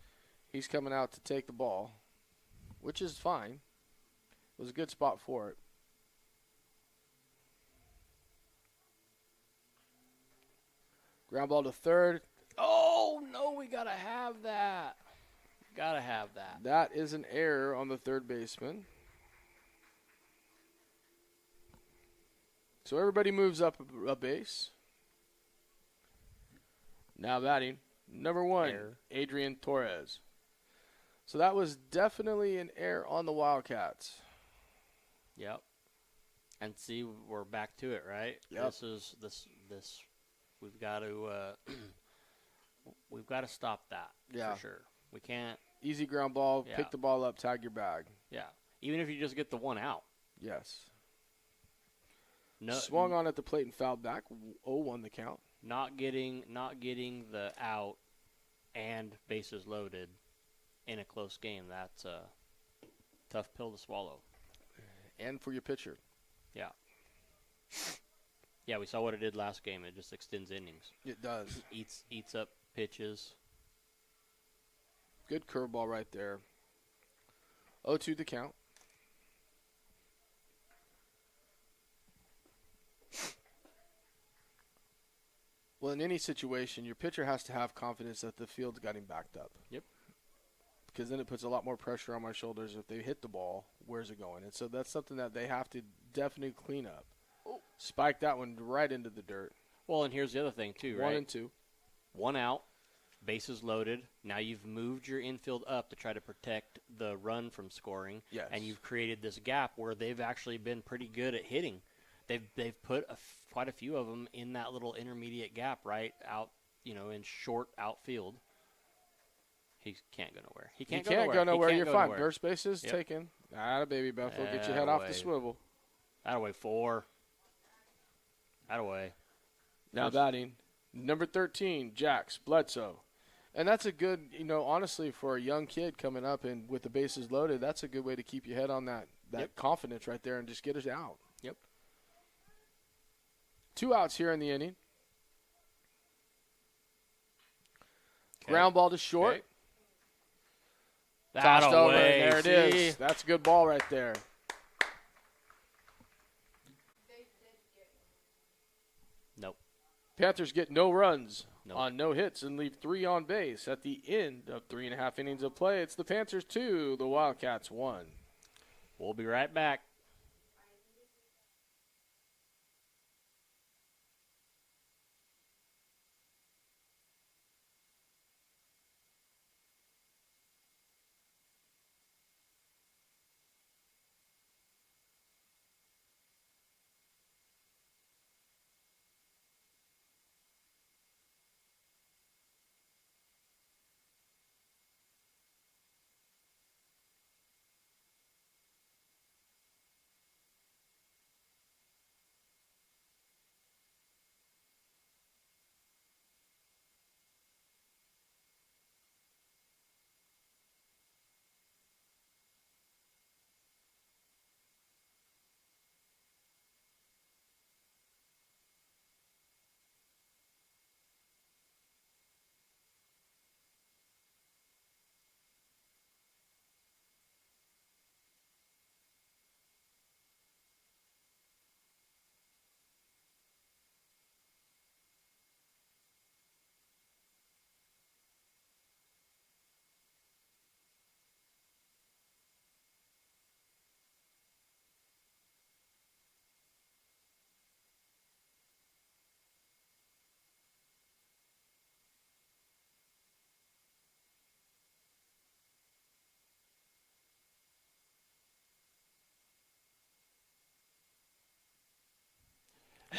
He's coming out to take the ball, which is fine. It was a good spot for it. Ground ball to third. Oh, no, we got to have that. Got to have that. That is an error on the third baseman. So everybody moves up a base. Now batting, number 1, Error. Adrian Torres. So that was definitely an error on the Wildcats. Yep. And see, we're back to it, right? Yep. This. We've got to stop that. Yeah. For sure. We can't. Easy ground ball, Yeah. pick the ball up, tag your bag. Yeah. Even if you just get the 1 out. Yes. No, Swung on at the plate and fouled back. 0-1 the count. Not getting the out and bases loaded in a close game. That's a tough pill to swallow. And for your pitcher. Yeah. Yeah, we saw what it did last game. It just extends innings. It does. Eats up pitches. Good curveball right there. 0-2 the count. Well, in any situation, your pitcher has to have confidence that the field's got him backed up. Yep. Because then it puts a lot more pressure on my shoulders. If they hit the ball, where's it going? And so that's something that they have to definitely clean up. Spike that one right into the dirt. Well, and here's the other thing, too, right? 1 and 2. 1 out, bases loaded. Now you've moved your infield up to try to protect the run from scoring. Yes. And you've created this gap where they've actually been pretty good at hitting. They've put quite a few of them in that little intermediate gap right out, in short outfield. He can't go nowhere. He can't go nowhere. You're fine. Nowhere. First base is taken. Baby Bethel. Get your head off the swivel. Atta-way 4. Atta-way. Now batting, number 13, Jax Bledsoe. And that's a good, honestly, for a young kid coming up and with the bases loaded, that's a good way to keep your head on that Yep. confidence right there and just get us out. Yep. 2 outs here in the inning. Okay. Ground ball to short. Okay. Tossed over. Atta-way. There it See? is. That's a good ball right there. Nope. Panthers get no runs Nope. on no hits and leave 3 on base at the end of 3.5 innings of play. It's the Panthers 2, the Wildcats 1. We'll be right back.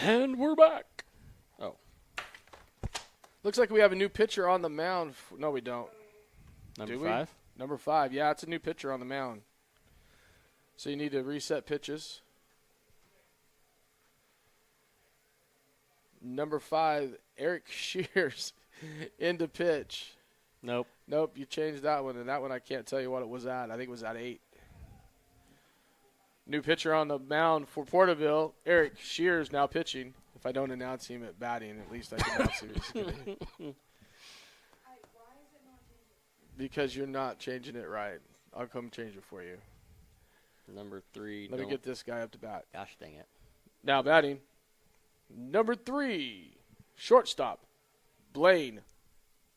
And we're back. Oh. Looks like we have a new pitcher on the mound. No, we don't. Number Do we? 5? Number 5. Yeah, it's a new pitcher on the mound. So you need to reset pitches. Number 5, Eric Shears into pitch. Nope. Nope, you changed that one, and that one I can't tell you what it was at. I think it was at 8. New pitcher on the mound for Porterville, Eric Shears now pitching. If I don't announce him at batting, at least I can announce him. Because you're not changing it right. I'll come change it for you. Number 3. Let me get this guy up to bat. Gosh dang it. Now batting. Number 3, shortstop, Blaine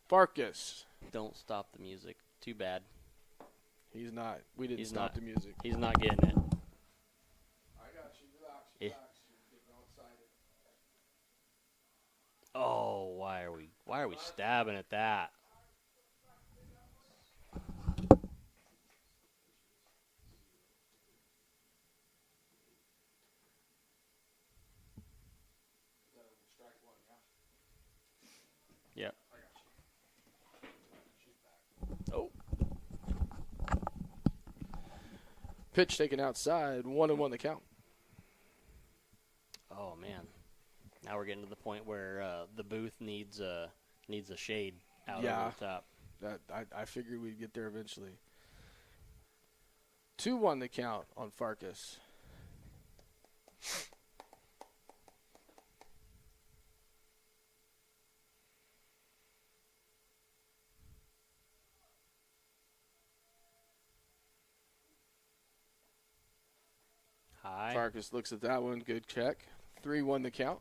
Farkas. Don't stop the music. Too bad. He's not. We didn't He's stop not. the music. He's not getting it. I got you. Relax. Eh. Relax. You're getting all excited. Oh, why are we stabbing at that? Yep. Oh. Pitch taken outside. 1-1 the count. Oh man. Now we're getting to the point where the booth needs a shade out over the top. I figured we'd get there eventually. 2-1 the count on Farkas. Hi. Farkas looks at that one. Good check. 3-1 the count.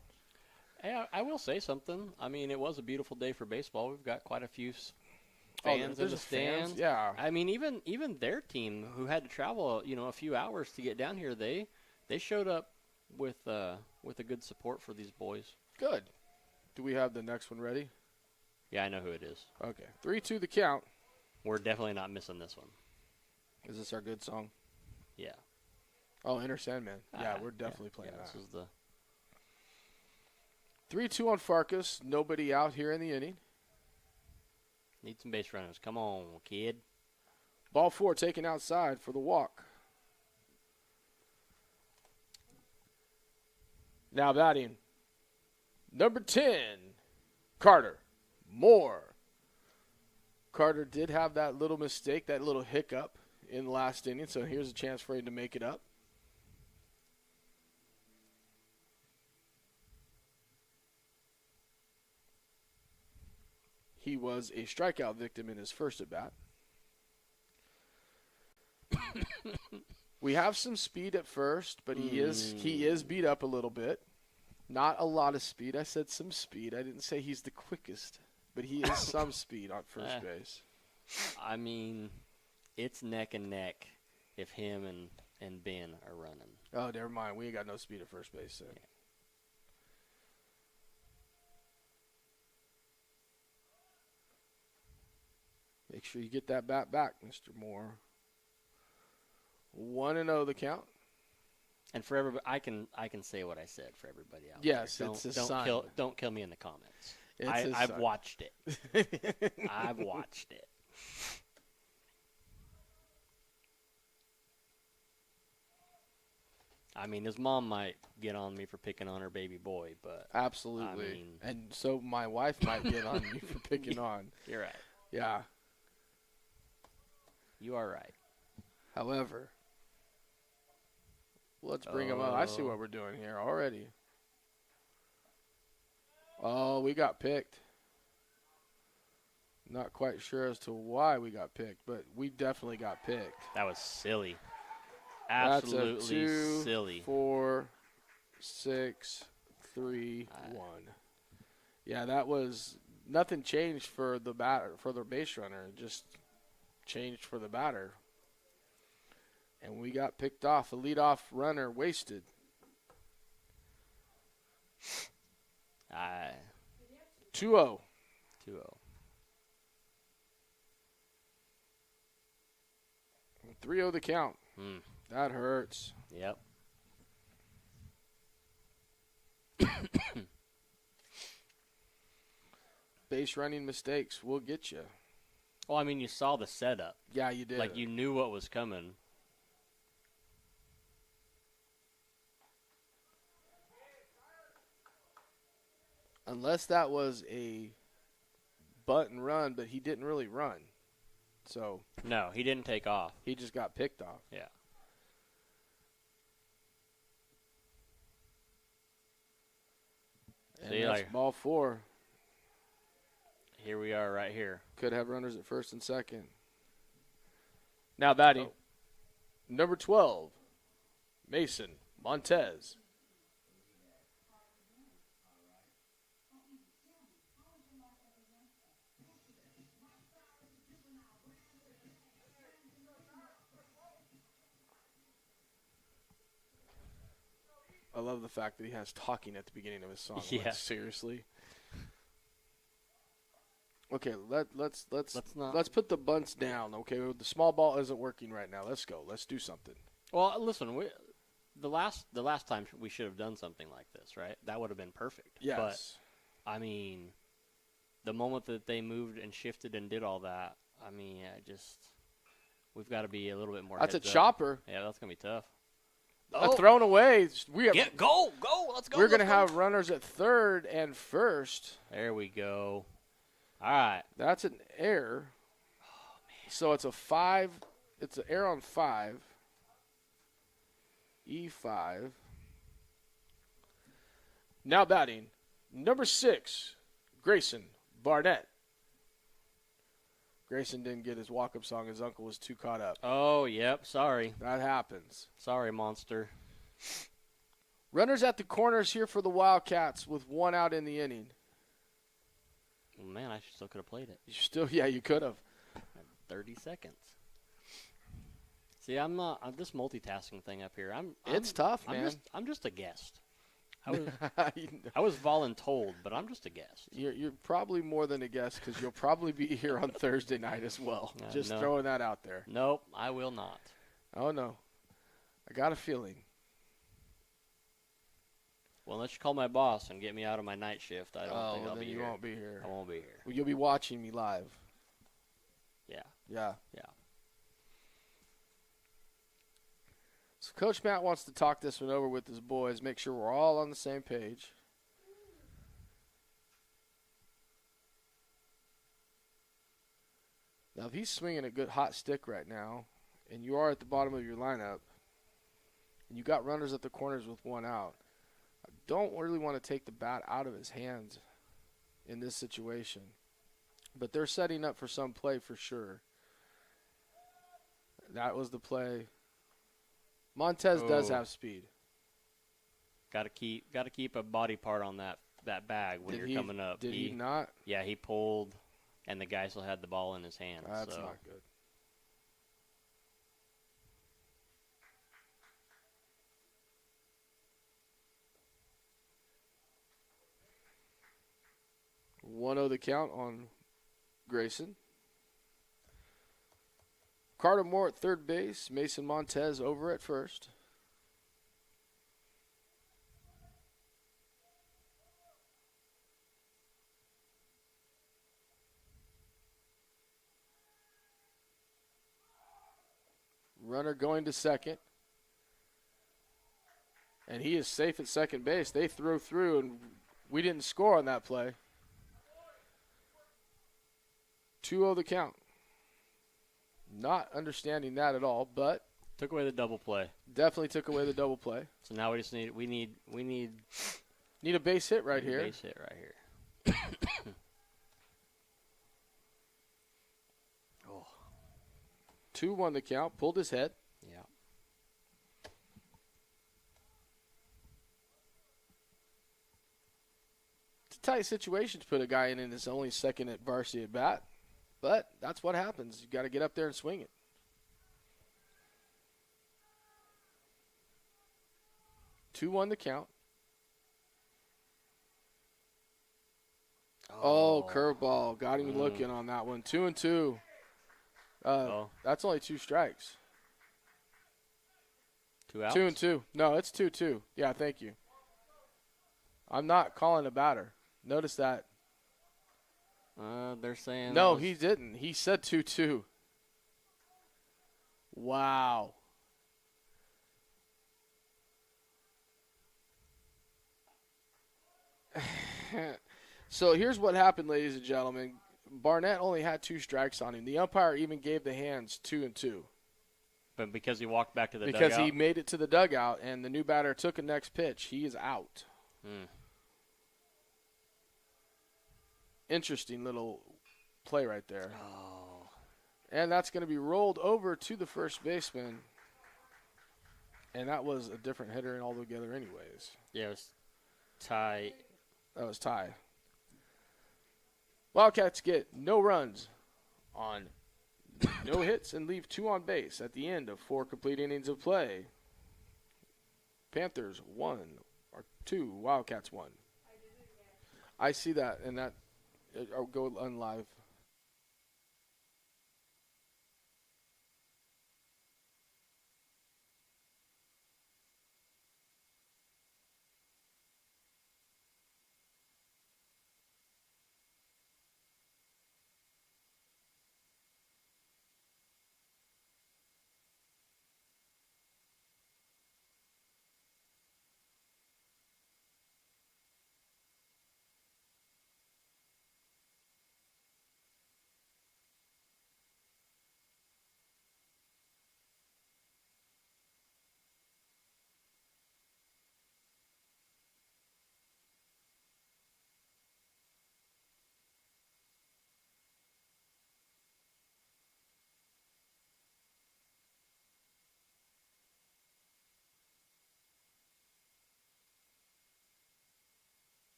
Hey, I will say something. I mean, it was a beautiful day for baseball. We've got quite a few fans in the stands. Yeah. I mean, even their team, who had to travel, a few hours to get down here, they showed up with a good support for these boys. Good. Do we have the next one ready? Yeah, I know who it is. Okay. 3-2 the count. We're definitely not missing this one. Is this our good song? Yeah. Oh, Inner Sandman. Yeah, we're definitely playing that. This is the 3-2 on Farkas. Nobody out here in the inning. need some base runners. Come on, kid. Ball 4 taken outside for the walk. Now batting. Number 10, Carter Moore. Carter did have that little mistake, that little hiccup in the last inning, so here's a chance for him to make it up. He was a strikeout victim in his first at-bat. We have some speed at first, but he is beat up a little bit. Not a lot of speed. I said some speed. I didn't say he's the quickest, but he is some speed on first base. I mean, it's neck and neck if him and Ben are running. Oh, never mind. We ain't got no speed at first base then. Yeah. Make sure you get that bat back, Mr. Moore. 1-0 the count. And for everybody, I can say what I said for everybody else. Yes, it's his son. Don't kill me in the comments. I've watched it. I've watched it. I mean, his mom might get on me for picking on her baby boy, but absolutely. I mean, and so my wife might get on me for picking on. You're right. Yeah. You are right. However, let's bring him up. I see what we're doing here already. Oh, we got picked. Not quite sure as to why we got picked, but we definitely got picked. That was silly. Absolutely That's a 2, silly. 4, 6, 3, 1. Yeah, that was nothing changed for the batter, for the base runner. It just changed for the batter. And we got picked off. A leadoff runner wasted. 2-0. 2-0. 3-0 the count. That hurts. Yep. Base running mistakes will get you. Well, I mean, you saw the setup. Yeah, you did. Like, you knew what was coming. Unless that was a bunt and run, but he didn't really run. So No, he didn't take off. he just got picked off. Yeah. And See, that's like, ball 4. here we are right here. Could have runners at first and second. Now batting. Number 12, Mason Montez. I love the fact that he has talking at the beginning of his song. Yeah. Like, seriously. Okay, let's put the bunts down. Okay, the small ball isn't working right now. Let's go. Let's do something. Well, listen, the last time we should have done something like this, right? That would have been perfect. Yes. But I mean, the moment that they moved and shifted and did all that, I mean, we've got to be a little bit more. That's a heads up. chopper. Yeah, that's gonna be tough. Thrown away. Go! Let's go. We're gonna have runners at third and first. There we go. All right. That's an error. Oh man. So it's a 5. It's an error on 5. E5. Now batting, number 6, Grayson Barnett. Grayson didn't get his walk-up song. His uncle was too caught up. Oh, yep. Sorry. That happens. Sorry, monster. Runners at the corners here for the Wildcats with 1 out in the inning. Oh, man, I still could have played it. You could have. 30 seconds. See, I'm not this multitasking thing up here. It's tough, man. I'm just a guest. I was voluntold, but I'm just a guest. You're probably more than a guest because you'll probably be here on Thursday night as well. Just throwing that out there. Nope, I will not. Oh, no. I got a feeling. Well, unless you call my boss and get me out of my night shift, I don't think I'll be here. You won't be here. I won't be here. Well, you'll be watching me live. Yeah. Yeah. Yeah. So Coach Matt wants to talk this one over with his boys, make sure we're all on the same page. Now, if he's swinging a good hot stick right now, and you are at the bottom of your lineup, and you got runners at the corners with 1 out, I don't really want to take the bat out of his hands in this situation. But they're setting up for some play for sure. That was the play. Montez does have speed. Got to keep a body part on that bag when you're coming up. Did he not? Yeah, he pulled, and the guy still had the ball in his hand. That's not good. One the count on Grayson. Carter Moore at third base. Mason Montez over at first. Runner going to second. And he is safe at second base. They threw through, and we didn't score on that play. 2-0 the count. Not understanding that at all, but took away the double play. Definitely took away the double play. So now we just need a base hit right here. Base hit right here. Oh. 2-1 the count. Pulled his head. Yeah. It's a tight situation to put a guy in his only second at varsity at bat. But that's what happens. You got to get up there and swing it. Two-one the count. Oh, curveball. Got him looking on that one. 2-2. That's only 2 strikes. 2 outs? 2-2. No, it's 2-2. Yeah, thank you. I'm not calling a batter. Notice that. They're saying No, he didn't. He said 2-2. Wow. So here's what happened, ladies and gentlemen. Barnett only had 2 strikes on him. The umpire even gave the hands 2-2. But because he walked back to the because dugout? he made it to the dugout and the new batter took a next pitch, he is out. Interesting little play right there. Oh. And that's going to be rolled over to the first baseman. And that was a different hitter altogether anyways. Yeah, it was Ty. That was Ty. Wildcats get no runs on no hits and leave 2 on base at the end of 4 complete innings of play. Panthers 1 or 2, Wildcats 1. I see that, and that I'll go on live.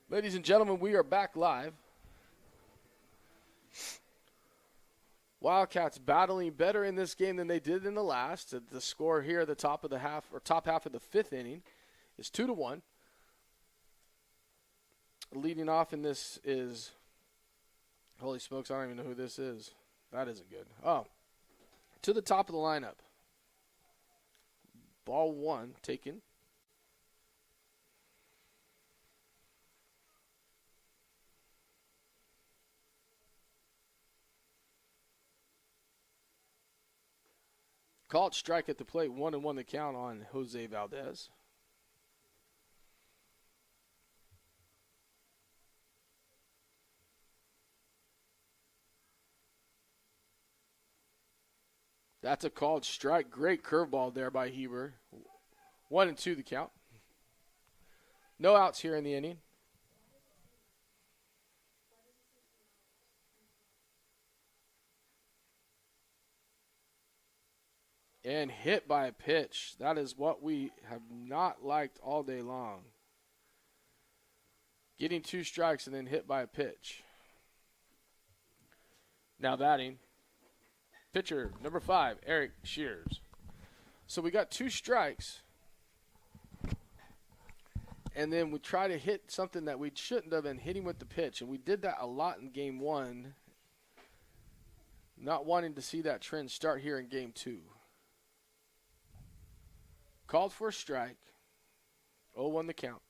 Ladies and gentlemen, we are back live. Wildcats battling better in this game than they did in the last. The score here at the top of the half, or top half of the 5th inning, is 2-1. Leading off in this is, holy smokes, I don't even know who this is. That isn't good. Oh, to the top of the lineup. Ball 1 taken. Called strike at the plate, 1-1 the count on Jose Valdez. That's a called strike. Great curveball there by Heber. 1-2 the count. No outs here in the inning. And hit by a pitch. That is what we have not liked all day long. Getting 2 strikes and then hit by a pitch. Now batting. Pitcher, number 5, Eric Shears. So we got 2 strikes. And then we try to hit something that we shouldn't have been hitting with the pitch. And we did that a lot in game 1. Not wanting to see that trend start here in game 2. Called for a strike. 0-1 the count.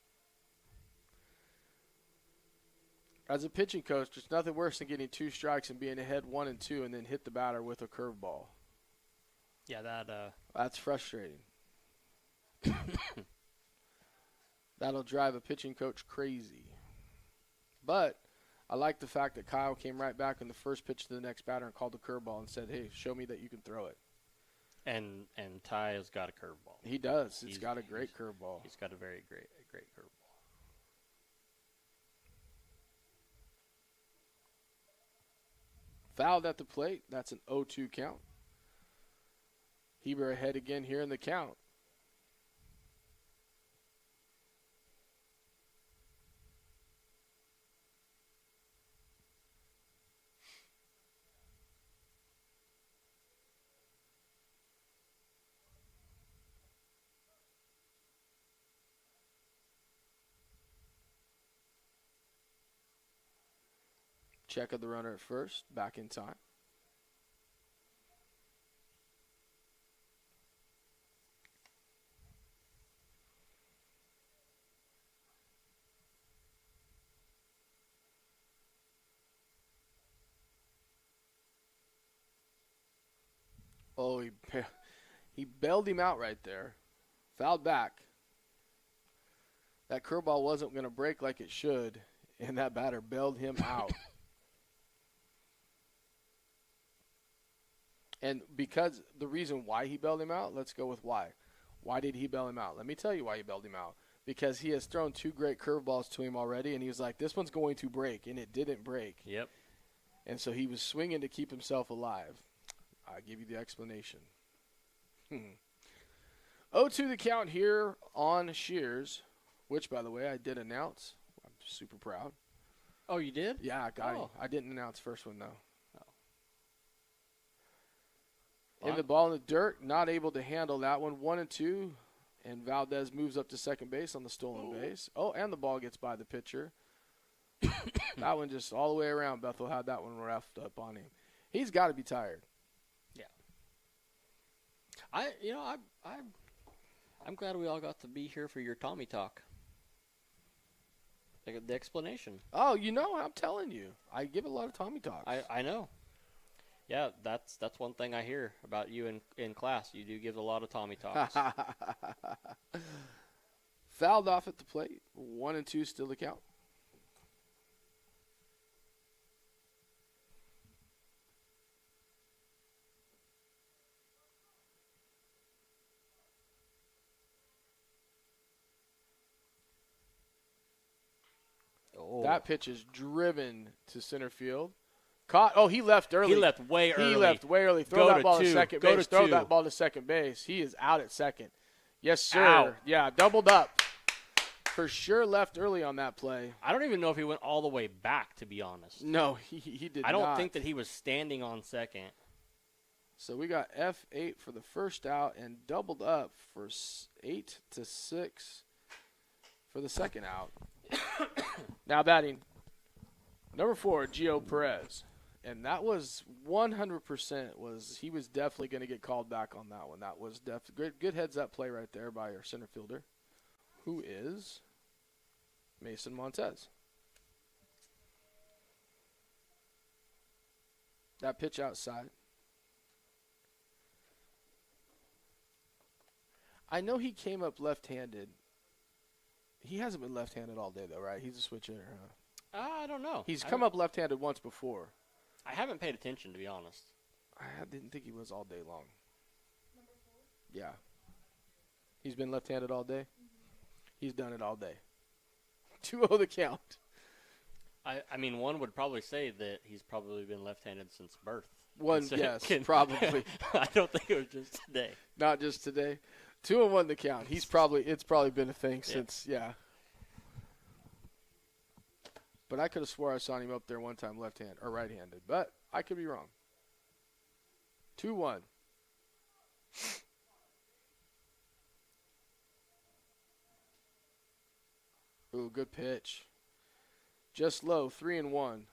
As a pitching coach, there's nothing worse than getting 2 strikes and being ahead 1-2 and then hit the batter with a curveball. Yeah, that's frustrating. That'll drive a pitching coach crazy. But I like the fact that Kyle came right back in the first pitch to the next batter and called the curveball and said, hey, show me that you can throw it. And Ty has got a curveball. He does. He's got a great curveball. He's got a very great curveball. Fouled at the plate. That's an 0-2 count. Heber ahead again here in the count. Check of the runner at first, back in time. Oh, he bailed him out right there. Fouled back. That curveball wasn't going to break like it should, and that batter bailed him out. And because the reason why he bailed him out, let's go with why. Why did he bail him out? Let me tell you why he bailed him out. Because he has thrown 2 great curveballs to him already, and he was like, this one's going to break, and it didn't break. Yep. And so he was swinging to keep himself alive. I give you the explanation. 0-2 the count here on Shears, which, by the way, I did announce. I'm super proud. Oh, you did? Yeah, I got him. I didn't announce first one, though. In the ball in the dirt, not able to handle that one. 1-2, and Valdez moves up to second base on the stolen base. Oh, and the ball gets by the pitcher. That one just all the way around. Bethel had that one wrapped up on him. He's got to be tired. Yeah. I'm glad we all got to be here for your Tommy talk. The explanation. Oh, I'm telling you, I give a lot of Tommy talks. I know. Yeah, that's one thing I hear about you in class. You do give a lot of Tommy talks. Fouled off at the plate. 1-2 still the count. Oh. That pitch is driven to center field. Caught. Oh, he left early. He left way early. Throw that ball to to second base. Throw that ball to second base. He is out at second. Yes, sir. Ow. Yeah, doubled up. For sure left early on that play. I don't even know if he went all the way back, to be honest. No, he did not. I don't think that he was standing on second. So we got F8 for the first out and doubled up for 8-6 for the second out. Now batting, number 4, Gio Perez. And that was 100% he was definitely going to get called back on that one. That was good heads-up play right there by our center fielder, who is Mason Montez. That pitch outside. I know he came up left-handed. He hasn't been left-handed all day, though, right? He's a switch hitter, huh? I don't know. He's come up left-handed once before. I haven't paid attention, to be honest. I didn't think he was all day long. Number 4? Yeah. He's been left-handed all day? Mm-hmm. He's done it all day. 2-0 the count. I mean, one would probably say that he's probably been left-handed since birth. Yes, probably. I don't think it was just today. Not just today. 2-1 the count. It's probably been a thing since, yeah. But I could have swore I saw him up there one time left-handed or right-handed, but I could be wrong. 2-1. Ooh, good pitch. Just low, 3-1.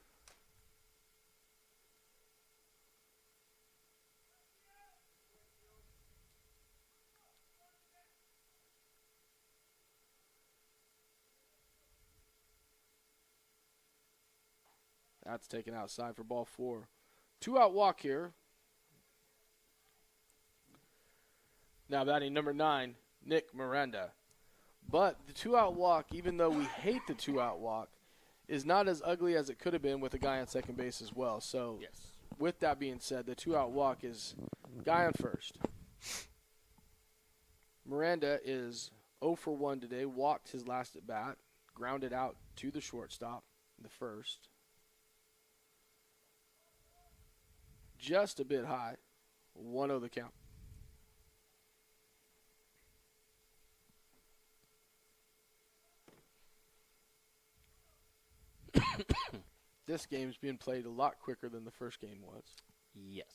That's taken outside for ball 4. 2-out walk here. Now batting number 9, Nick Miranda. But the 2-out walk, even though we hate the 2-out walk, is not as ugly as it could have been with a guy on second base as well. So yes. With that being said, the 2-out walk is guy on first. Miranda is 0 for 1 today. Walked his last at bat. Grounded out to the shortstop in the first. Just a bit high. 1-0 the count. This game's being played a lot quicker than the first game was. Yes.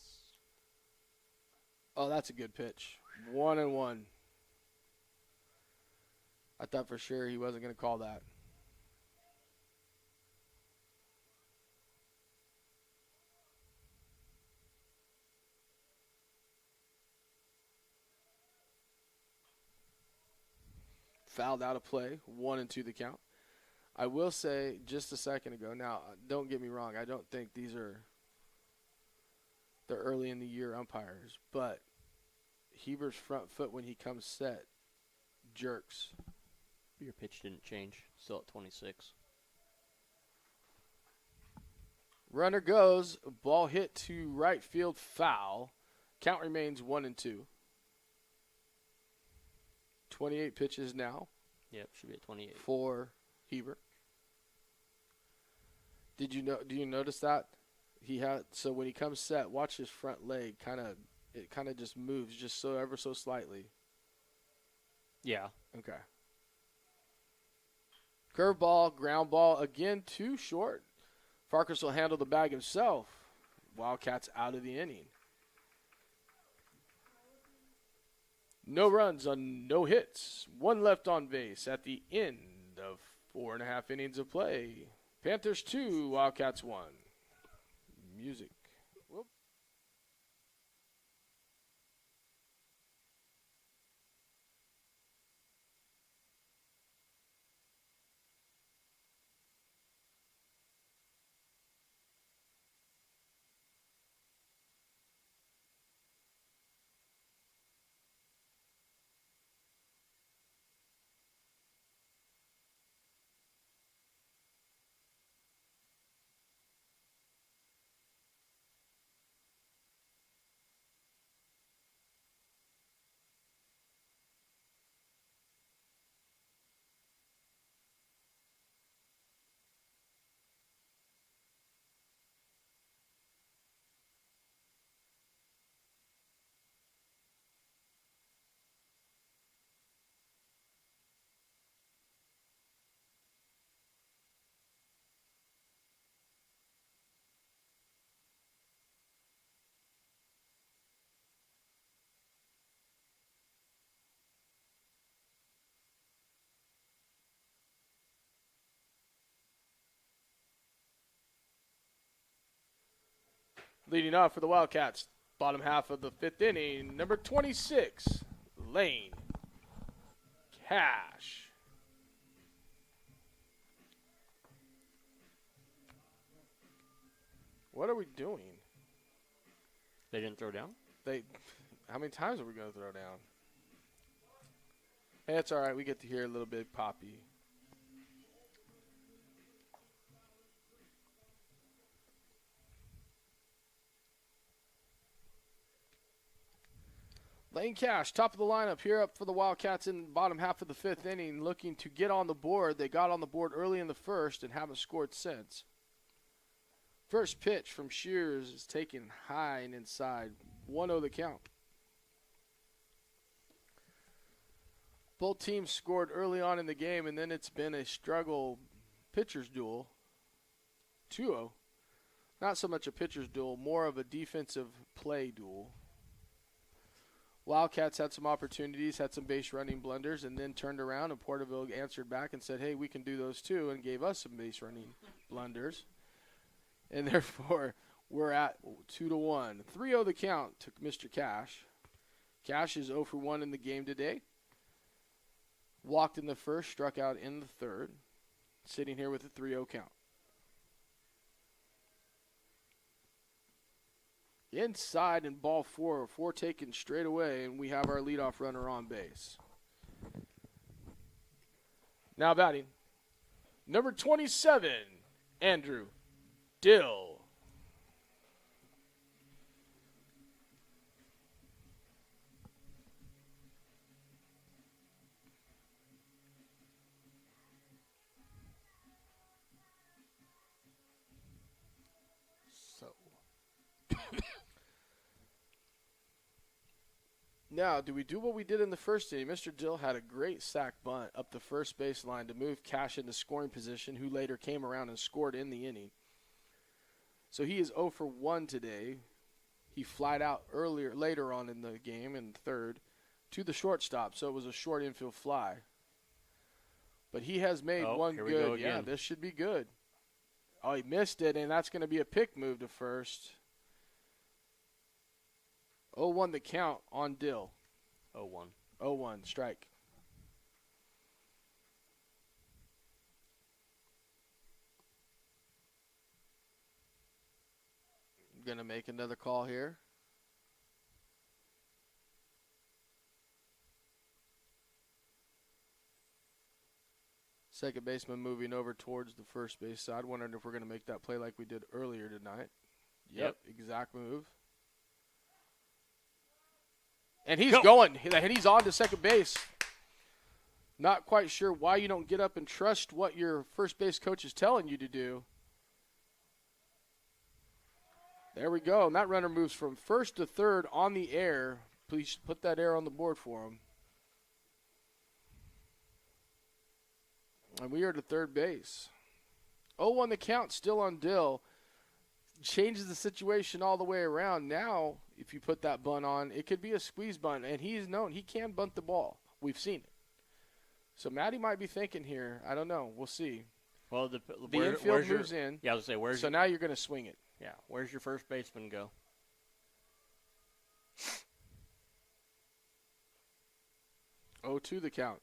Oh, that's a good pitch. 1-1. I thought for sure he wasn't going to call that. Fouled out of play. 1-2 the count. I will say just a second ago, now, don't get me wrong, I don't think these are the early in the year umpires, but Heber's front foot when he comes set jerks. Your pitch didn't change. Still at 26. Runner goes. Ball hit to right field, foul. Count remains 1-2. 28 pitches now. Yep, should be at 28. For Heber. Do you notice that? So when he comes set, watch his front leg it kind of just moves just so ever so slightly. Yeah. Okay. Curveball, ground ball, again too short. Farkas will handle the bag himself. Wildcats out of the inning. No runs on no hits. One left on base at the end of 4.5 innings of play. Panthers 2, Wildcats 1. Music. Whoop. Leading off for the Wildcats, bottom half of the 5th inning, number 26, Lane Cash. What are we doing? They didn't throw down? How many times are we going to throw down? Hey, it's all right. We get to hear a little bit Poppy. Lane Cash, top of the lineup here up for the Wildcats in the bottom half of the 5th inning, looking to get on the board. They got on the board early in the first and haven't scored since. First pitch from Shears is taken high and inside. 1-0 the count. Both teams scored early on in the game, and then it's been a struggle pitcher's duel. 2-0. Not so much a pitcher's duel, more of a defensive play duel. Wildcats had some opportunities, had some base running blunders, and then turned around, and Porterville answered back and said, hey, we can do those too, and gave us some base running blunders. And therefore, we're at 2-1. 3-0 the count to Mr. Cash. Cash is 0 for 1 in the game today. Walked in the first, struck out in the third. Sitting here with a 3-0 count. Inside and ball 4 taken straight away, and we have our leadoff runner on base. Now batting, number 27, Andrew Dill. Now, do we do what we did in the first inning? Mr. Dill had a great sac bunt up the first baseline to move Cash into scoring position, who later came around and scored in the inning. So he is 0 for 1 today. He flied out later on in the game in the third to the shortstop, so it was a short infield fly. But he has made one here good. We go again. Yeah, this should be good. Oh, he missed it, and that's going to be a pick move to first. 0-1 the count on Dill. 0-1. 0-1, strike. I'm going to make another call here. Second baseman moving over towards the first base side. Wondering if we're going to make that play like we did earlier tonight. Yep. Exact move. And he's going. And he's on to second base. Not quite sure why you don't get up and trust what your first base coach is telling you to do. There we go. And that runner moves from first to third on the air. Please put that air on the board for him. And we are to third base. 0-1 the count, still on Dill. Changes the situation all the way around. Now, if you put that bunt on, it could be a squeeze bunt, and he's known he can bunt the ball. We've seen it. So Matty might be thinking here. I don't know. We'll see. Well, the infield moves in. Yeah, I was going to say, so now you're going to swing it. Yeah, where's your first baseman go? 0-2 the count.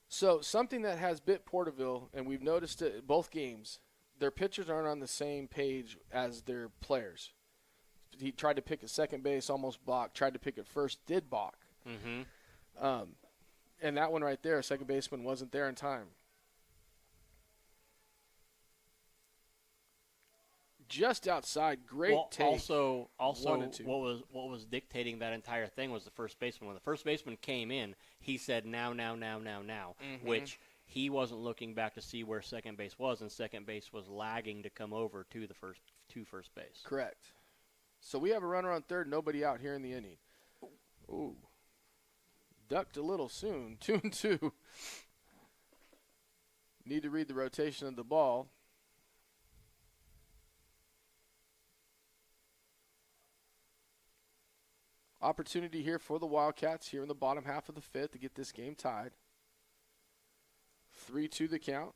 So something that has bit Porterville, and we've noticed it both games, their pitchers aren't on the same page as their players. He tried to pick at second base, almost balked. Tried to pick at first, did balk. Mm-hmm. And that one right there, second baseman wasn't there in time. Just outside, great take. Also, 1-2. what was dictating that entire thing was the first baseman. When the first baseman came in, he said now, Mm-hmm. which he wasn't looking back to see where second base was, and second base was lagging to come over to first base. Correct. So we have a runner on third, nobody out here in the inning. Ooh. Ducked a little soon. 2-2. Need to read the rotation of the ball. Opportunity here for the Wildcats here in the bottom half of the fifth to get this game tied. 3-2 the count.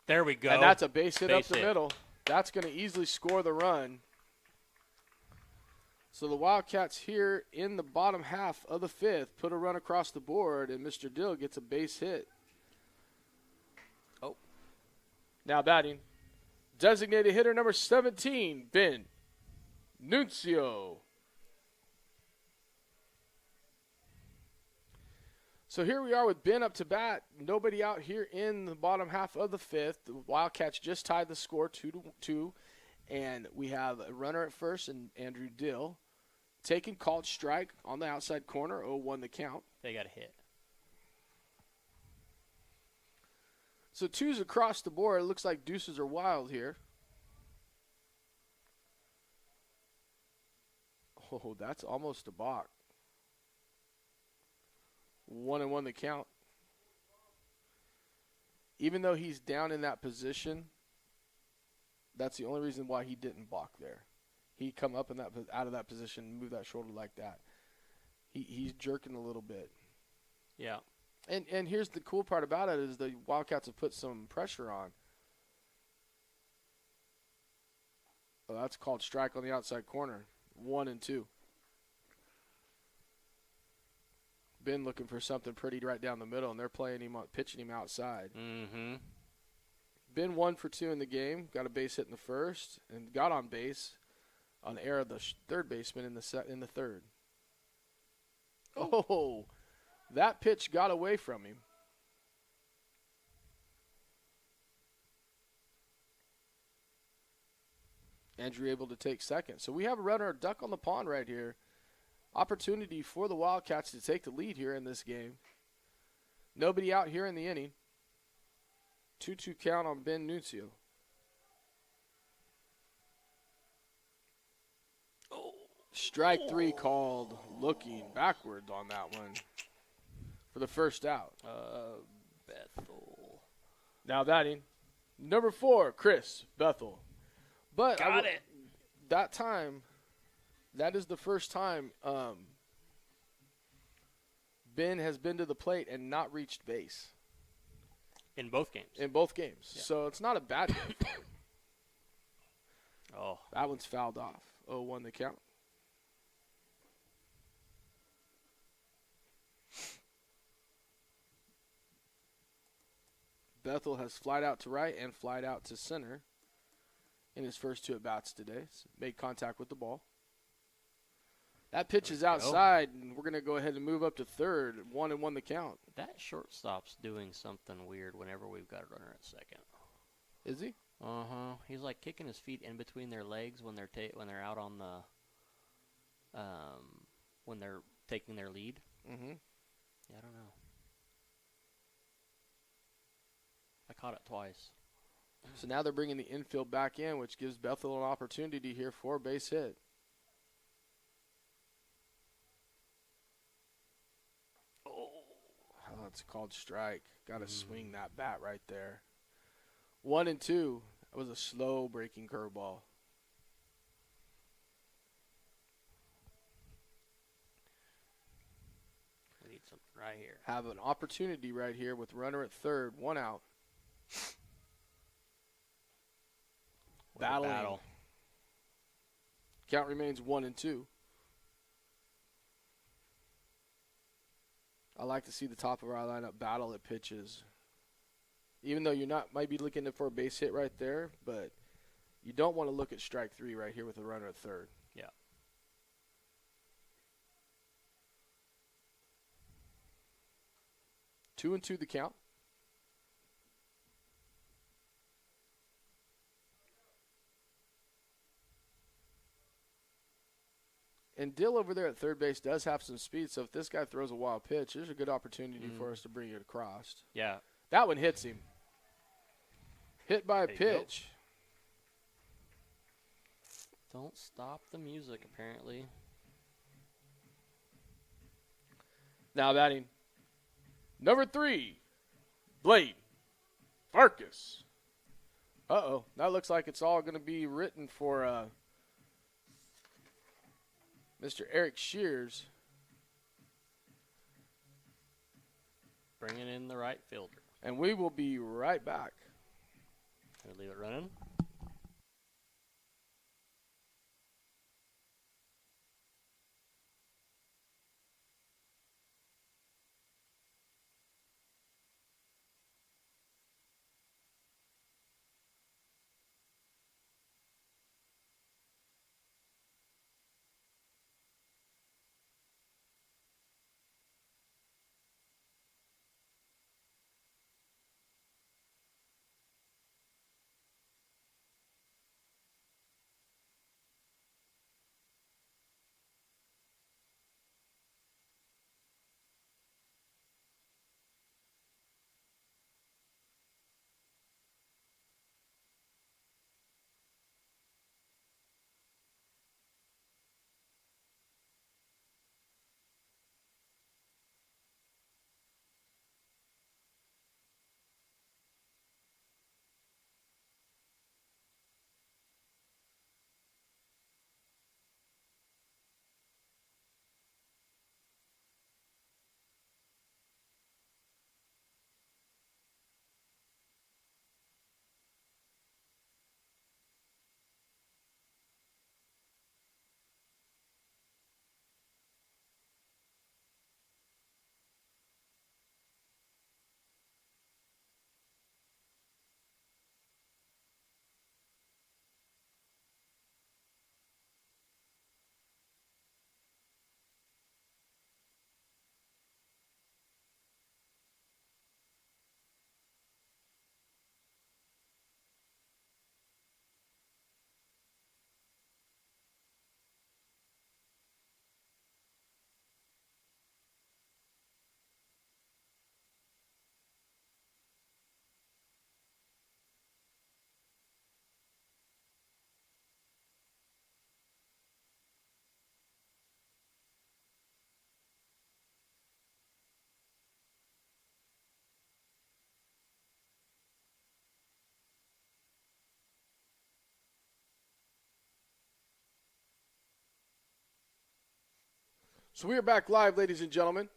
There we go. And that's a base hit up Base the hit. middle. That's going to easily score the run. So the Wildcats here in the bottom half of the fifth put a run across the board, and Mr. Dill gets a base hit. Oh. Now batting, designated hitter number 17, Ben Nuncio. So here we are with Ben up to bat. Nobody out here in the bottom half of the fifth. The Wildcats just tied the score 2-2. And we have a runner at first and Andrew Dill taking called strike on the outside corner, 0-1 the count. They got a hit. So twos across the board. It looks like deuces are wild here. Oh, that's almost a balk. 1-1 the count. Even though he's down in that position, that's the only reason why he didn't balk there. He come up in that out of that position and move that shoulder like that. He's jerking a little bit. Yeah. And here's the cool part about it is the Wildcats have put some pressure on. Oh, that's called strike on the outside corner. 1-2. Ben looking for something pretty right down the middle, and they're playing him, pitching him outside. Mm-hmm. Ben 1 for 2 in the game, got a base hit in the first, and got on base on the air of the third baseman in the third. Oh, that pitch got away from him. Andrew able to take second. So we have a runner duck on the pond right here. Opportunity for the Wildcats to take the lead here in this game. Nobody out here in the inning. 2-2 count on Ben Nunzio. Strike 3 called, looking backward on that one for the first out. Bethel. Now batting, number 4, Chris Bethel. But Got it. That time, that is the first time Ben has been to the plate and not reached base. In both games. In both games. Yeah. So it's not a bad game. Oh. That one's fouled off. 0-1 the count. Bethel has flied out to right and flied out to center in his first 2 at-bats today. So made contact with the ball. That pitch is outside, and we're going to go ahead and move up to third. 1-1 the count. That shortstop's doing something weird whenever we've got a runner at second. Is he? Uh-huh. He's like kicking his feet in between their legs when they're out on the when they're taking their lead. Mm-hmm. Yeah, I don't know. I caught it twice. So now they're bringing the infield back in, which gives Bethel an opportunity here for a base hit. Oh, it's called strike. Got to swing that bat right there. 1-2. That was a slow breaking curveball. We need something right here. Have an opportunity right here with runner at third, 1 out. Battling. Battle. Count remains 1-2. I like to see the top of our lineup battle at pitches. Even though you're not might be looking for a base hit right there, but you don't want to look at strike 3 right here with a runner at third. Yeah. Two and 2 the count. And Dill over there at third base does have some speed, so if this guy throws a wild pitch, there's a good opportunity for us to bring it across. Yeah. That one hits him. Hit by a There you go. pitch. Don't stop the music, apparently. Now batting, number 3, Blade Farkas. Uh-oh. That looks like it's all going to be written for Mr. Eric Shears. Bringing in the right fielder. And we will be right back. Gonna leave it running. So we are back live, ladies and gentlemen.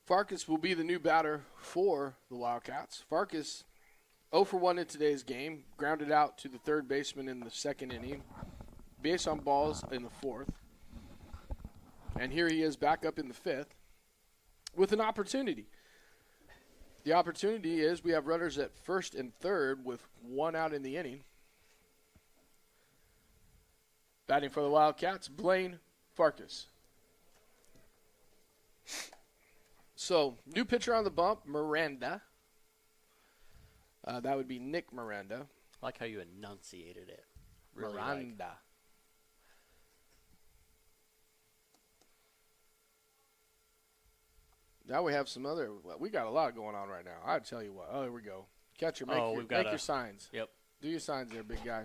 Farkas will be the new batter for the Wildcats. Farkas 0 for 1 in today's game, grounded out to the third baseman in the second inning, base on balls in the fourth. And here he is back up in the fifth with an opportunity. The opportunity is we have runners at first and third with one out in the inning. Batting for the Wildcats, Blaine Farkas. So, new pitcher on the bump, Miranda. That would be Nick Miranda. I like how you enunciated it. Really Miranda. Now we have some other. Well, we got a lot going on right now. I tell you what. Oh, here we go. Catcher, make your signs. Yep. Do your signs there, big guy.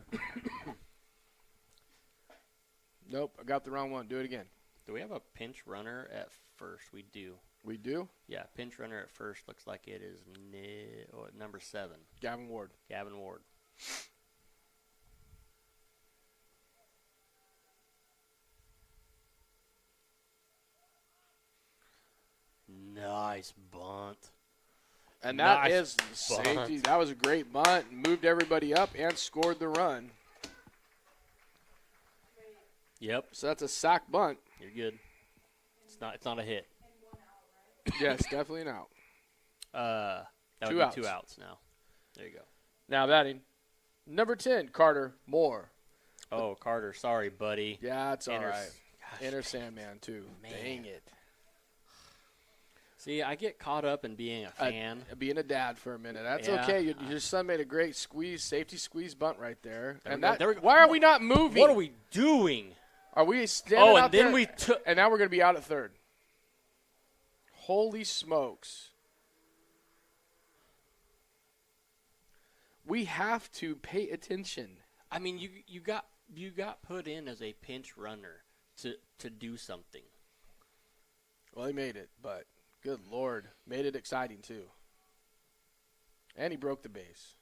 Nope, I got the wrong one. Do it again. Do we have a pinch runner at first? We do. We do? Yeah, pinch runner at first looks like it is number 7. Gavin Ward. Gavin Ward. Nice bunt. And that Nice is safety. That was a great bunt. Moved everybody up and scored the run. Yep. So that's a sack bunt. You're good. It's not a hit. Yes, definitely an out. That would Two be outs. 2 outs now. There you go. Now batting, number 10, Carter Moore. Oh, Carter, sorry, buddy. Yeah, it's all Inner- right. Gosh, Inner Sandman, too. man. Dang it. See, I get caught up in being a fan. Being a dad for a minute. That's Yeah. okay. Your son made a great safety squeeze bunt right there. There And we go. that, There we go. why are we not moving? What are we doing? Are we standing out And then there? we took. And now we're going to be out at third. Holy smokes. We have to pay attention. I mean, you got put in as a pinch runner to do something. Well, he made it, but good Lord. Made it exciting, too. And he broke the base.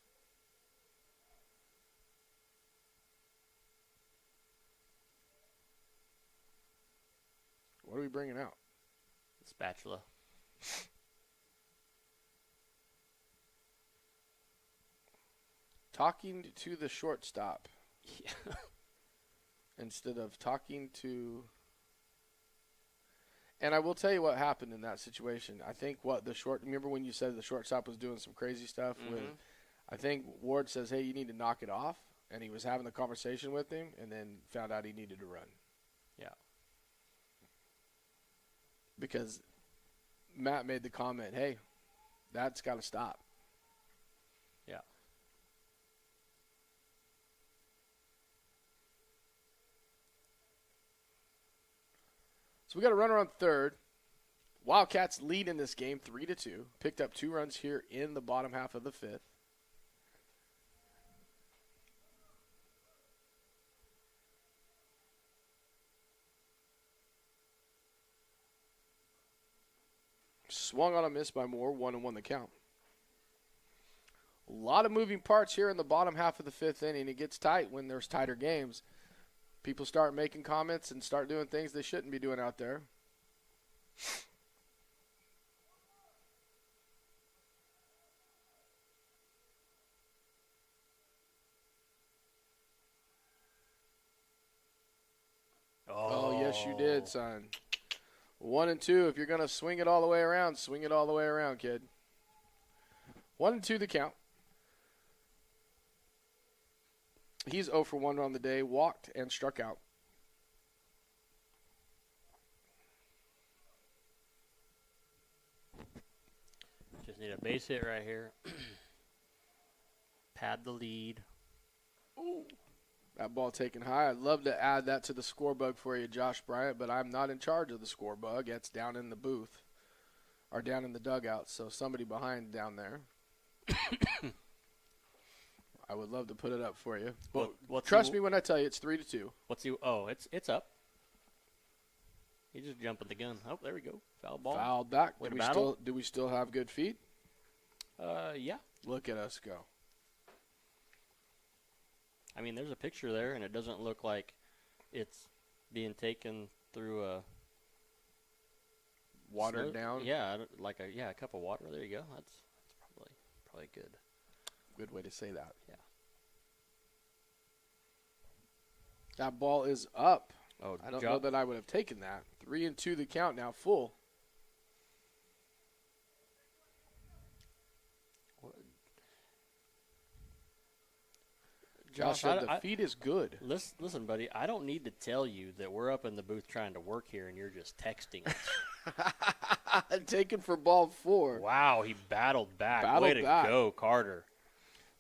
What are we bringing out? Spatula. Talking to the shortstop Yeah. instead of talking to. And I will tell you what happened in that situation. I think remember when you said the shortstop was doing some crazy stuff with, I think Ward says, hey, you need to knock it off. And he was having the conversation with him and then found out he needed to run. Yeah. Because Matt made the comment, hey, that's got to stop. Yeah. So we got a runner on third. Wildcats lead in this game 3-2. Picked up 2 runs here in the bottom half of the fifth. Swung on a miss by Moore, 1-1 the count. A lot of moving parts here in the bottom half of the fifth inning. It gets tight when there's tighter games. People start making comments and start doing things they shouldn't be doing out there. Oh, yes, you did, son. 1-2. If you're going to swing it all the way around, swing it all the way around, kid. 1-2 the count. He's 0 for 1 on the day, walked and struck out. Just need a base hit right here. Pad the lead. Ooh. That ball taken high. I'd love to add that to the score bug for you, Josh Bryant, but I'm not in charge of the score bug. It's down in the booth or down in the dugout, so somebody behind down there. I would love to put it up for you. But trust me when I tell you it's 3-2. It's up. He's just jumping the gun. Oh, there we go. Foul ball. Fouled back. Way to battle. Do we still have good feet? Yeah. Look at us go. I mean, there's a picture there, and it doesn't look like it's being taken through a Watered down. Yeah, like a cup of water. There you go. That's probably good. Good way to say that. Yeah. That ball is up. Oh, I don't know that I would have taken that. 3-2 the count now, full. Josh said the feed is good. Listen, buddy, I don't need to tell you that we're up in the booth trying to work here and you're just texting us. Taken for ball 4. Wow, he battled back. Way to go, Carter.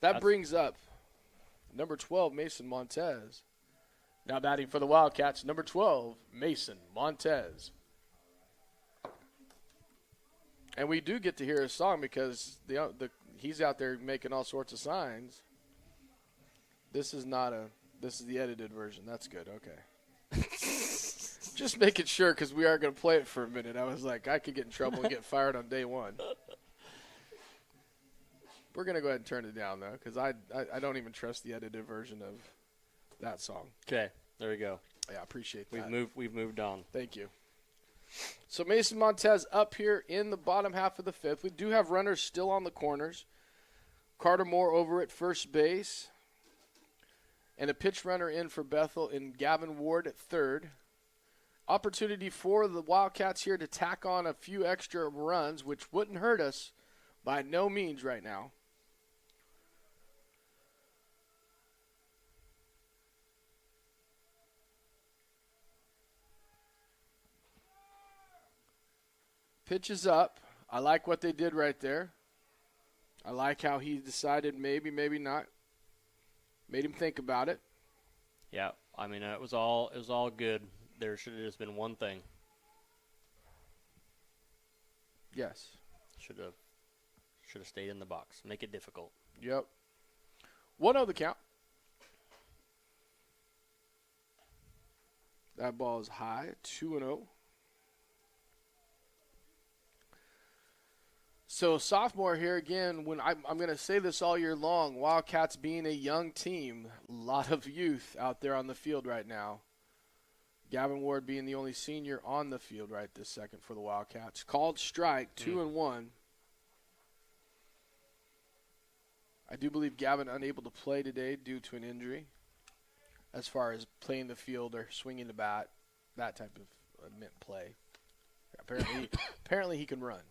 That brings up number 12, Mason Montez. Now batting for the Wildcats, number 12, Mason Montez. And we do get to hear his song because he's out there making all sorts of signs. This is the edited version. That's good. Okay. Just making sure because we are going to play it for a minute. I was like, I could get in trouble and get fired on day one. We're going to go ahead and turn it down, though, because I don't even trust the edited version of that song. Okay, there we go. Yeah, I appreciate that. We've moved on. Thank you. So Mason Montez up here in the bottom half of the 5th. We do have runners still on the corners. Carter Moore over at first base. And a pitch runner in for Bethel and Gavin Ward at third. Opportunity for the Wildcats here to tack on a few extra runs, which wouldn't hurt us by no means right now. Pitch is up. I like what they did right there. I like how he decided maybe not. Made him think about it. Yeah, I mean it was all good. There should have just been one thing. Yes. Should have stayed in the box. Make it difficult. Yep. 1-0 the count. That ball is high. 2-0. So sophomore here again, when I'm going to say this all year long, Wildcats being a young team, a lot of youth out there on the field right now. Gavin Ward being the only senior on the field right this second for the Wildcats. Called strike, 2-1. I do believe Gavin unable to play today due to an injury as far as playing the field or swinging the bat, that type of play. Apparently he can run.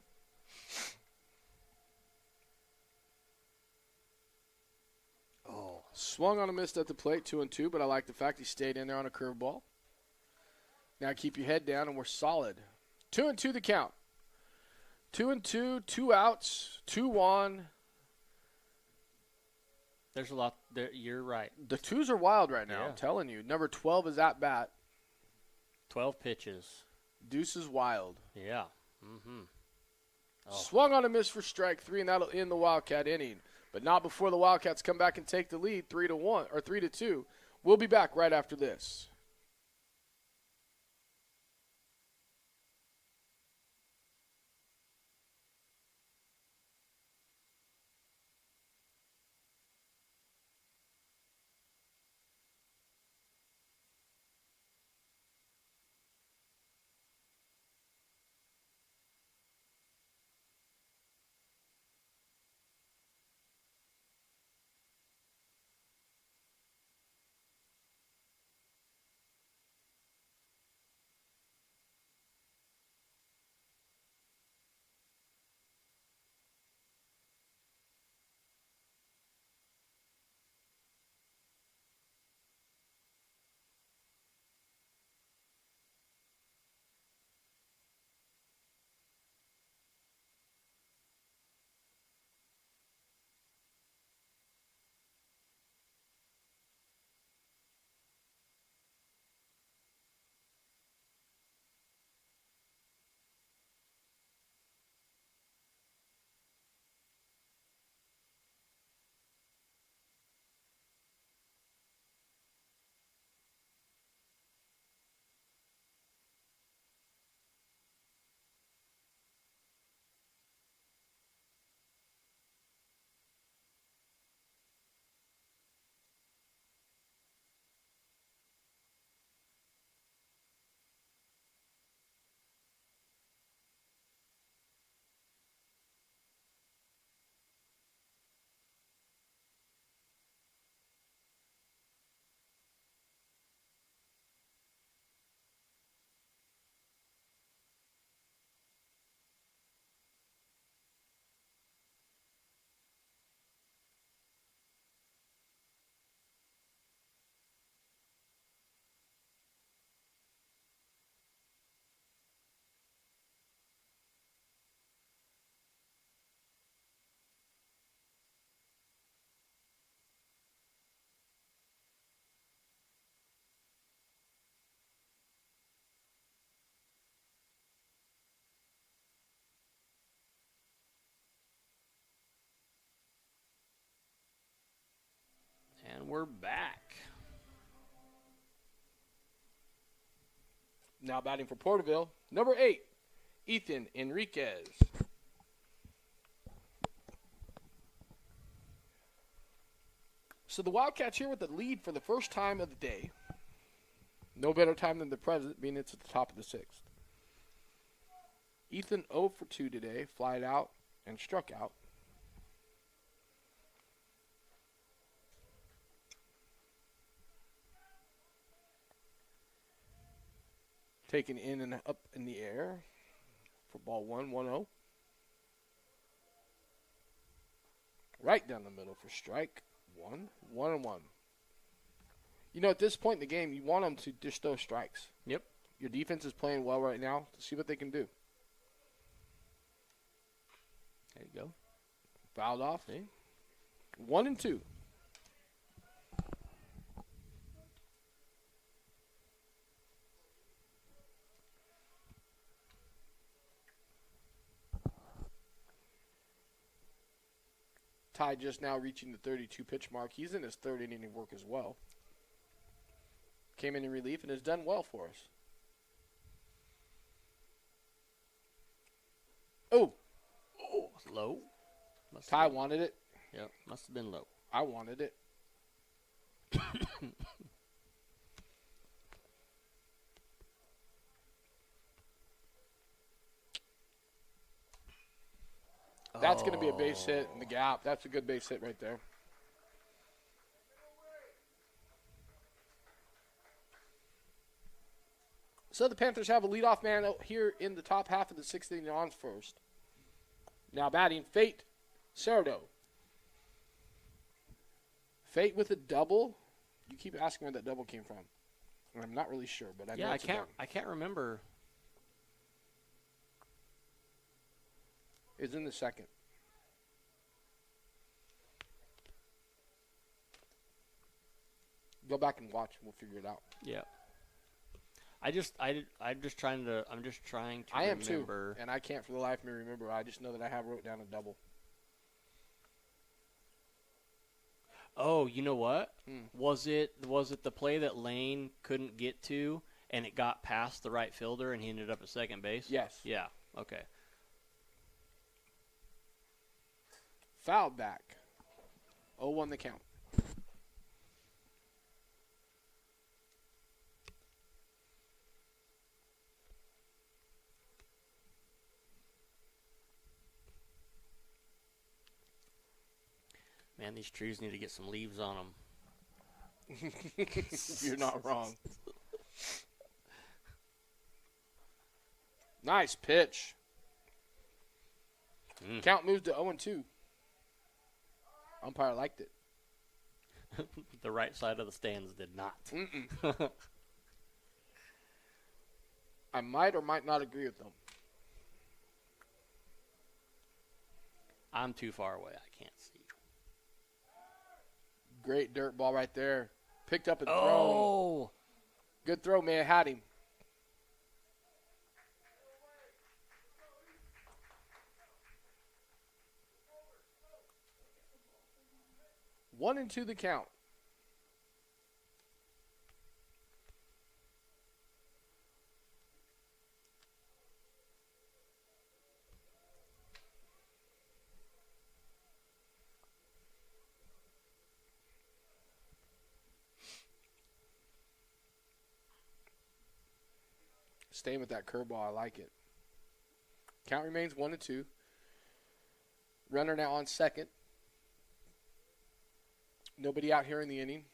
Oh, swung on a miss at the plate, 2-2, but I like the fact he stayed in there on a curveball. Now keep your head down, and we're solid. 2-2 the count. 2-2, 2 outs, 2-1. There's a lot there. You're right. The twos are wild right now, I'm telling you. Number 12 is at bat. 12 pitches. Deuce is wild. Yeah. Mm-hmm. Oh. Swung on a miss for strike 3, and that'll end the Wildcat inning. But not before the Wildcats come back and take the lead 3-1 or 3-2. We'll be back right after this. And we're back. Now batting for Porterville, number 8, Ethan Enriquez. So the Wildcats here with the lead for the first time of the day. No better time than the present, being it's at the top of the 6th. Ethan 0 for 2 today, flied out and struck out. Taken in and up in the air for ball 1-1-0. Right down the middle for strike 1-1-1. You know, at this point in the game, you want them to dish those strikes. Yep. Your defense is playing well right now to see what they can do. There you go. Fouled off. 1-2. Ty just now reaching the 32 pitch mark. He's in his third inning of work as well. Came in relief and has done well for us. Oh. Low. Ty wanted it. Yep, must have been low. I wanted it. That's going to be a base hit in the gap. That's a good base hit right there. So the Panthers have a leadoff man out here in the top half of the 6th inning on first. Now batting, Fate Cerdo. Fate with a double. You keep asking where that double came from. I'm not really sure, but I know it's a double. I can't remember. Is in the second. Go back and watch. We'll figure it out. Yeah. I'm just trying to I am remember. too, and I can't for the life of me remember. I just know that I wrote down a double. Oh, you know what? Was it the play that Lane couldn't get to, and it got past the right fielder, and he ended up at second base? Yes. Yeah. Okay. Foul back. 0-1 the count. Man, these trees need to get some leaves on them. You're not wrong. Nice pitch. Count moves to 0-2. Umpire liked it. The right side of the stands did not. I might or might not agree with them. I'm too far away. I can't see. Great dirt ball right there. Picked up and thrown. Oh! Good throw, man. Had him. One and two the count. Staying with that curveball, I like it. Count remains 1-2. Runner now on second. Nobody out here in the inning.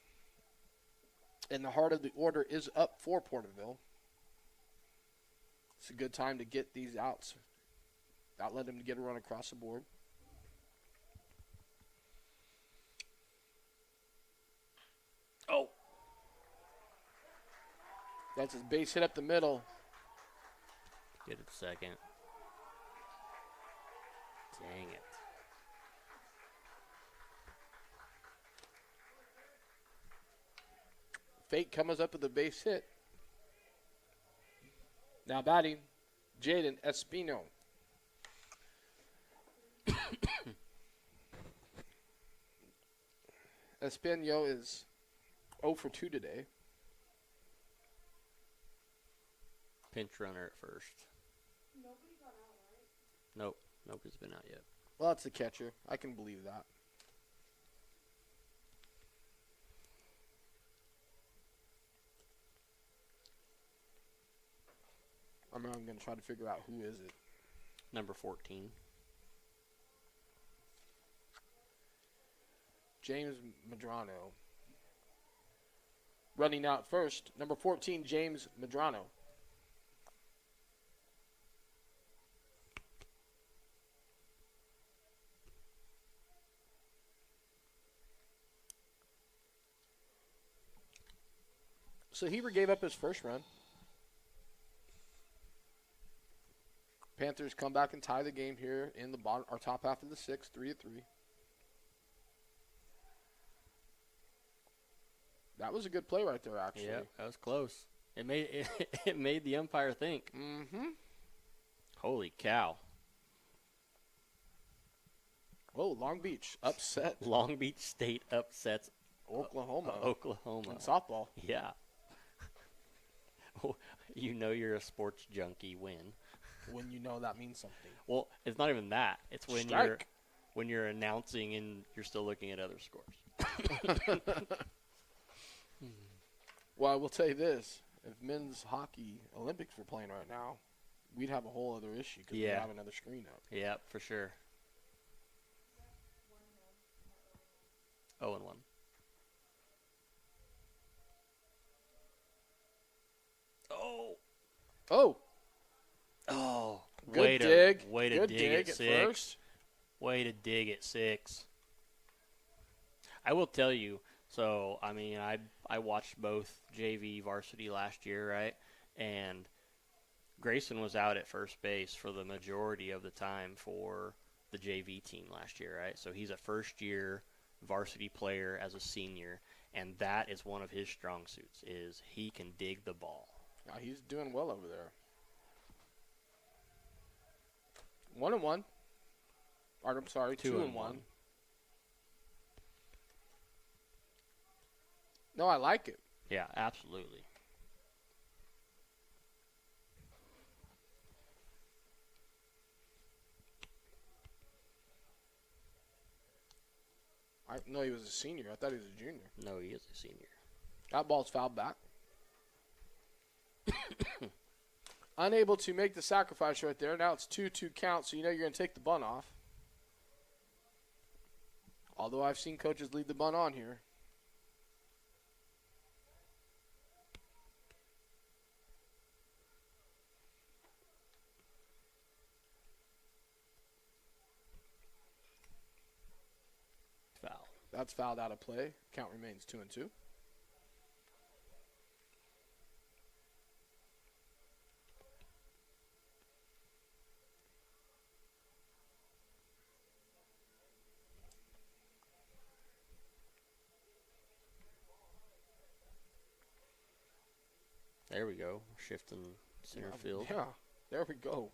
And the heart of the order is up for Porterville. It's a good time to get these outs. Not let them get a run across the board. Oh! That's his base hit up the middle. Get it second. Dang it. Fate comes up with a base hit. Now batting, Jaden Espino. Espanol is 0 for 2 today. Pinch runner at first. Nobody got out, right? Nope. Nobody's been out yet. Well, that's the catcher. I can believe that. I'm going to try to figure out who is it. Number 14. James Medrano. Running out first, number 14, James Medrano. So Heber gave up his first run. Panthers come back and tie the game here in the bottom or top half of the sixth, 3-3. That was a good play right there, actually. Yeah, that was close. It made the umpire think. Mm-hmm. Holy cow! Oh, Long Beach upset Long Beach State upsets Oklahoma Oklahoma in softball. Yeah. You know you're a sports junkie when. When you know that means something. Well, it's not even that. It's when Strike. you're announcing and you're still looking at other scores. Well, I will tell you this. If men's hockey Olympics were playing right now, we'd have a whole other issue because we have another screen up. Yeah, for sure. 0-1. Oh. Oh. Oh. Good Way dig. to Good dig dig at at 6. first. Way to dig at 6. I will tell you, so, I mean, I watched both JV varsity last year, right? And Grayson was out at first base for the majority of the time for the JV team last year, right? So he's a first-year varsity player as a senior, and that is one of his strong suits, is he can dig the ball. Yeah, he's doing well over there. 1-1. Or, I'm sorry, 2-1. No, I like it. Yeah, absolutely. I know he was a senior. I thought he was a junior. No, he is a senior. That ball's fouled back. Unable to make the sacrifice right there. Now it's 2-2 count, so you know you're going to take the bunt off. Although I've seen coaches leave the bunt on here. Foul. That's fouled out of play. Count remains 2-2. There we go. Shifting center field. Yeah, there we go.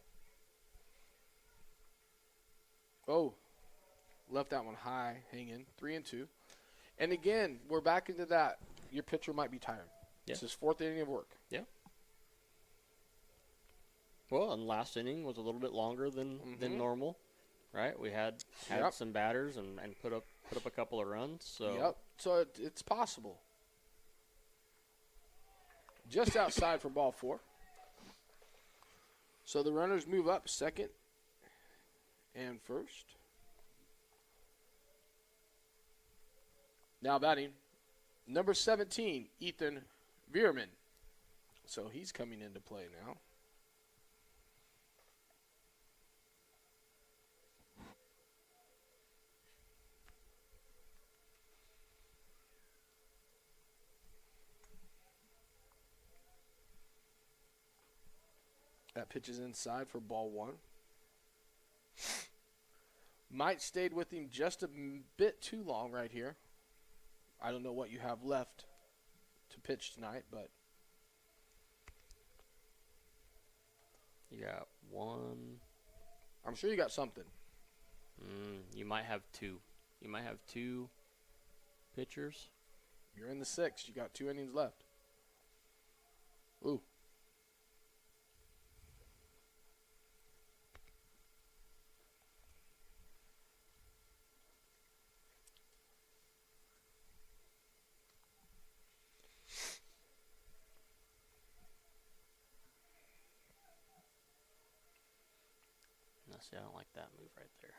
Oh, left that one high, hanging. 3-2. And again, we're back into that. Your pitcher might be tired. Yeah. It's his fourth inning of work. Yeah. Well, and last inning was a little bit longer than normal, right? We had some batters and put up a couple of runs. So Yep. So it's possible. Just outside for ball 4. So the runners move up second and first. Now batting, number 17, Ethan Veerman. So he's coming into play now. That pitch is inside for ball 1. Might stayed with him just a bit too long right here. I don't know what you have left to pitch tonight, but you got 1. I'm sure you got something. You might have 2. You might have 2 pitchers. You're in the 6th. You got 2 innings left. Ooh. No, see, I don't like that move right there.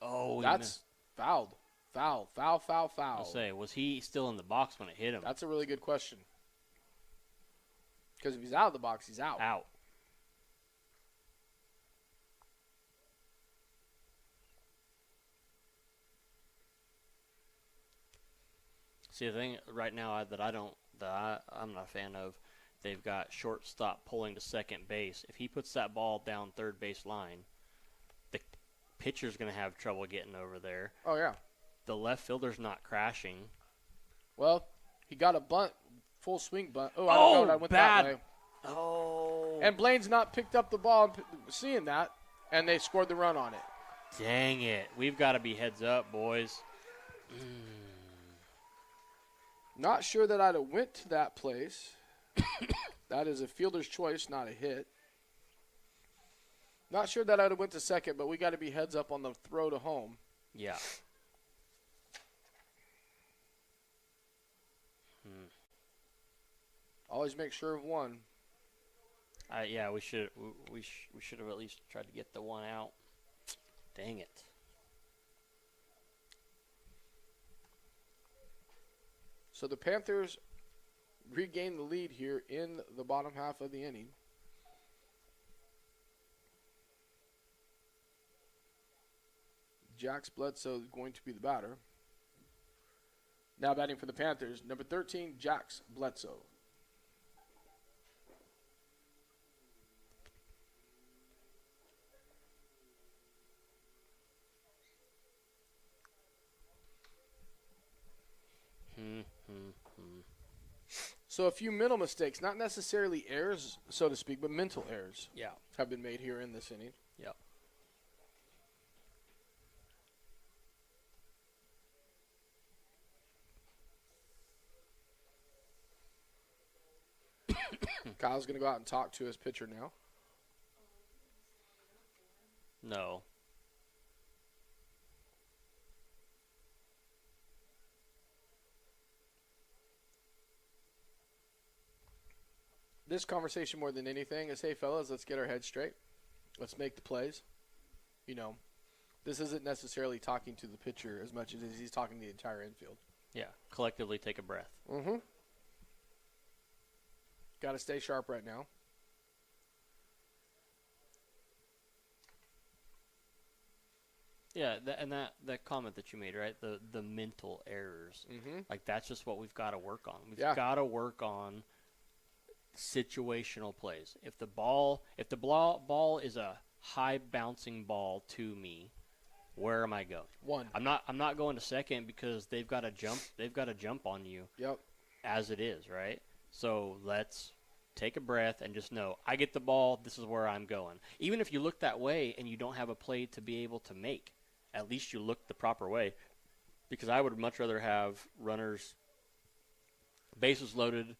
Oh, That's fouled. Foul. I'll say, was he still in the box when it hit him? That's a really good question. Because if he's out of the box, he's out. Out. See, the thing right now I'm not a fan of, they've got shortstop pulling to second base. If he puts that ball down third base line, the pitcher's going to have trouble getting over there. Oh, yeah. The left fielder's not crashing. Well, he got a bunt, full swing bunt. Oh, I went bad. that way. Oh. And Blaine's not picked up the ball, seeing that, and they scored the run on it. Dang it. We've got to be heads up, boys. Not sure that I'd have went to that place. That is a fielder's choice, not a hit. Not sure that I'd have went to second, but we got to be heads up on the throw to home. Yeah. Always make sure of one. Yeah, we should have at least tried to get the one out. Dang it. So the Panthers regain the lead here in the bottom half of the inning. Jax Bledsoe is going to be the batter. Now batting for the Panthers, number 13, Jax Bledsoe. So a few mental mistakes, not necessarily errors, so to speak, but mental errors have been made here in this inning. Yeah. Kyle's going to go out and talk to his pitcher now. No. This conversation more than anything is, hey, fellas, let's get our heads straight. Let's make the plays. You know, this isn't necessarily talking to the pitcher as much as he's talking to the entire infield. Yeah, collectively take a breath. Mm-hmm. Got to stay sharp right now. Yeah, that comment that you made, right? The mental errors. Mm-hmm. Like, that's just what we've got to work on. We've Yeah. got to work on situational plays. If the ball is a high bouncing ball to me, where am I going? One. I'm not going to second because they've got to jump on you. Yep. As it is, right? So let's take a breath and just know, I get the ball, this is where I'm going. Even if you look that way and you don't have a play to be able to make, at least you look the proper way. Because I would much rather have runners bases loaded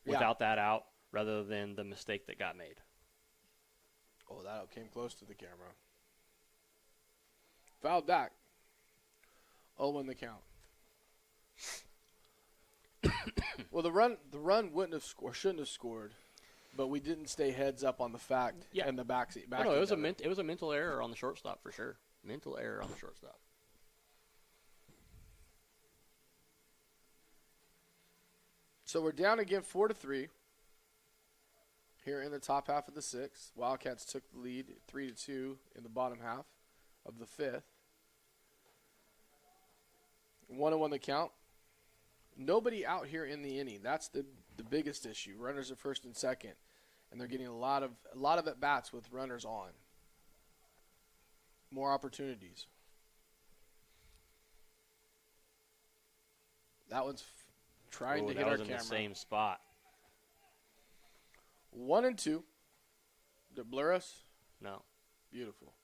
without that out rather than the mistake that got made. Oh, that came close to the camera. Fouled back. 0-1 the count. Well, the run wouldn't have scored, shouldn't have scored, but we didn't stay heads up on the fact and the back. No, it was a mental error on the shortstop for sure. Mental error on the shortstop. So we're down again 4-3 here in the top half of the 6th. Wildcats took the lead 3-2 in the bottom half of the 5th. 1-1 the count. Nobody out here in the inning. That's the biggest issue. Runners at first and second, and they're getting a lot of at bats with runners on. More opportunities. That one's trying to hit our camera. That was in the same spot. 1 and 2. Did it blur us? No. Beautiful.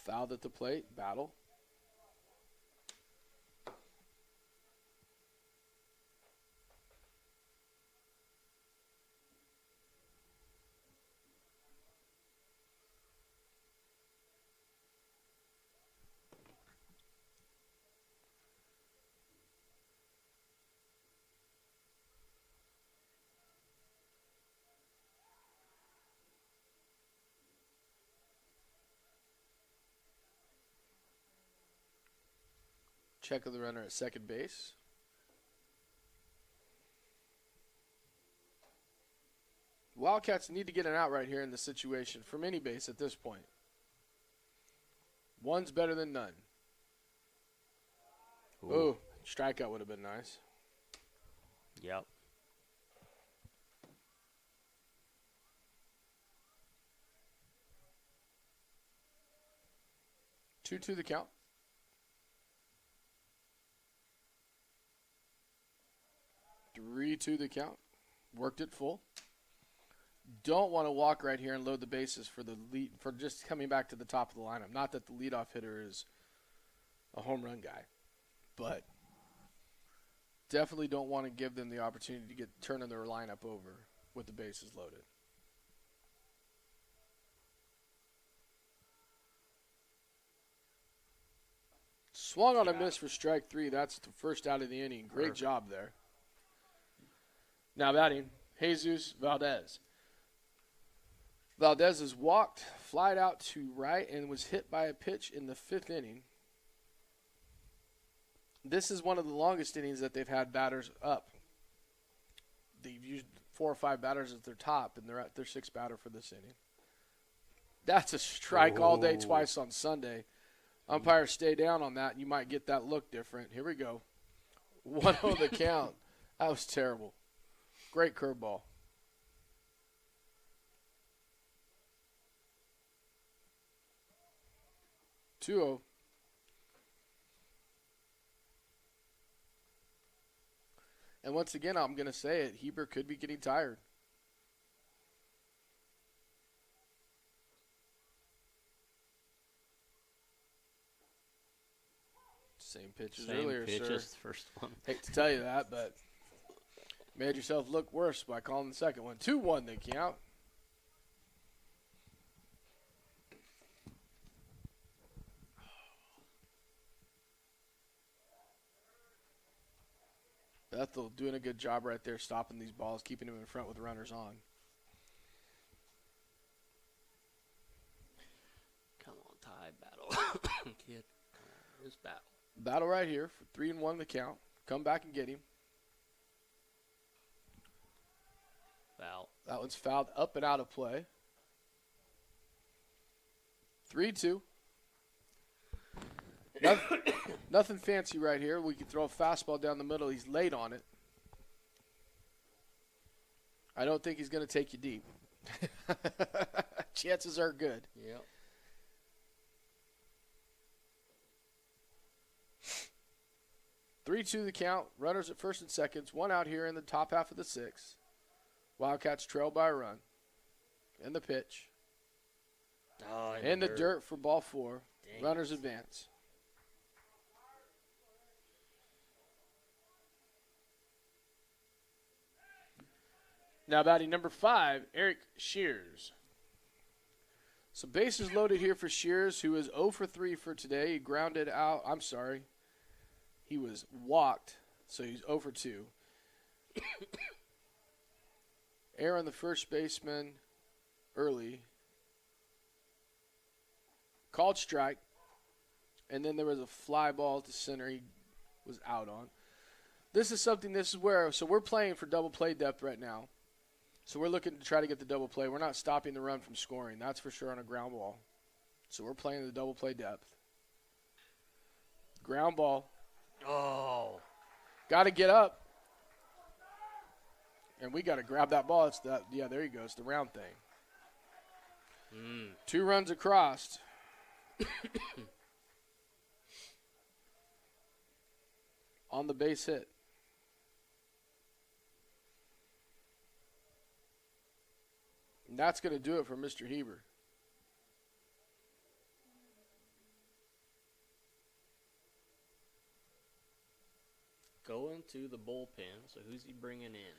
Fouled at the plate. Battle. Check of the runner at second base. Wildcats need to get an out right here in this situation from any base at this point. One's better than none. Ooh, strikeout would have been nice. Yep. Two the count. Three to the count. Worked it full. Don't want to walk right here and load the bases for the lead, for just coming back to the top of the lineup. Not that the leadoff hitter is a home run guy, but definitely don't want to give them the opportunity to get turning their lineup over with the bases loaded. Swung on a miss for strike three. That's the first out of the inning. Great job there. Now batting, Jesus Valdez. Valdez has walked, flied out to right, and was hit by a pitch in the fifth inning. This is one of the longest innings that they've had batters up. They've used 4 or 5 batters at their top, and they're at their 6th batter for this inning. That's a strike all day, twice on Sunday. Umpires stay down on that, and you might get that look different. Here we go. 1-0 the count. That was terrible. Great curveball. 2-0. And once again, I'm going to say it, Heber could be getting tired. Same pitch as earlier, Same pitch sir. as the first one. Hate to tell you that, but made yourself look worse by calling the second one. 2-1 the count. Bethel doing a good job right there, stopping these balls, keeping them in front with runners on. Come on, tie battle. Kid, come on, this battle. Battle right here for 3-1 the count. Come back and get him. Foul. That one's fouled up and out of play. 3-2. Nothing fancy right here. We can throw a fastball down the middle. He's late on it. I don't think he's going to take you deep. Chances are good. Yep. Three, 2 the count. Runners at first and seconds. One out here in the top half of the 6th. Wildcats trail by a run. And the pitch. Oh, in the dirt for ball 4. Dang. Runners advance. Now batting number 5, Eric Shears. So bases loaded here for Shears, who is 0 for 3 for today. He grounded out. I'm sorry. He was walked, so he's 0 for 2. Error on the first baseman early. Called strike. And then there was a fly ball to center he was out on. This is where, so we're playing for double play depth right now. So we're looking to try to get the double play. We're not stopping the run from scoring. That's for sure on a ground ball. So we're playing the double play depth. Ground ball. Oh. Got to get up. And we got to grab that ball. Yeah, there you go. It's the round thing. 2 runs across. On the base hit. And that's going to do it for Mr. Heber. Going to the bullpen. So who's he bringing in?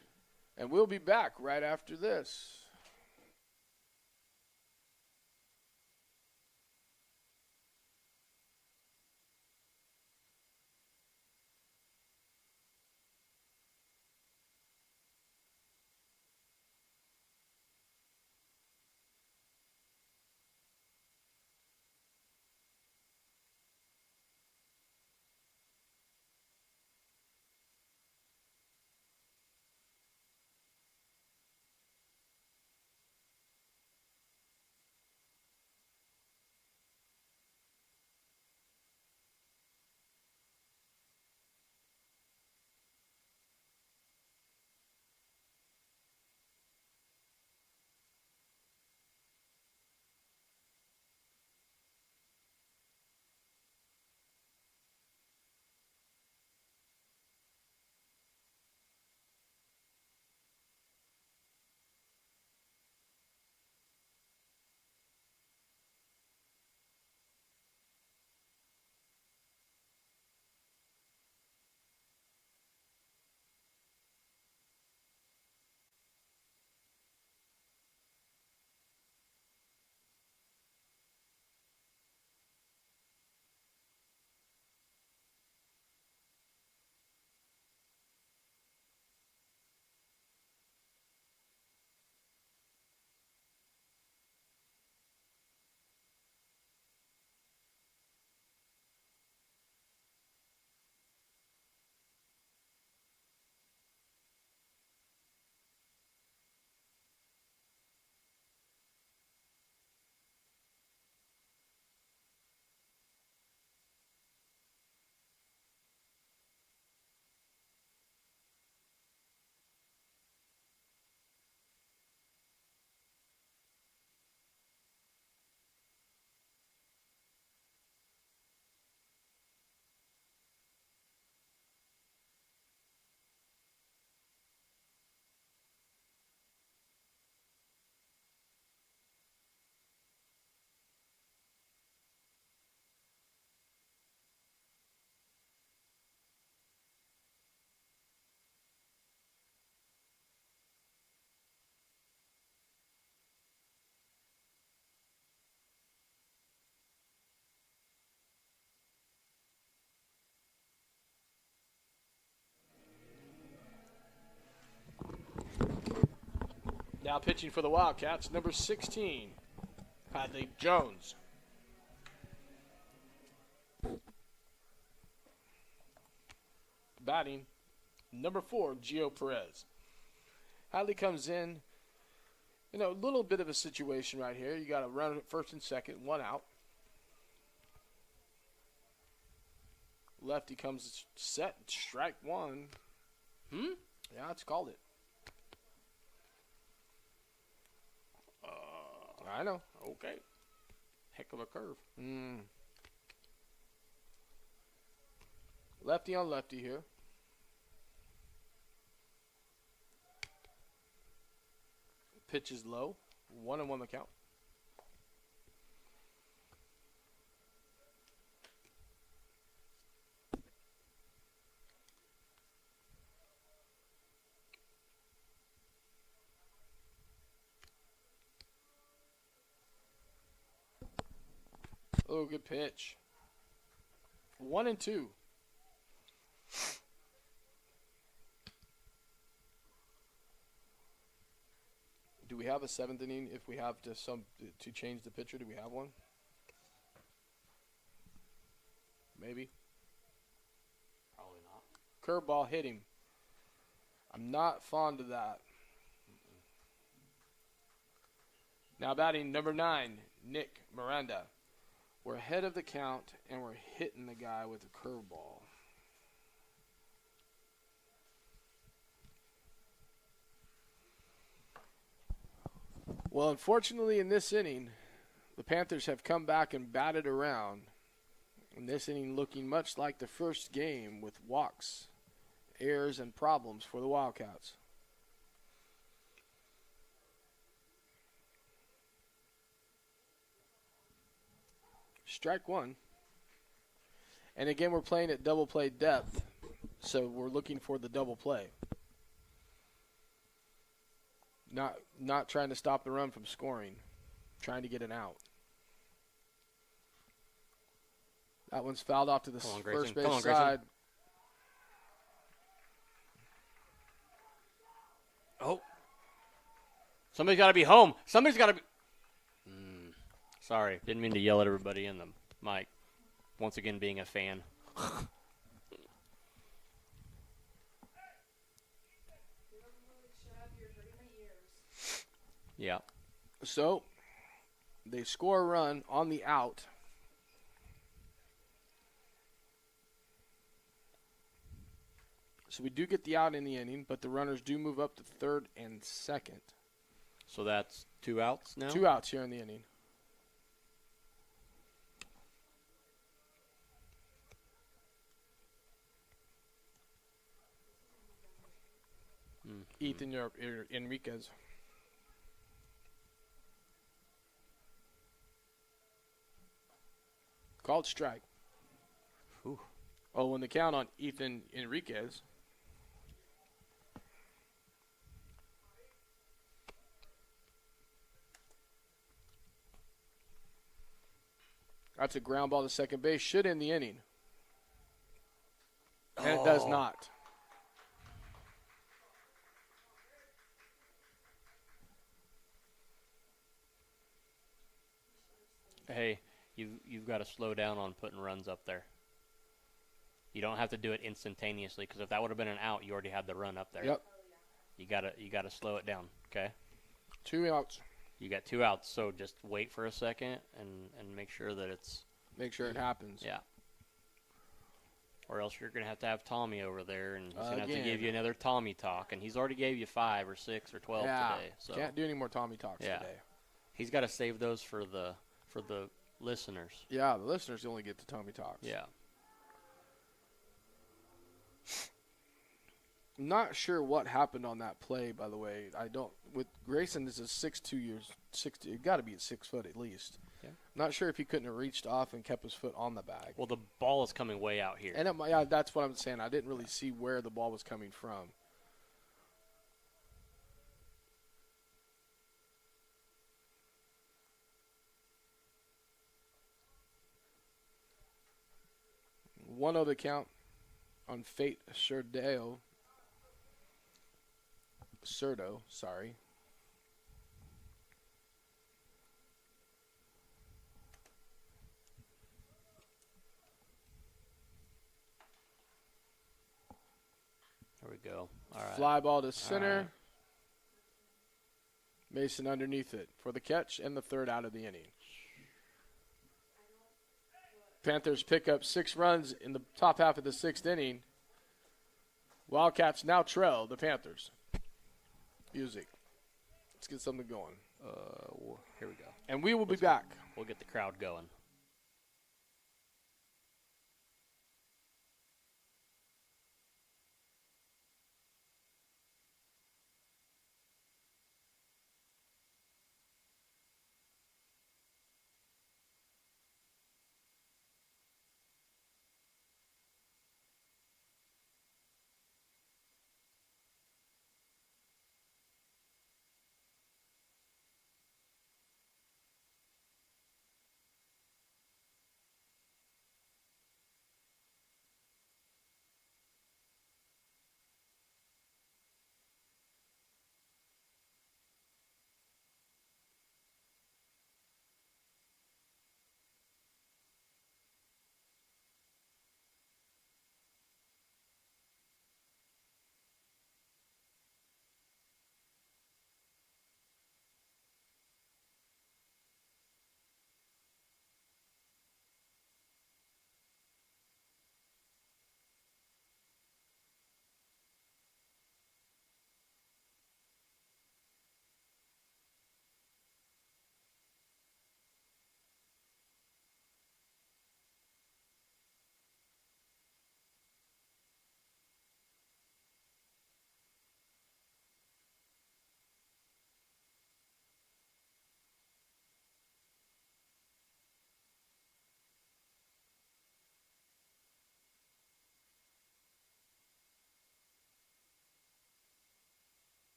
And we'll be back right after this. Now pitching for the Wildcats, number 16, Hadley Jones. Batting, number 4, Gio Perez. Hadley comes in, a little bit of a situation right here. You got a run at first and second, 1 out. Lefty comes set, strike 1. Yeah, it's called it. I know. Okay. Heck of a curve. Lefty on lefty here. Pitch is low. 1-1 the count. Oh, good pitch. 1-2. Do we have a 7th inning? If we have to change the pitcher, do we have one? Maybe. Probably not. Curveball hit him. I'm not fond of that. Now batting number 9, Nick Miranda. We're ahead of the count, and we're hitting the guy with a curveball. Well, unfortunately, in this inning, the Panthers have come back and batted around. In this inning, looking much like the first game with walks, errors, and problems for the Wildcats. Strike 1. And again, we're playing at double play depth. So we're looking for the double play. Not trying to stop the run from scoring. Trying to get an out. That one's fouled off to the Come on, first Grayson. base Come on, Grayson. side. Oh. Somebody's got to be home. Somebody's got to be. Sorry. Didn't mean to yell at everybody in the mic. Once again, being a fan. Yeah. So they score a run on the out. So we do get the out in the inning, but the runners do move up to third and second. So that's 2 outs now? 2 outs here in the inning. Ethan Enriquez. Called strike. Whew. Oh, and the count on Ethan Enriquez. That's a ground ball to second base. Should end the inning. And it does not. Hey, you've got to slow down on putting runs up there. You don't have to do it instantaneously, because if that would have been an out, you already had the run up there. Yep. You gotta slow it down, okay? 2 outs. You got 2 outs, so just wait for a second and make sure that it's Make sure it happens. yeah. Or else you're gonna have to have Tommy over there, and he's gonna have to Again. give you another Tommy talk, and he's already gave you 5 or 6 or 12 today. So Can't do any more Tommy talks Yeah. today. he's got to save those for the listeners. Yeah, the listeners only get the Tommy talks. Yeah. Not sure what happened on that play, by the way. I don't. With Grayson, this is 6'2 years. 60. It got to be at 6 foot at least. Yeah. Not sure if he couldn't have reached off and kept his foot on the bag. Well, the ball is coming way out here. And yeah, that's what I'm saying. I didn't really see where the ball was coming from. One other count on Fate Cerdo, sorry. There we go. All right. Fly ball to center. right. Mason underneath it for the catch and the third out of the inning. Panthers pick up 6 runs in the top half of the 6th inning. Wildcats now trail the Panthers. Music. Let's get something going. Here we go. And we will be back. We'll get the crowd going.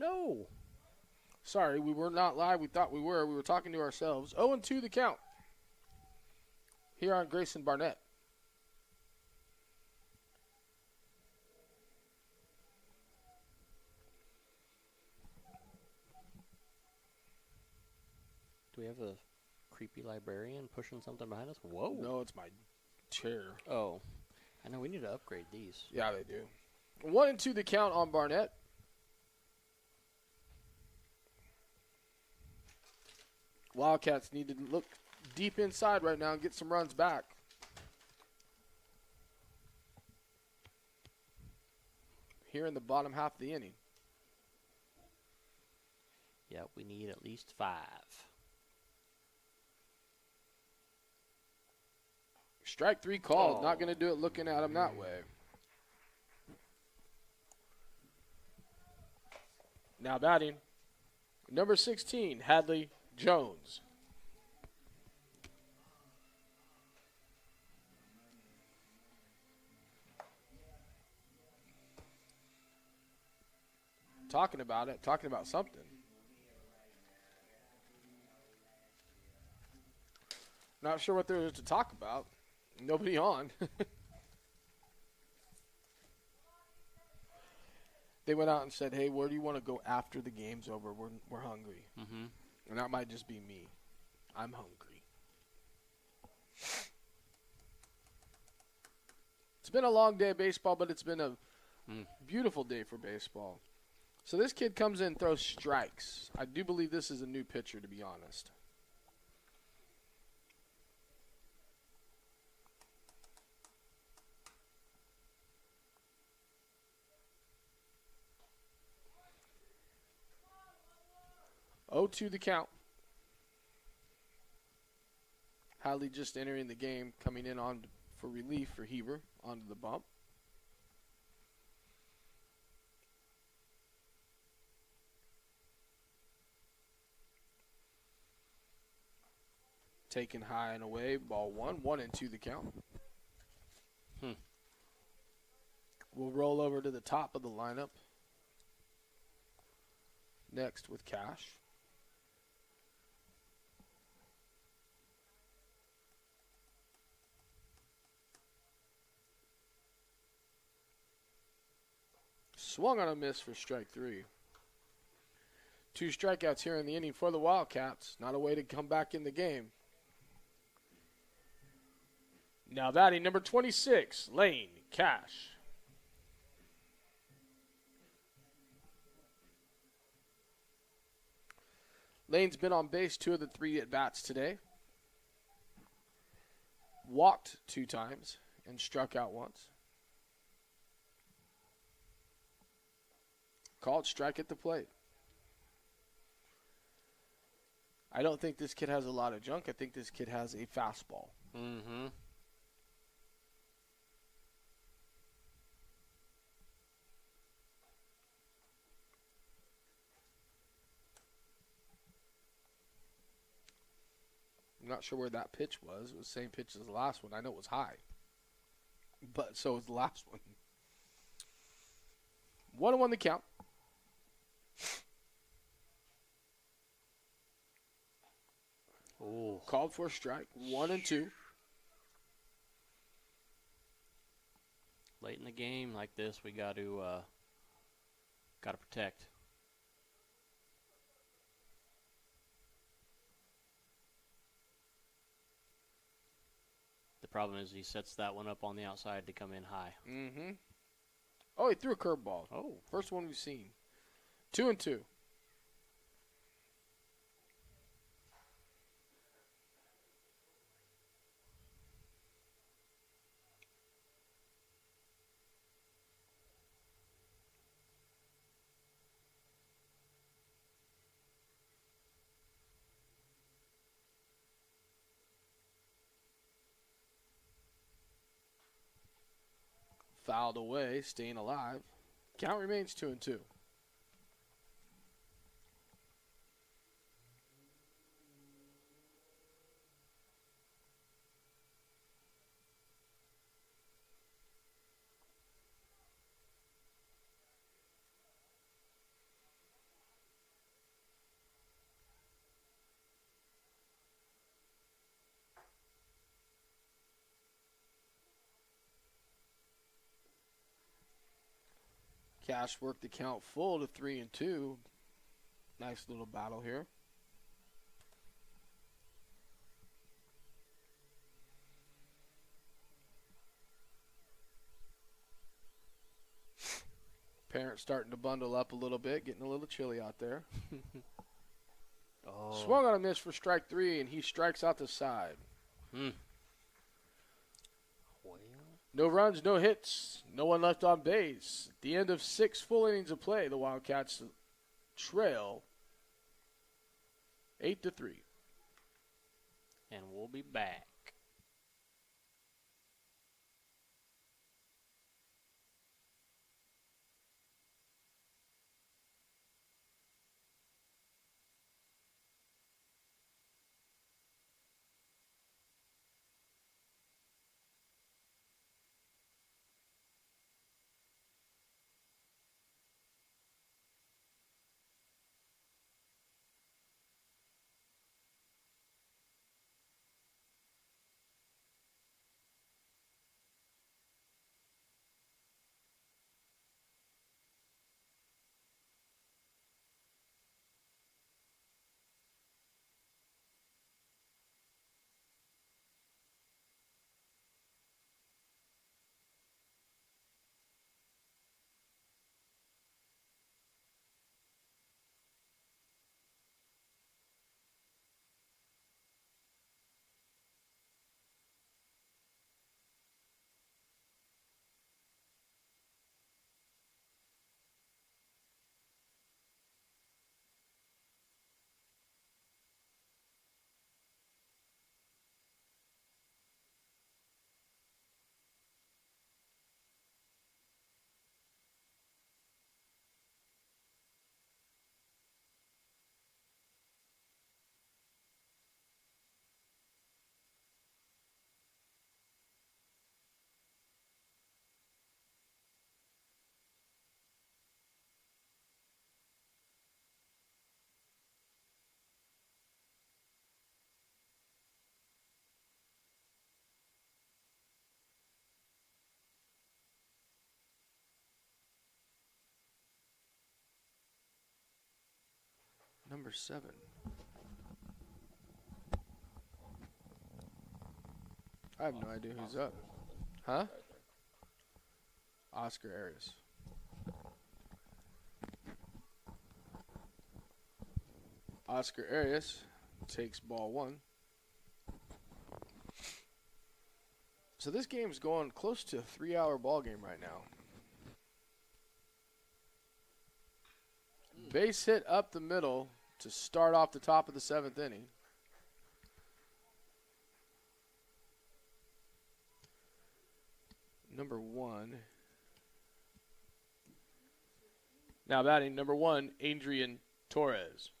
no. Sorry, we were not live. We thought we were. We were talking to ourselves. 0-2 the count. Here on Grayson Barnett. Do we have a creepy librarian pushing something behind us? Whoa. No, it's my chair. Oh. I know we need to upgrade these. Yeah, they do. 1-2 the count on Barnett. Wildcats need to look deep inside right now and get some runs back. Here in the bottom half of the inning. Yeah, we need at least 5. Strike 3 called. Oh. Not going to do it looking at him that way. Now batting, number 16, Hadley Jones. Talking about it, talking about something. Not sure what there is to talk about. Nobody on. They went out and said, hey, where do you want to go after the game's over? We're hungry. Mm-hmm. And that might just be me. I'm hungry. It's been a long day of baseball, but it's been a beautiful day for baseball. So this kid comes in and throws strikes. I do believe this is a new pitcher, to be honest. Oh, to the count. Hadley just entering the game, coming in on for relief for Heber onto the bump. Taken high and away, ball 1-2 the count. We'll roll over to the top of the lineup. Next with Cash. Swung on a miss for strike 3. 2 strikeouts here in the inning for the Wildcats. Not a way to come back in the game. Now batting number 26, Lane Cash. Lane's been on base 2 of the 3 at-bats today. Walked 2 times and struck out once. Called strike at the plate. I don't think this kid has a lot of junk. I think this kid has a fastball. Mm-hmm. I'm not sure where that pitch was. It was the same pitch as the last one. I know it was high. But so was the last one. 1-1 the count. Ooh. Called for a strike. 1-2. Late in the game like this, we got to protect. The problem is he sets that one up on the outside to come in high. Mm-hmm. Oh, he threw a curveball. Oh. First one we've seen. 2-2. Fouled away, staying alive. Count remains 2-2. Cash worked the count full to 3-2. Nice little battle here. Parents starting to bundle up a little bit, getting a little chilly out there. Oh. Swung on a miss for strike 3, and he strikes out the side. Well. No runs, no hits, no one left on base. At the end of 6 full innings of play, the Wildcats trail 8-3. And we'll be back. Number 7. I have no idea who's up. Huh? Oscar Arias. Oscar Arias takes ball 1. So this game's going close to a 3-hour ball game right now. Base hit up the middle to start off the top of the 7th inning. Number 1. Now batting number 1, Adrian Torres.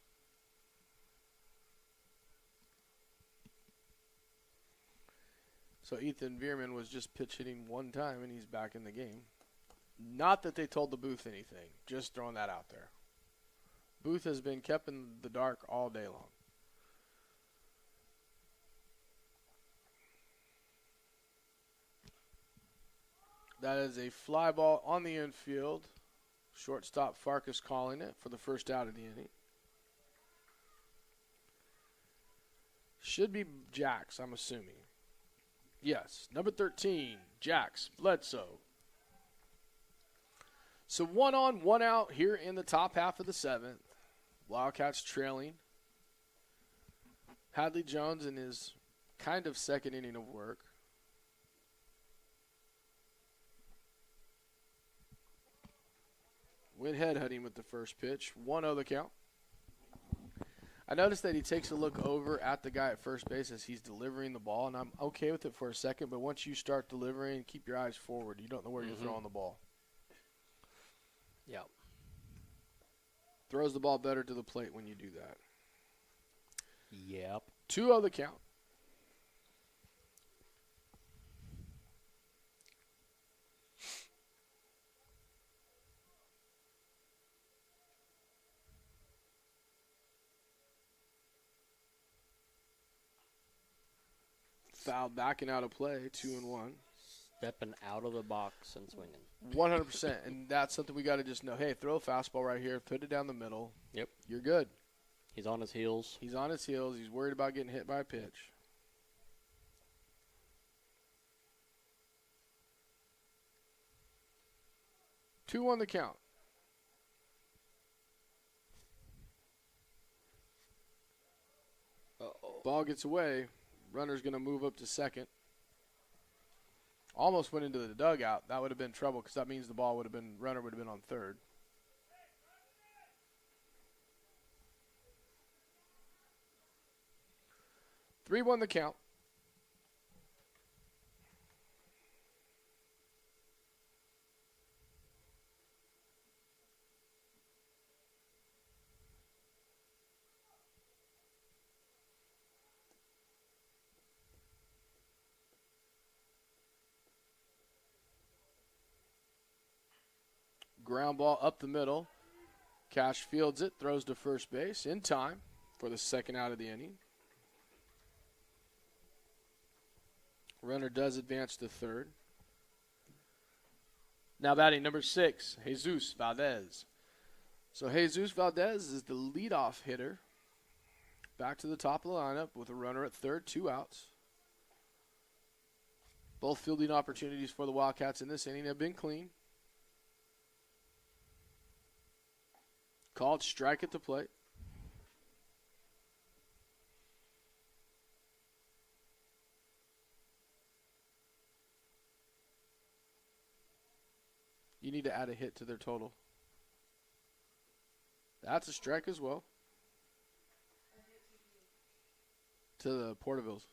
So Ethan Veerman was just pitch hitting 1 time, and he's back in the game. Not that they told the booth anything. Just throwing that out there. Booth has been kept in the dark all day long. That is a fly ball on the infield. Shortstop Farkas calling it for the first out of the inning. Should be Jax, I'm assuming. Yes, number 13, Jax Bledsoe. So 1 on, 1 out here in the top half of the 7th. Wildcats trailing. Hadley Jones in his kind of second inning of work. Went headhunting with the first pitch. 1-0 the count. I noticed that he takes a look over at the guy at first base as he's delivering the ball, and I'm okay with it for a second, but once you start delivering, keep your eyes forward. You don't know where you're throwing the ball. Yep. Throws the ball better to the plate when you do that. Yep. 2-0 the count. Foul backing out of play, 2-1. Stepping out of the box and swinging. 100%. And that's something we got to just know. Hey, throw a fastball right here. Put it down the middle. Yep. You're good. He's on his heels. He's on his heels. He's worried about getting hit by a pitch. Two on the count. Uh-oh. Ball gets away. Runner's going to move up to second. Almost went into the dugout. That would have been trouble because that means the ball would have been, runner would have been on third. Three won the count. Ground ball up the middle. Cash fields it, throws to first base in time for the second out of the inning. Runner does advance to third. Now batting number 6, Jesus Valdez. So Jesus Valdez is the leadoff hitter. Back to the top of the lineup with a runner at third, 2 outs. Both fielding opportunities for the Wildcats in this inning have been clean. Called strike at the plate. You need to add a hit to their total. That's a strike as well. To the Portervilles.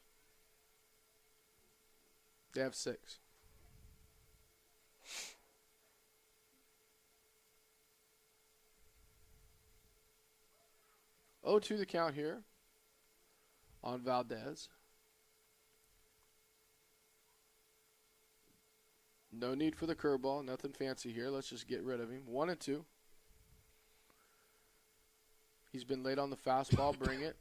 They have 6. Oh, to the count here on Valdez. No need for the curveball. Nothing fancy here. Let's just get rid of him. 1-2. He's been late on the fastball. Bring it.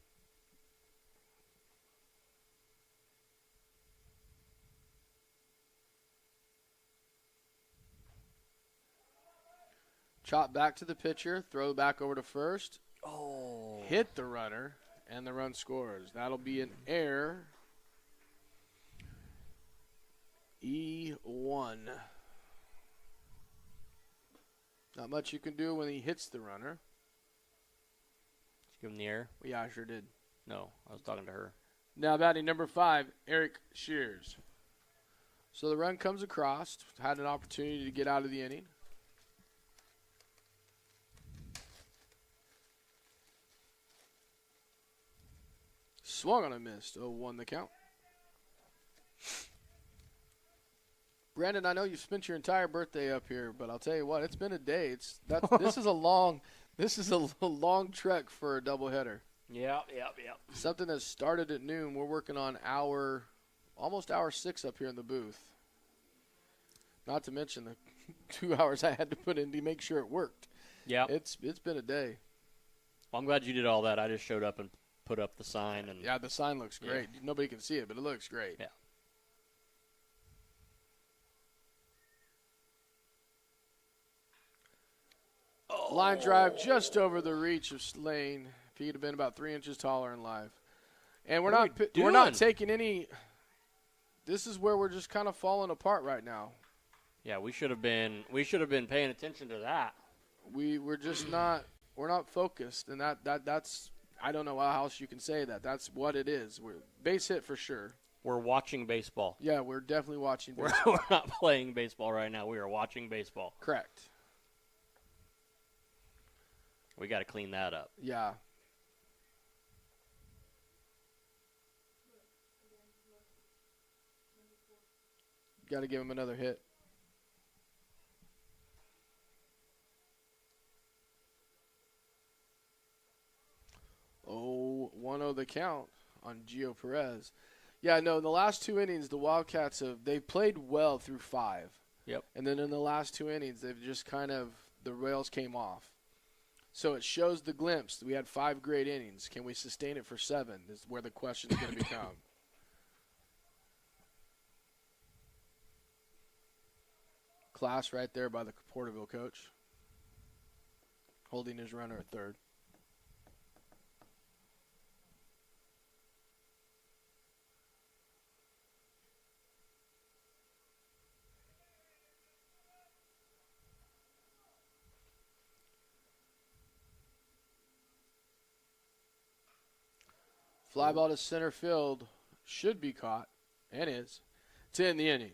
Chop back to the pitcher. Throw back over to first. Oh. Hit the runner, and the run scores. That'll be an error. E1. Not much you can do when he hits the runner. Did you give him the air? Yeah, I sure did. No, I was talking to her. Now batting number 5, Eric Shears. So the run comes across. Had an opportunity to get out of the inning. Swung on a missed. 0-1 the count. Brandon, I know you've spent your entire birthday up here, but I'll tell you what, it's been a day. This is a long trek for a doubleheader. Yep. Something that started at noon. We're working on almost hour 6 up here in the booth. Not to mention the 2 hours I had to put in to make sure it worked. Yeah. It's been a day. Well, I'm glad you did all that. I just showed up and put up the sign. And yeah, the sign looks great. Yeah. Nobody can see it, but it looks great. Yeah. Oh. Line drive just over the reach of Lane. If he'd have been about 3 inches taller in life. And we're not taking any. This is where we're just kind of falling apart right now. Yeah, we should have been paying attention to that. We're just not. We're not focused, and that's. I don't know how else you can say that. That's what it is. We're base hit for sure. We're watching baseball. Yeah, we're definitely watching baseball. We're not playing baseball right now. We are watching baseball. Correct. We got to clean that up. Yeah. Got to give him another hit. 1-0 the count on Gio Perez. Yeah, no, in the last 2 innings, the Wildcats they've played well through 5. Yep. And then in the last 2 innings, they've just kind of, the rails came off. So it shows the glimpse. We had 5 great innings. Can we sustain it for 7 is where the question is going to become. Class right there by the Porterville coach. Holding his runner at third. Fly ball to center field should be caught, and is. To end the inning.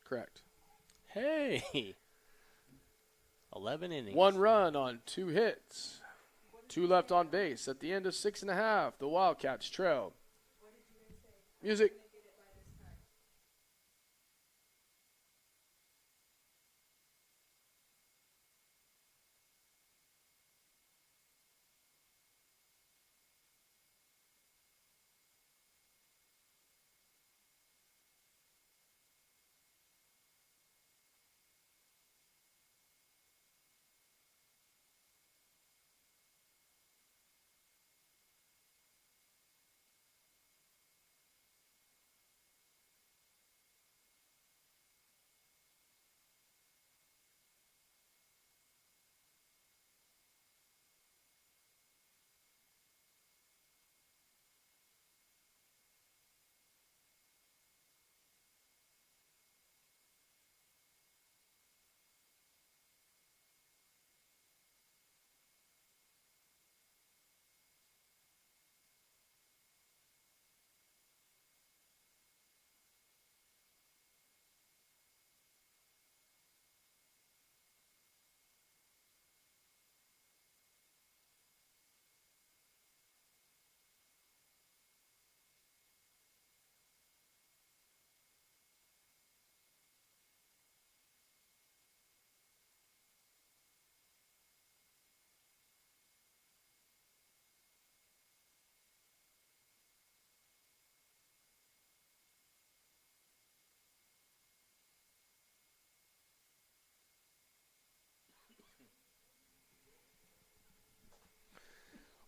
Correct. Hey! 11 innings. 1 run on 2 hits. 2 left on base. At the end of 6.5, the Wildcats trailed. Music.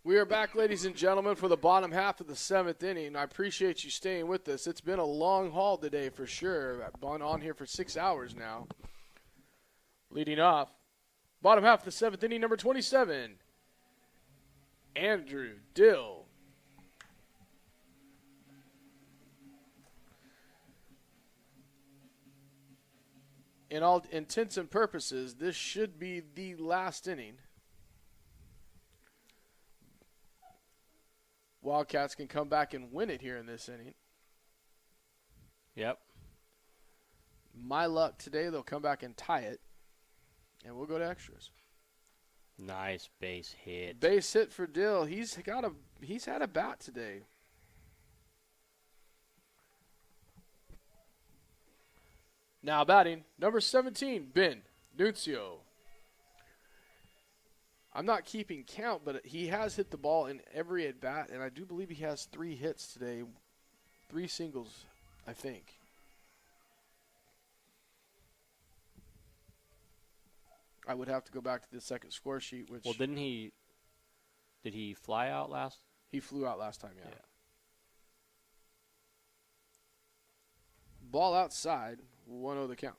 We are back, ladies and gentlemen, for the bottom half of the 7th inning. I appreciate you staying with us. It's been a long haul today for sure. I've been on here for 6 hours now. Leading off, bottom half of the 7th inning, number 27, Andrew Dill. In all intents and purposes, this should be the last inning. Wildcats can come back and win it here in this inning. Yep. My luck today, they'll come back and tie it, and we'll go to extras. Nice base hit. Base hit for Dill. He's had a bat today. Now batting, number 17, Ben Nuncio. I'm not keeping count, but he has hit the ball in every at-bat, and I do believe he has 3 hits today. 3 singles, I think. I would have to go back to the second score sheet, which... Well, did he fly out last? He flew out last time, yeah. Yeah. Ball outside, 1-0 the count.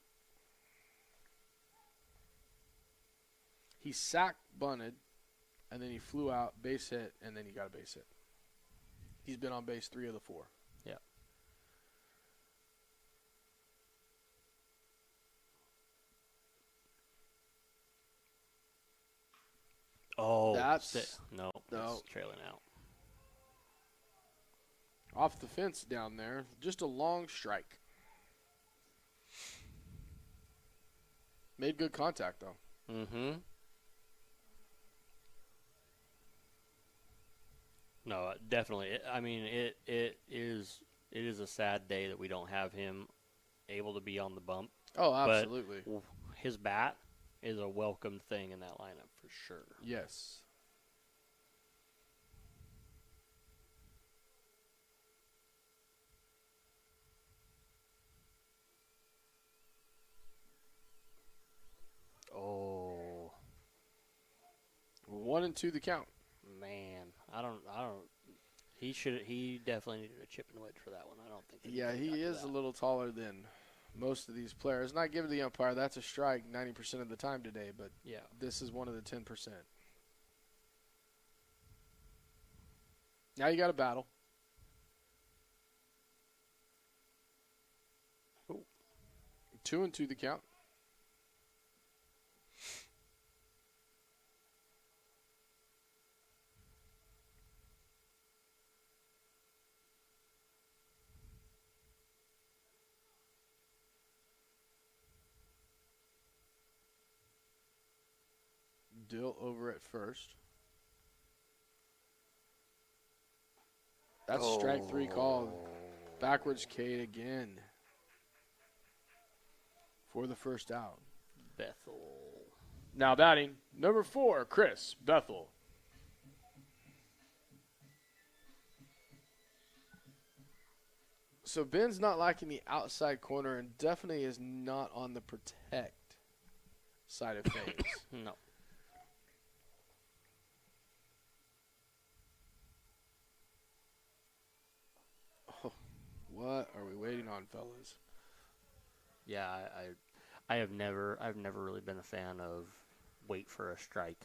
He sacked, bunted, and then he flew out, base hit, and then he got a base hit. He's been on base 3 of the 4. Yeah. Oh, no, it's trailing out. Off the fence down there, just a long strike. Made good contact, though. Mm-hmm. No, definitely. I mean, it is a sad day that we don't have him able to be on the bump. Oh, absolutely. But his bat is a welcome thing in that lineup for sure. Yes. Oh, 1-2 the count. man, I don't. He definitely needed a chip and wedge for that one. I don't think. that Yeah, could've he got to is that. a little taller than most of these players. Not giving the umpire, that's a strike 90% of the time today, but Yeah. this is one of the 10%. Now you got a battle. Ooh. 2-2 the count. Dill over at first. That's strike 3 called. Backwards Cade again for the first out. Bethel. Now batting, number 4, Chris Bethel. So Ben's not liking the outside corner and definitely is not on the protect side of things. No. What are we waiting on, fellas? Yeah, I've never really been a fan of wait for a strike.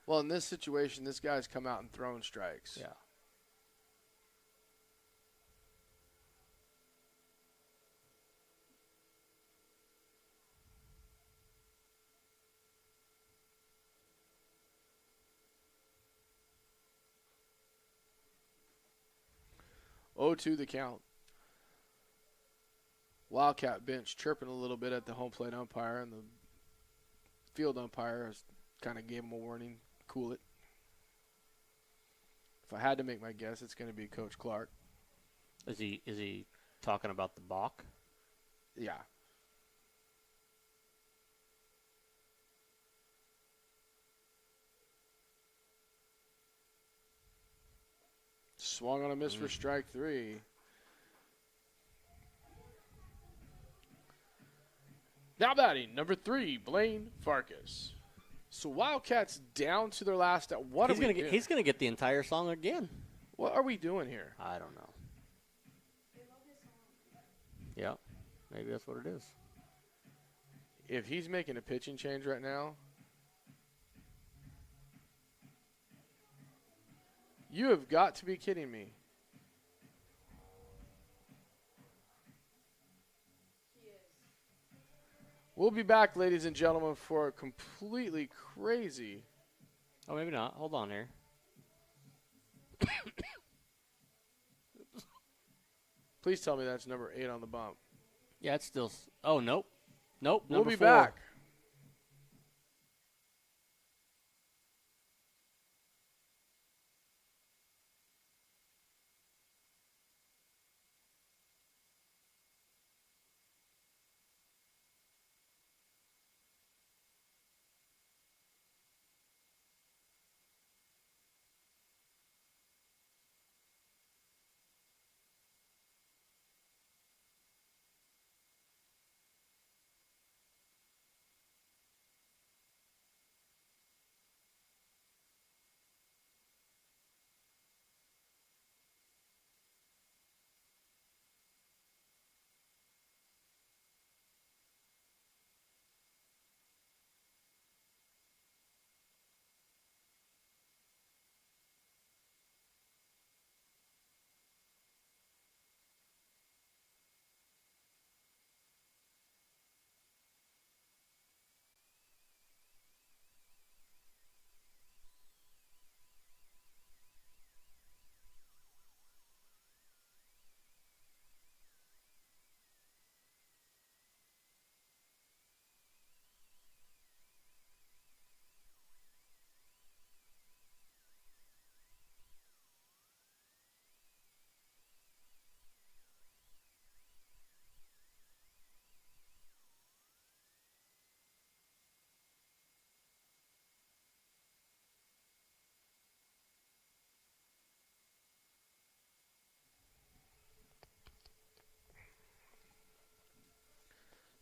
Well, in this situation, this guy's come out and thrown strikes. Yeah. Oh, 2 the count. Wildcat bench chirping a little bit at the home plate umpire, and the field umpire has kind of gave him a warning. Cool it. If I had to make my guess, it's going to be Coach Clark. Is he talking about the balk? Yeah. Swung on a miss for strike 3. Now batting, number 3, Blaine Farkas. So Wildcats down to their last out. What He's are we gonna doing? he's gonna get the entire song again. What are we doing here? I don't know. They love this song. Yeah, maybe that's what it is. If he's making a pitching change right now, you have got to be kidding me. He is. We'll be back, ladies and gentlemen, for a completely crazy. Oh, maybe not. Hold on here. Please tell me that's number 8 on the bump. Yeah, it's still. Oh, nope. Nope. We'll number be 4. back.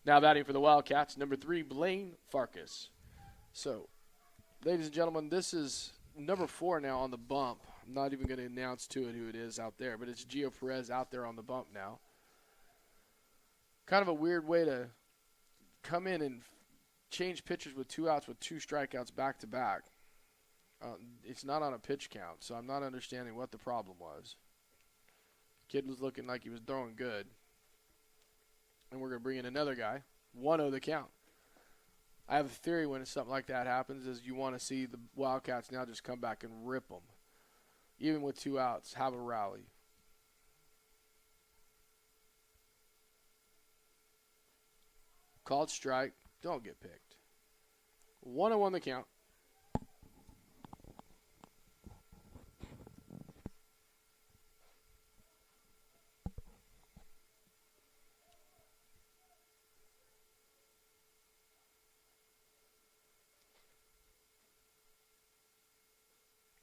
Now batting for the Wildcats, number 3, Blaine Farkas. So, ladies and gentlemen, this is number 4 now on the bump. I'm not even going to announce to it who it is out there, but it's Gio Perez out there on the bump now. Kind of a weird way to come in and change pitchers with 2 outs with 2 strikeouts back to back. It's not on a pitch count, so I'm not understanding what the problem was. Kid was looking like he was throwing good. And we're going to bring in another guy. 1-0 the count. I have a theory when something like that happens is you want to see the Wildcats now just come back and rip them. Even with 2 outs, have a rally. Called strike. Don't get picked. 1-1 the count.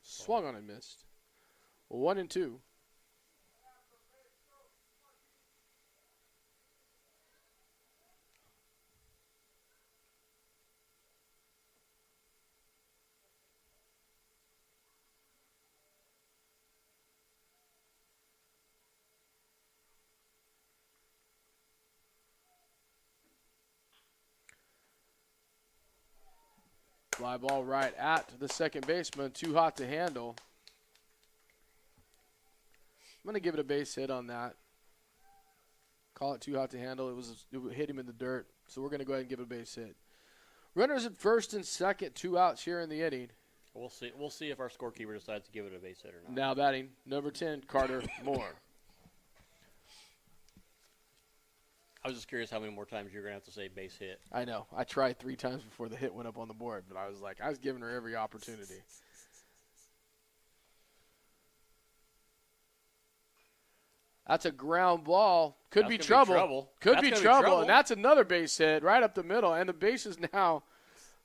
Swung on and missed. 1-2. Fly ball right at the second baseman. Too hot to handle. I'm going to give it a base hit on that. Call it too hot to handle. It hit him in the dirt, so we're going to go ahead and give it a base hit. Runners at first and second, 2 outs here in the inning. We'll see. We'll see if our scorekeeper decides to give it a base hit or not. Now batting, number 10, Carter Moore. I was just curious how many more times you're going to have to say base hit. I know. I tried 3 times before the hit went up on the board, but I was giving her every opportunity. That's a ground ball. Could be trouble. Could be trouble. And that's another base hit right up the middle. And the base is now,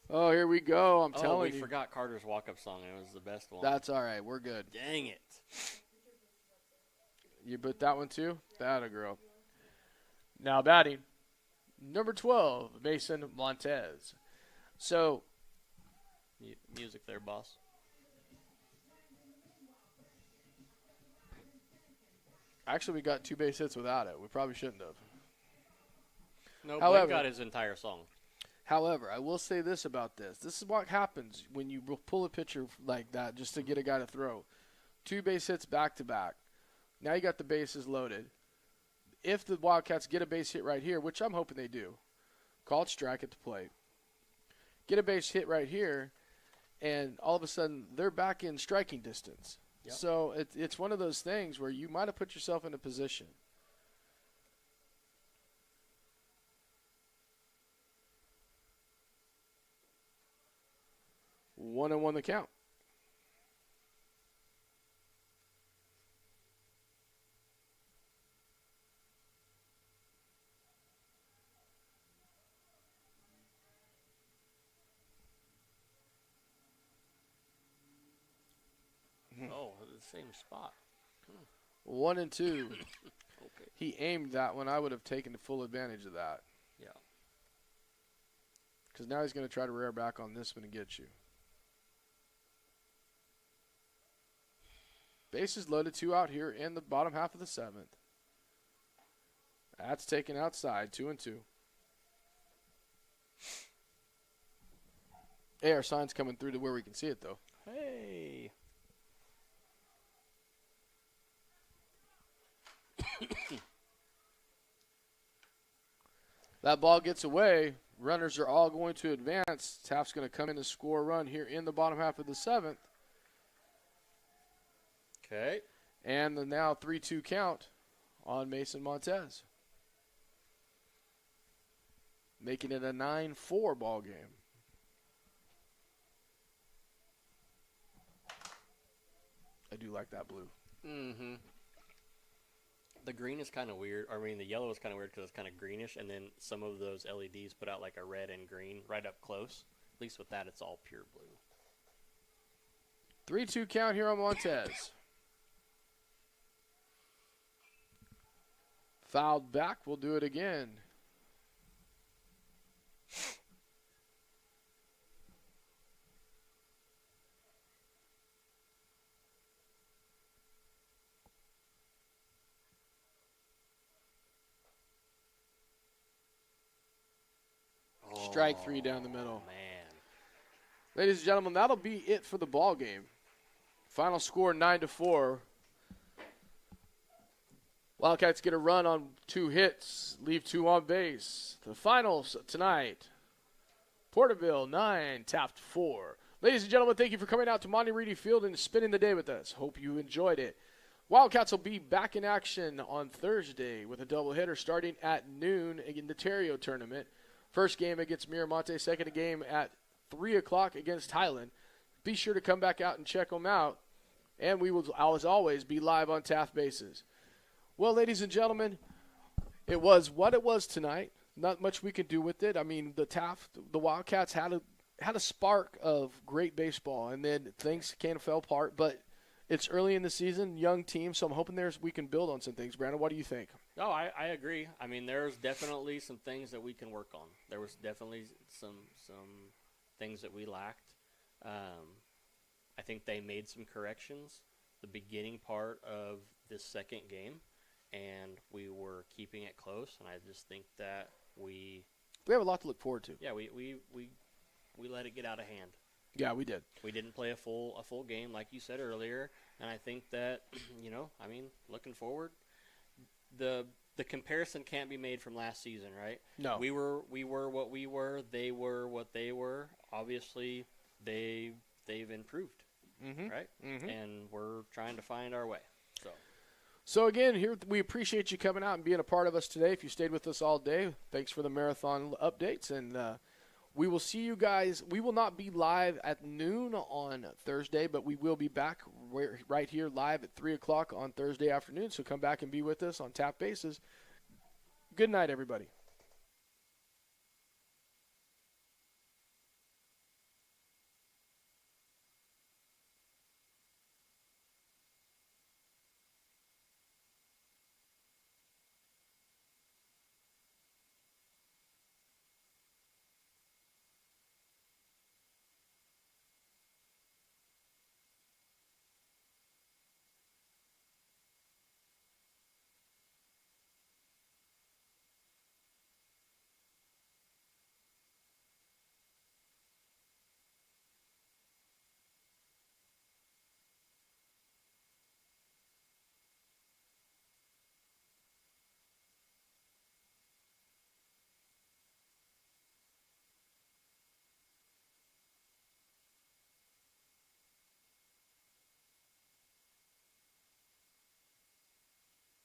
oh, here we go. I'm telling you. We forgot Carter's walk-up song. It was the best one. That's all right. We're good. Dang it. You put that one too? That a girl. Now batting, number 12, Mason Montez. So, music there, boss. Actually, we got 2 base hits without it. We probably shouldn't have. No, However, Blake got his entire song. However, I will say this about this. This is what happens when you pull a pitcher like that just to get a guy to throw. 2 base hits back to back. Now you got the bases loaded. If the Wildcats get a base hit right here, which I'm hoping they do, call it strike at the plate. Get a base hit right here, and all of a sudden they're back in striking distance. Yep. So it's one of those things where you might have put yourself in a position. One and one the count. Oh, the same spot. 1-2. Okay. He aimed that one. I would have taken full advantage of that. Yeah. Because now he's going to try to rear back on this one and get you. Bases loaded, 2 out here in the bottom half of the 7th. That's taken outside, 2-2. Hey, our sign's coming through to where we can see it, though. Hey. That ball gets away. Runners are all going to advance. Taft's going to come in and score a run here in the bottom half of the 7th. Okay. And the now 3-2 count on Mason Montez. Making it a 9-4 ball game. I do like that blue. Mm-hmm. The green is kind of weird. I mean, the yellow is kind of weird because it's kind of greenish, and then some of those LEDs put out like a red and green right up close. At least with that, it's all pure blue. 3-2 count here on Montez. Fouled back. We'll do it again. Strike 3 down the middle. Man. Ladies and gentlemen, that'll be it for the ball game. Final score 9-4. Wildcats get a run on 2 hits, leave 2 on base. The finals tonight, Porterville 9, Taft 4. Ladies and gentlemen, thank you for coming out to Monty Reedy Field and spending the day with us. Hope you enjoyed it. Wildcats will be back in action on Thursday with a doubleheader starting at noon in the Terrio tournament. First game against Miramonte, second game at 3 o'clock against Highland. Be sure to come back out and check them out. And we will, as always, be live on Taft bases. Well, ladies and gentlemen, it was what it was tonight. Not much we could do with it. I mean, the Wildcats had a spark of great baseball, and then things kind of fell apart. But it's early in the season, young team, so I'm hoping we can build on some things. Brandon, what do you think? No, I agree. I mean, there's definitely some things that we can work on. There was definitely some things that we lacked. I think they made some corrections the beginning part of this second game, and we were keeping it close. And I just think that we have a lot to look forward to. Yeah, we let it get out of hand. Yeah, we did. We didn't play a full game like you said earlier, and I think that looking forward, the comparison can't be made from last season, right? No. We were what we were. They were what they were. Obviously, they've improved, right? Mm-hmm. And we're trying to find our way. So again, here we appreciate you coming out and being a part of us today. If you stayed with us all day, thanks for the marathon updates, and we will see you guys. We will not be live at noon on Thursday, but we will be back right here live at 3 o'clock on Thursday afternoon. So come back and be with us on Tap Bases. Good night, everybody.